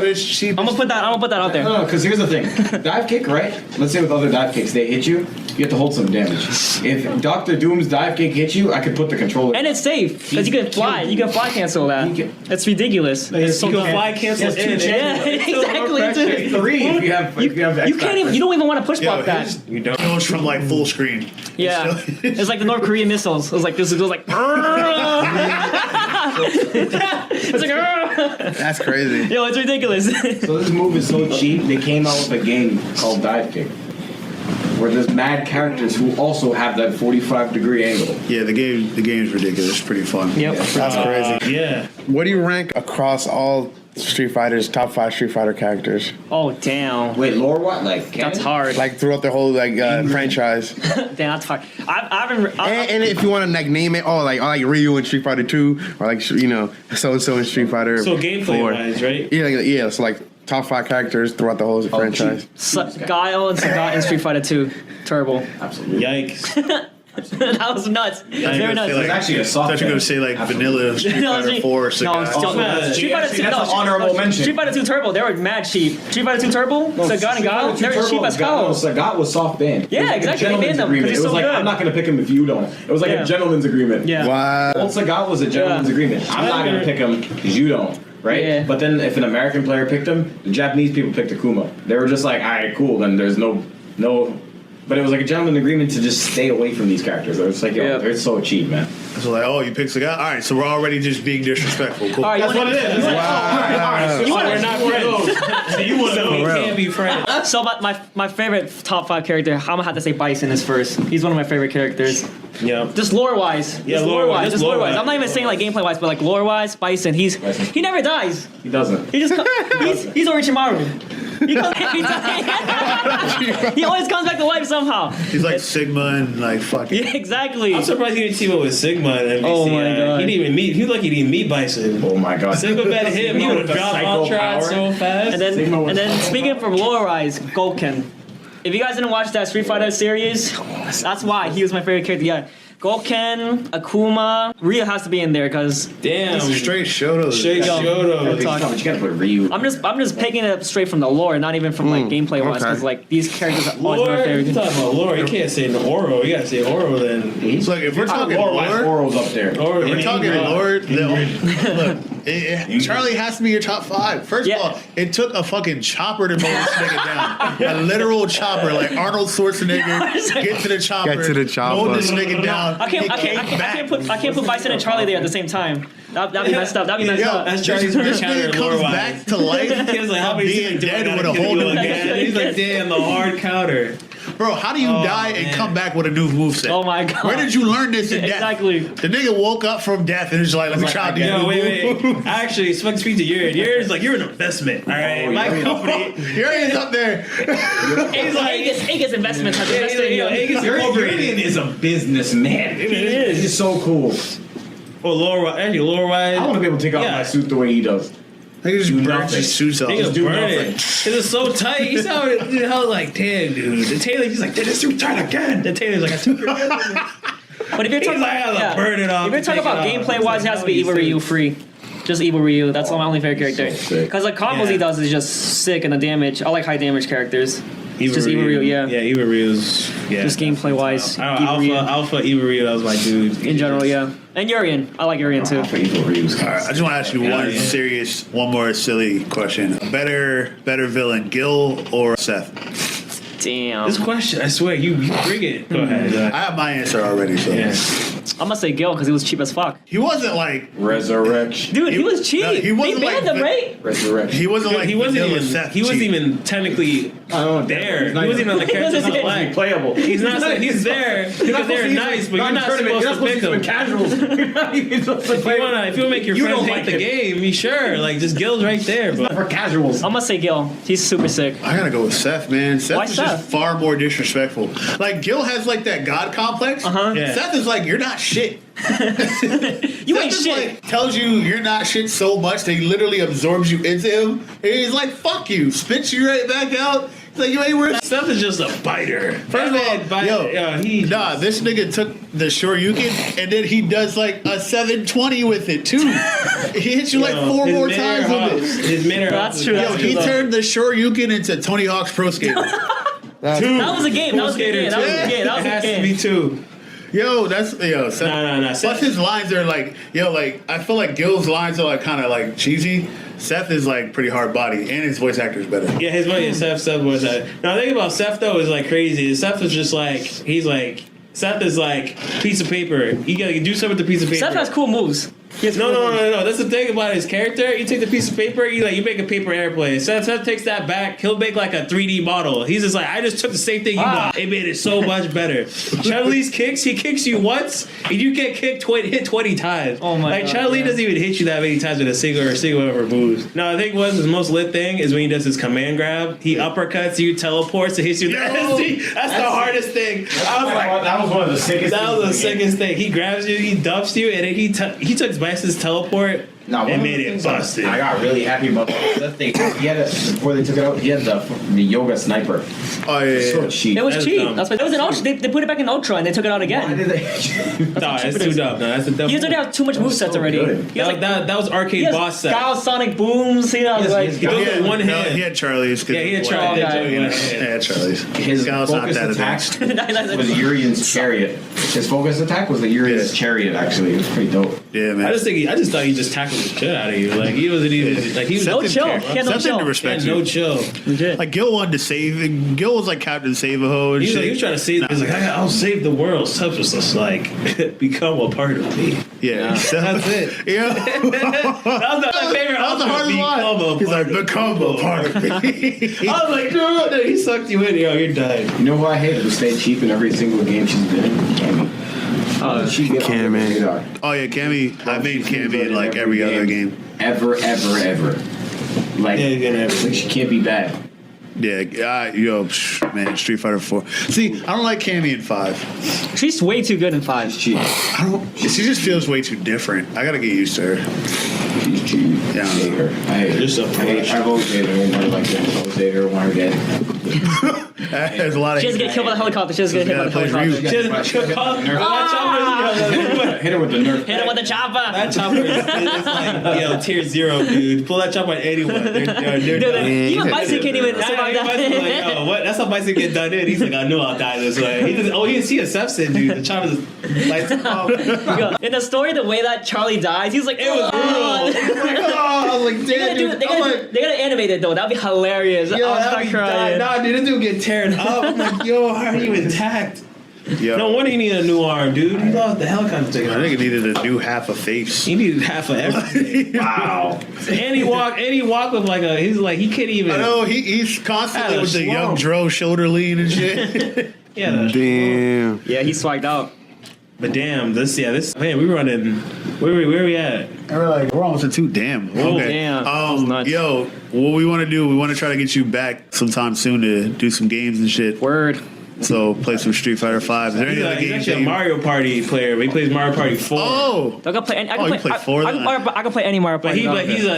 put that out there. No, because here's the thing. Dive kick, right? Let's say with other dive kicks, they hit you. You have to hold some damage. If Dr. Doom's dive kick hits you, I could put the controller. And it's safe because you can fly. You can fly cancel that. It's ridiculous. It's so fly cancel in. Yeah, exactly. It's 3 if you have. You can't even. You don't even want to push block that. You don't. It goes from like full screen. Yeah, it's like the North Korean missiles. It was like this. It goes like. It's like. That's crazy. Yo, it's ridiculous. So this move is so cheap. They came out with a game called Dive Kick, where there's mad characters who also have that 45-degree angle. Yeah, the game's ridiculous. It's pretty fun. Yep. That's crazy. Yeah. What do you rank across all Street Fighters, top 5 Street Fighter characters? Oh damn. Wait, lore what? Like That's hard. Like throughout the whole franchise. Damn, that's hard. I haven't. And if you want to like name it, I like Ryu in Street Fighter 2, or like so and so in Street Fighter. So gameplay 4. wise, right? Yeah. So like top 5 characters throughout the whole franchise. Guile and Sagat in Street Fighter 2 Turbo. Absolutely. Yikes. That was nuts. Very nuts. It's actually a soft. I thought you were going to say like vanilla Street Fighter 4. Street Fighter 2. That's an honorable mention. Street Fighter 2 Turbo. They were mad cheap. Street Fighter 2 Turbo. Sagat and Guile. They were cheap as hell. Sagat was soft banned. Yeah, exactly. They banned them because It he's was so like good. I'm not going to pick him if you don't. It was like a gentleman's agreement. Yeah. Wow. Old Sagat was a gentleman's agreement. I'm not going to pick him because you don't. Right? Yeah. But then if an American player picked him, the Japanese people picked Akuma. They were just like, all right, cool. Then there's no. But it was like a gentleman's agreement to just stay away from these characters. It was like, yo, they're so cheap, man. So like, oh, you picked the guy? All right, so we're already just being disrespectful. Cool. All right, That's what it is. So we're not friends. So you want to? We can't be friends. So my favorite top 5 character, I'm gonna have to say Bison is first. He's one of my favorite characters. Yeah. Just lore wise. Yeah, just lore wise. I'm not even saying like gameplay wise, but like lore wise, Bison. He never dies. He doesn't. He just he's Orochimaru. He comes every time. He always comes back to life somehow. He's like Sigma and like fucking. Yeah, exactly. I'm surprised he didn't team up with Sigma and NBC. Oh my God. He didn't even meet. He lucky he didn't meet Bison. Oh my god. Sigma bet him. He would have dropped Ultron so fast. And then speaking from lore wise, Gouken. If you guys didn't watch that Street Fighter series, that's why he was my favorite character. Yeah. Gouken, Akuma, Ryu has to be in there because Damn. Straight Shoto. Straight Shoto. You gotta put Ryu. I'm just picking it up straight from the lore, not even from like gameplay wise. Because like these characters are always my Lore, favorite. you talking about lore? You can't say Oro. You gotta say Oro then. So like, if we're talking lore, Oro's up there. Oro, if we're talking lore, look, Charlie has to be your top 5. First of all, it took a fucking chopper to mow this nigga down. A literal chopper, like Arnold Schwarzenegger. Get to the chopper. Get to the chopper. Mow this nigga down. I can't put Bison and Charlie there at the same time. That'd be messed up. That'd be messed up. That's Charlie's This counter nigga comes lore-wise. back to life. He was like, how many being seasons do I dead gotta with a kill whole you new again? He's like, damn, the hard counter. Bro, how do you die and come back with a new moveset? Oh my god. Where did you learn this in death? Exactly. The nigga woke up from death and is like, let me try to Yo, wait. Actually, fucking speak to Yuri. Yuri's like, you're an investment. All right, my company. Yuri's up there. He's like, he gets investments. Yuri is a businessman. He is. He's so cool. Well, lore-wise. I want to be able to take off my suit the way he does. Nigga just burns his suits off. Niggas burn it. Cause it's so tight. He's how I was like, damn, dude. The Taylor, he's like, did this suit tight again? The Taylor's like, I took your But if you're talking about burn it off. if you're talking about gameplay wise, it has to be Evil Ryu free. Just Evil Ryu. That's my only favorite character. Because like combos he does is just sick and the damage. I like high damage characters. It's just Evil Ryu, yeah. Yeah, Evil Ryu's. Yeah. Just gameplay wise. Alpha Evil Ryu, that was my dude. In general, yeah. And Urian. I like Urian too. Alright, I just want to ask you one more silly question. Better villain, Gil or Seth? Damn. This question, I swear, you bring it. Go ahead. I have my answer already, so. Yeah. I'm gonna say Gil because he was cheap as fuck. He wasn't like Resurrection. Dude, he was cheap. No, he wasn't they banned like him, right? Resurrection. he wasn't like He wasn't vanilla even. Seth He wasn't cheap. even technically there. He wasn't even on the character's He wasn't select. Playable. He's not. He's there because they're nice, but you're not supposed to pick them. Casuals. You're not even supposed to If you want to make your You friends don't hate like the it. game, you sure. Like just Gil's right there, but for casuals. I'm gonna say Gil. He's super sick. I gotta go with Seth, man. Seth Why is Seth? just far more disrespectful. Like Gil has like that god complex. Yeah. Seth is like, you're not shit. You ain't Seth shit. like, tells you you're not shit so much that he literally absorbs you into him. And he's like, fuck you, spits you right back out, Like you ain't worth. Seth is just a biter. First of all, this nigga took the Shoryuken and then he does like a 720 with it too. He hits you like 4 more times with it. His mid-air. That's true. Yo, he turned the Shoryuken into Tony Hawk's Pro Skater. That was a game. That was a game. That was a game. That was It a has to game. be 2. Yo, Seth, No. Plus his lines are like, I feel like Gil's lines are like kind of like cheesy. Seth is like pretty hard body, and his voice actor is better. Yeah, his voice, Seth voice actor. Now, the thing about Seth though is like crazy. Seth is just like Seth is like piece of paper. You gotta do something with the piece of paper. Seth has cool moves. No. That's the thing about his character. You take the piece of paper, you make a paper airplane. Seth takes that back. He'll make like a 3D model. He's just like, I just took the same thing you got. It made it so much better. Chun-Li's kicks, he kicks you once, and you get hit 20 times. Oh my God. Chun-Li doesn't even hit you that many times with a single of her moves. No, I think his most lit thing is when he does his command grab. He uppercuts you, teleports, and hits you. That's the hardest thing. I was like, that was one of the sickest. That was the sickest thing. He grabs you, he dumps you, and then he took Vice's teleport and made it busted. I got really happy about that thing. He had before they took it out, he had the yoga sniper. Oh yeah. So cheap. It was That's cheap. dumb. That's what, it was an Ultra. They put it back in Ultra and they took it out again. Why did they? No, it's too dumb. No, that's the dumb. He already has too much movesets already. good. He has like that was arcade he has boss set. Gal Sonic booms. He has like he does it with one hand. He had Charlie's. Yeah, he had Charlie. Yeah, Charlie's. His Gal's not focus that attack advanced. was Urian's chariot. His focus attack was the Urian's chariot. Actually, it was pretty dope. Yeah, man. I just thought he just tackled the shit out of you. Like he wasn't even like he was no chill. He had no Something chill. to respect no you. chill. Legit. Like Gil wanted to save. Gil was like Captain Save-A-Ho and He shit. was trying to save. He's like, I'll save the world. Seth was just like, become a part of me. Yeah, That's it. Yeah, That was my favorite. that was the hardest line. He's like, become a part of me. I was like, no, he sucked you in. Yo, you're done. You know who I hated? Who stayed cheap in every single game she's been in? Cammy. She get on the radar. Oh yeah, Cammy. I made Cammy in like every other game. Ever. Like, like she can't be bad. Yeah, man, Street Fighter 4. See, I don't like Cammy in 5. She's way too good in 5. She's cheap. She just feels way too different. I gotta get used to her. She's cheap. Yeah, I hate her. I've always hated her. I've always hated her. Want her dead. There's a lot of. She doesn't get killed by the helicopter. She doesn't get hit by the helicopter. Hit her with the nerf. Hit him with the chopper. That chopper is like, yo, tier 0, dude. Pull that chopper at anyone. They're Dude, even Bison can't even survive that. Like, yo, what? That's how Bison get done in. He's like, I knew I'll die this way. He didn't see a Sepsin, dude. The chopper just lights him off. Yo, in the story, the way that Charlie dies, he's like, It was brutal. I was like, They gotta animate it though. That'd be hilarious. Yo, I'll that'd start be crying. nah, dude, this dude get teared up. I'm like, yo, how are you intact? Yo, No wonder he needed a new arm, dude. He lost the helicopter ticket. I think it needed a new half a face. He needed half of everything. Wow. And he walked with like he can't even. I know he's constantly Had a with the young slump. Dro shoulder lean and shit. Yeah. Damn. Yeah, he swagged out. But damn, this man, we running. Where we at? We're almost at 2. Damn. Oh, Okay. damn. That was nuts. Yo, what we want to do? We want to try to get you back sometime soon to do some games and shit. Word. So play some Street Fighter 5. Is there any other He's games? actually a Mario Party player. But he plays Mario Party 4. Oh, I can play. I you can play 4 I then? can play any Mario But Party.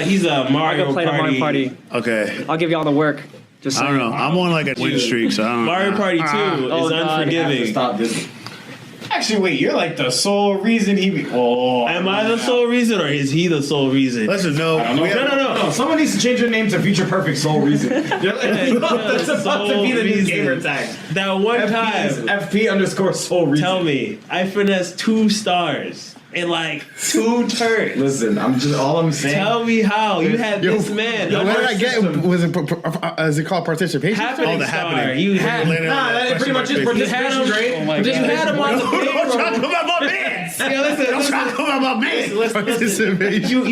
he's a I Mario can play the Mario Party. okay. I'll give you all the work. Just I don't know. I'm on like a win streak, so I don't know. Mario Party 2 Oh, is God. unforgiving. Stop this. Actually, wait. You're like the sole reason he. Oh. Am I the sole reason, or is he the sole reason? Listen, no. No. Someone needs to change their name to Future Perfect Sole Reason. That's about to be the new gamer tag. That one time, FP_Sole Reason. tell me, I finessed 2 stars in like 2 turns. Listen, all I'm saying. Tell me how you had this man. What did I get? Was it is it called participation? Happening the star. happening. You had. Nah, that pretty much is participation grade. You had him on the Don't talk payroll. about my man. Yeah, listen. Don't talk about my man. You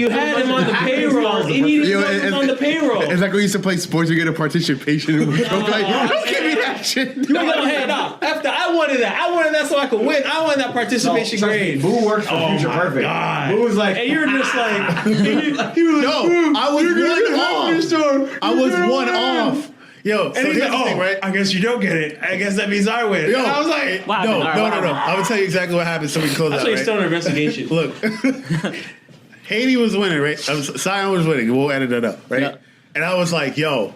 had him on the payroll. He needed Yo, someone on the payroll. It's like when we used to play sports, you get a participation. Don't give me that shit. No, after I wanted that so I could win. I wanted that participation grade. Boo works for Future Perfect. God. Boo was like, And you're just like, No, I was one off. I was one off. Yo, so and he's here's like, the thing, right? I guess you don't get it. I guess that means I win. Yo, And I was like, Wow. No. All right, I will tell you exactly what happened so we can close that's out, why you're right? still in investigation. Look, Haiti was winning, right? Sion was winning. We'll edit that up, right? Yeah. And I was like, yo,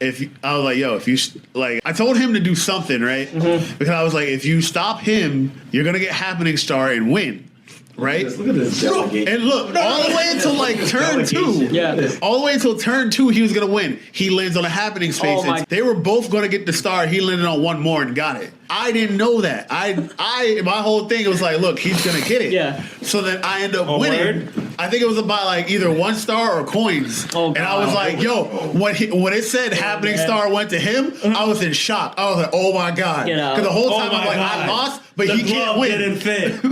I was like, yo, if you like, I told him to do something, right? Because I was like, if you stop him, you're gonna get Happening Star and win. Right? Look at this delegation. And look, all the way until like turn 2. Yeah. All the way until turn 2, he was gonna win. He lands on a Happening Space. Oh my- They were both gonna get the star. He landed on one more and got it. I didn't know that. My whole thing was like, look, he's gonna get it. Yeah. So then I end up winning. word? I think it was about like either 1 star or coins. Oh, and I was like, yo, when it said Happening Star went to him, I was in shock. I was like, oh my god. You know. Because the whole Oh time I'm my like, God. I lost, but The he can't glove win. didn't fit.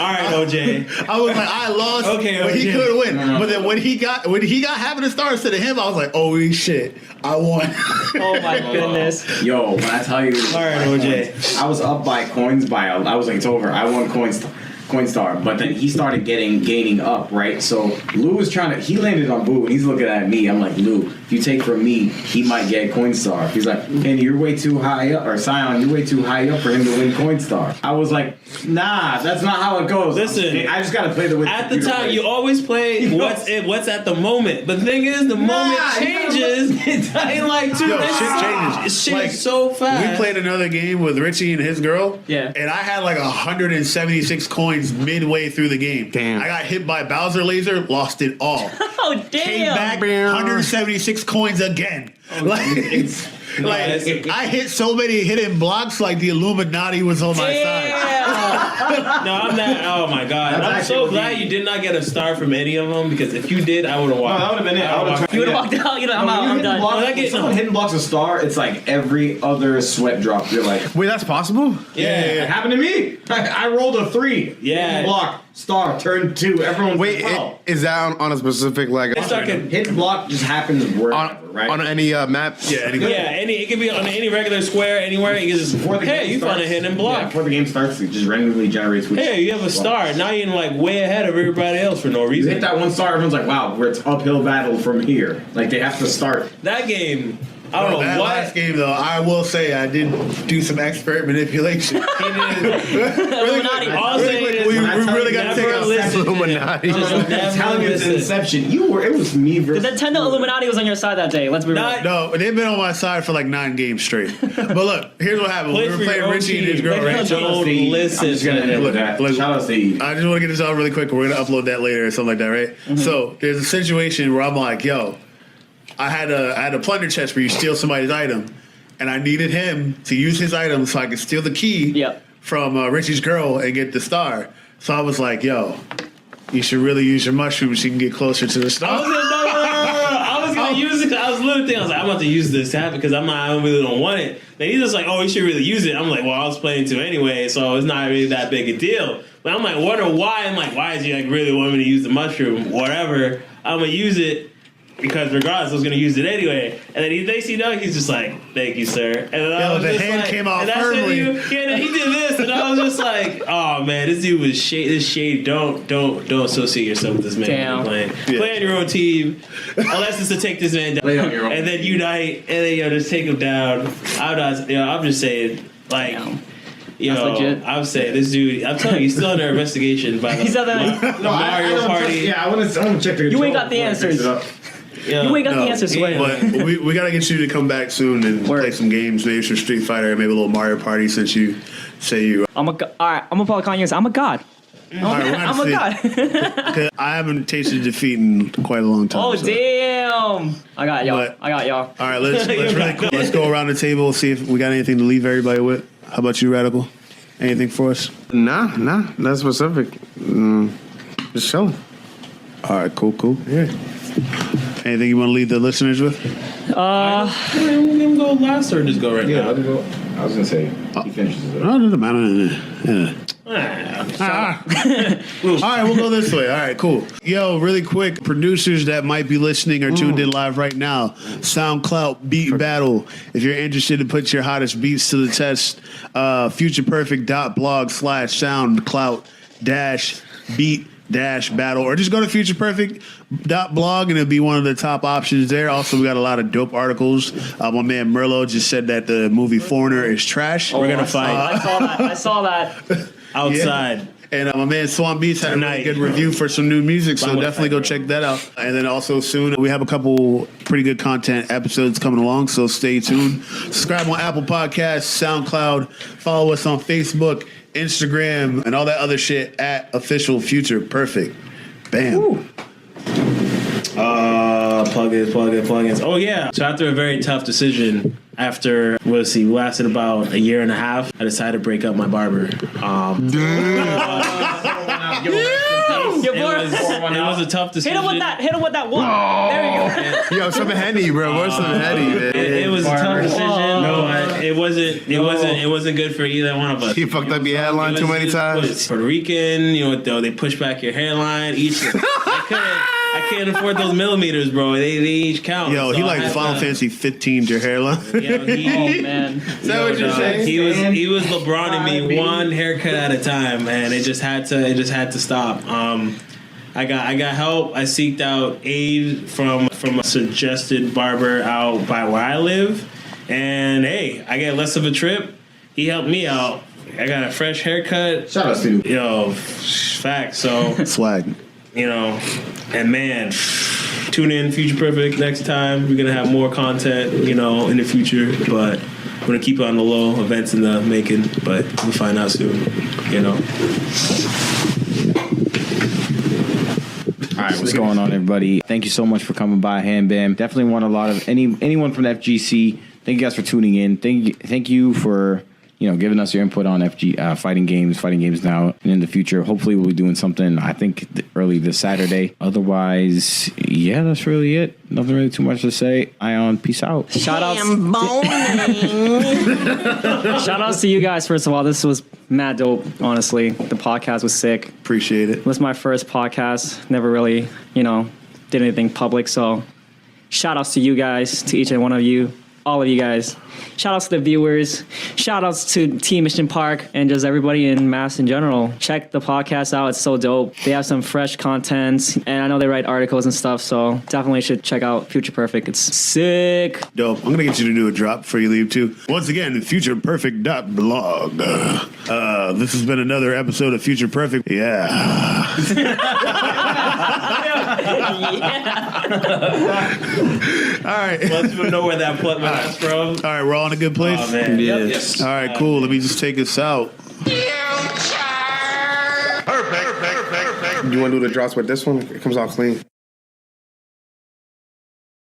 All right, OJ. I was like, I lost, Okay, but he okay. couldn't win. But then when he got Happening Star instead of him, I was like, holy shit, I won. Oh my goodness. Yo, when I tell you, All right, OJ. I was up by coins I was like, it's over. I won Coinstar, but then he started gaining up, right? So Lou was he landed on Boo, and he's looking at me. I'm like, Lou, if you take from me, he might get Coinstar. He's like, and you're way too high up, or Scion, you're way too high up for him to win Coinstar. I was like, nah, that's not how it goes. Listen, I just gotta play the way At the time, you always play what's at the moment. But the thing is, the moment changes in like 2 Yo, minutes. shit changes. Shit Like, is so fast. We played another game with Richie and his girl. Yeah. And I had like 176 coins midway through the game. Damn. I got hit by Bowser Laser, lost it all. Oh Came damn. back, 176 coins again. I hit so many hidden blocks like the Illuminati was on my side. Damn. No, I'm not. Oh my god! That's I'm actually so what glad we- you did not get a star from any of them, because if you did, I would have walked. that would have been it. I would've You would have walked out. You know, I'm out. I'm done. When someone hidden blocks a star, it's like every other sweat drop. You're like, Wait, that's possible? it happened to me. I rolled a 3. Yeah. Hidden block, star, turn 2. Everyone Wait, is that on a specific like It's like a hidden block just happens wherever, right? on any map? Yeah, anyway. it could be on any regular square anywhere. You can just hey, you found a hidden block. Before the game starts, it just randomly generates. Which Hey, you have a star. Now you're like way ahead of everybody else for no You reason. hit that 1 star, everyone's like, wow, where it's uphill battle from here. Like they have to start. That game, I don't know That what. last game, though, I will say I did do some expert manipulation. Illuminati. All I'm saying is, we when I tell really you got to never take out listen. Illuminati. Just I'm never telling you, it's listen. Inception. It was me The versus. Nintendo Illuminati was on your side that day. Let's be real. Not- No, they've been on my side for like 9 games straight. But look, here's what happened. Play We were for your playing own Richie and his team. girl, Play right? for your own- I'm listen just gonna to end with Look, that. look. Shout out to Eve. I just want to get this out really quick. We're going to upload that later or something like that, right? So there's a situation where I'm like, yo, I had a plunder chest where you steal somebody's item, and I needed him to use his item so I could steal the key Yep. from Richie's girl and get the star. So I was like, yo, you should really use your mushrooms so you can get closer to the I was star. gonna, I was gonna use it. I was literally thinking, I was like, I'm about to use this tab because I really don't want it. Then he's just like, oh, you should really use it. I'm like, well, I was playing too anyway, so it's not really that big a deal. But I'm like, wonder why. I'm like, why is he like really want me to use the mushroom? Whatever. I'm gonna use it. Because regardless, I was gonna use it anyway, and then he's just like, "Thank you, sir." And then I was the just hand like, came out and I said to firmly. you, yeah, and then he did this, and I was just like, "Oh man, this dude was shade. This shade. Don't associate yourself with this man. Damn. Play on your own team, unless it's to take this man down, Play on your own. and then unite, and then just take him down." I'm just saying, like. Damn. Yo, That's legit. I'm saying this dude. I'm telling you, he's still under investigation by the, He's under- the Mario Party. Yeah, I want to check the You ain't control got the before I fix answers. it up. Yeah. You ain't got No, the answers. Swear. But we got to get you to come back soon and Word. play some games, maybe some Street Fighter, maybe a little Mario Party since you say you. All right, I'm gonna follow Kanye's. I'm a god. All right, we're I'm gonna a see. god. 'Cause I haven't tasted defeat in quite a long time. Oh so. damn! I got y'all. But- I got y'all. All right, let's go around the table, see if we got anything to leave everybody with. How about you, Radical? Anything for us? Nah, not specific. Just chilling. All right, cool. Yeah. Anything you want to leave the listeners with? Can we go last or just go right now? I was gonna say he finishes it. No, it doesn't matter. Yeah. Ah, All right, we'll go this way. All right, cool. Yo, really quick, producers that might be listening or tuned in live right now, SoundCloud Beat Battle. If you're interested to put your hottest beats to the test, futureperfect.blogslash/SoundCloud-beat-battle, or just go to futureperfect.blog and it'll be one of the top options there. Also, we got a lot of dope articles. My man Merlo just said that the movie Foreigner is trash. We're gonna fight I saw that. outside. And my man Swamp Beats had a really good review for some new music, so definitely go check that out. And then also soon we have a couple pretty good content episodes coming along, so stay tuned. Subscribe on Apple Podcasts, SoundCloud, follow us on Facebook, Instagram, and all that other shit at Official Future Perfect. Bam. Plugins. Oh yeah. So after a very tough decision, after lasted about a year and a half, I decided to break up my barber. It was a tough decision. Hit him with that one. There you go. Yo, some Henny, bro. What's some Henny, man? It was a tough decision. No, it wasn't good for either one of us. He fucked up your hairline too many times. Puerto Rican, they push back your hairline. I can't afford those millimeters, bro. They each count. Yo, he like Final Fantasy 15 to your hairline. Oh man, is that what you're saying? He was LeBroning me one haircut at a time, man. It just had to stop. I got help. I seeked out aid from a suggested barber out by where I live, and hey, I get less of a trip. He helped me out. I got a fresh haircut. Shout out to you. Yo, facts. So swag. And man, tune in Future Perfect next time. We're gonna have more content, in the future, but we're gonna keep it on the low. Events in the making, but we'll find out soon. All right, what's going on, everybody? Thank you so much for coming by, HamBam. Definitely want a lot of anyone from the FGC. Thank you guys for tuning in. Thank you for giving us your input on fighting games now and in the future. Hopefully, we'll be doing something. I think early this Saturday. Otherwise, yeah, that's really it. Nothing really too much to say. Ion, peace out. Shout outs to you guys. First of all, this was mad dope. Honestly, the podcast was sick. Appreciate it. It was my first podcast. Never really, did anything public. So, shout outs to you guys, to each and one of you. All of you guys. Shout outs to the viewers. Shout outs to Team Mission Park and just everybody in Mass in general. Check the podcast out. It's so dope. They have some fresh content, and I know they write articles and stuff, so definitely should check out Future Perfect. It's sick. Dope. I'm going to get you to do a drop before you leave, too. Once again, futureperfect.blog. This has been another episode of Future Perfect. Yeah. All right. Let's know where that plug was from. All right, we're all in a good place? Oh, man. Yes. All right, cool. Let me just take us out. Perfect. You want to do the drops with this one? It comes out clean.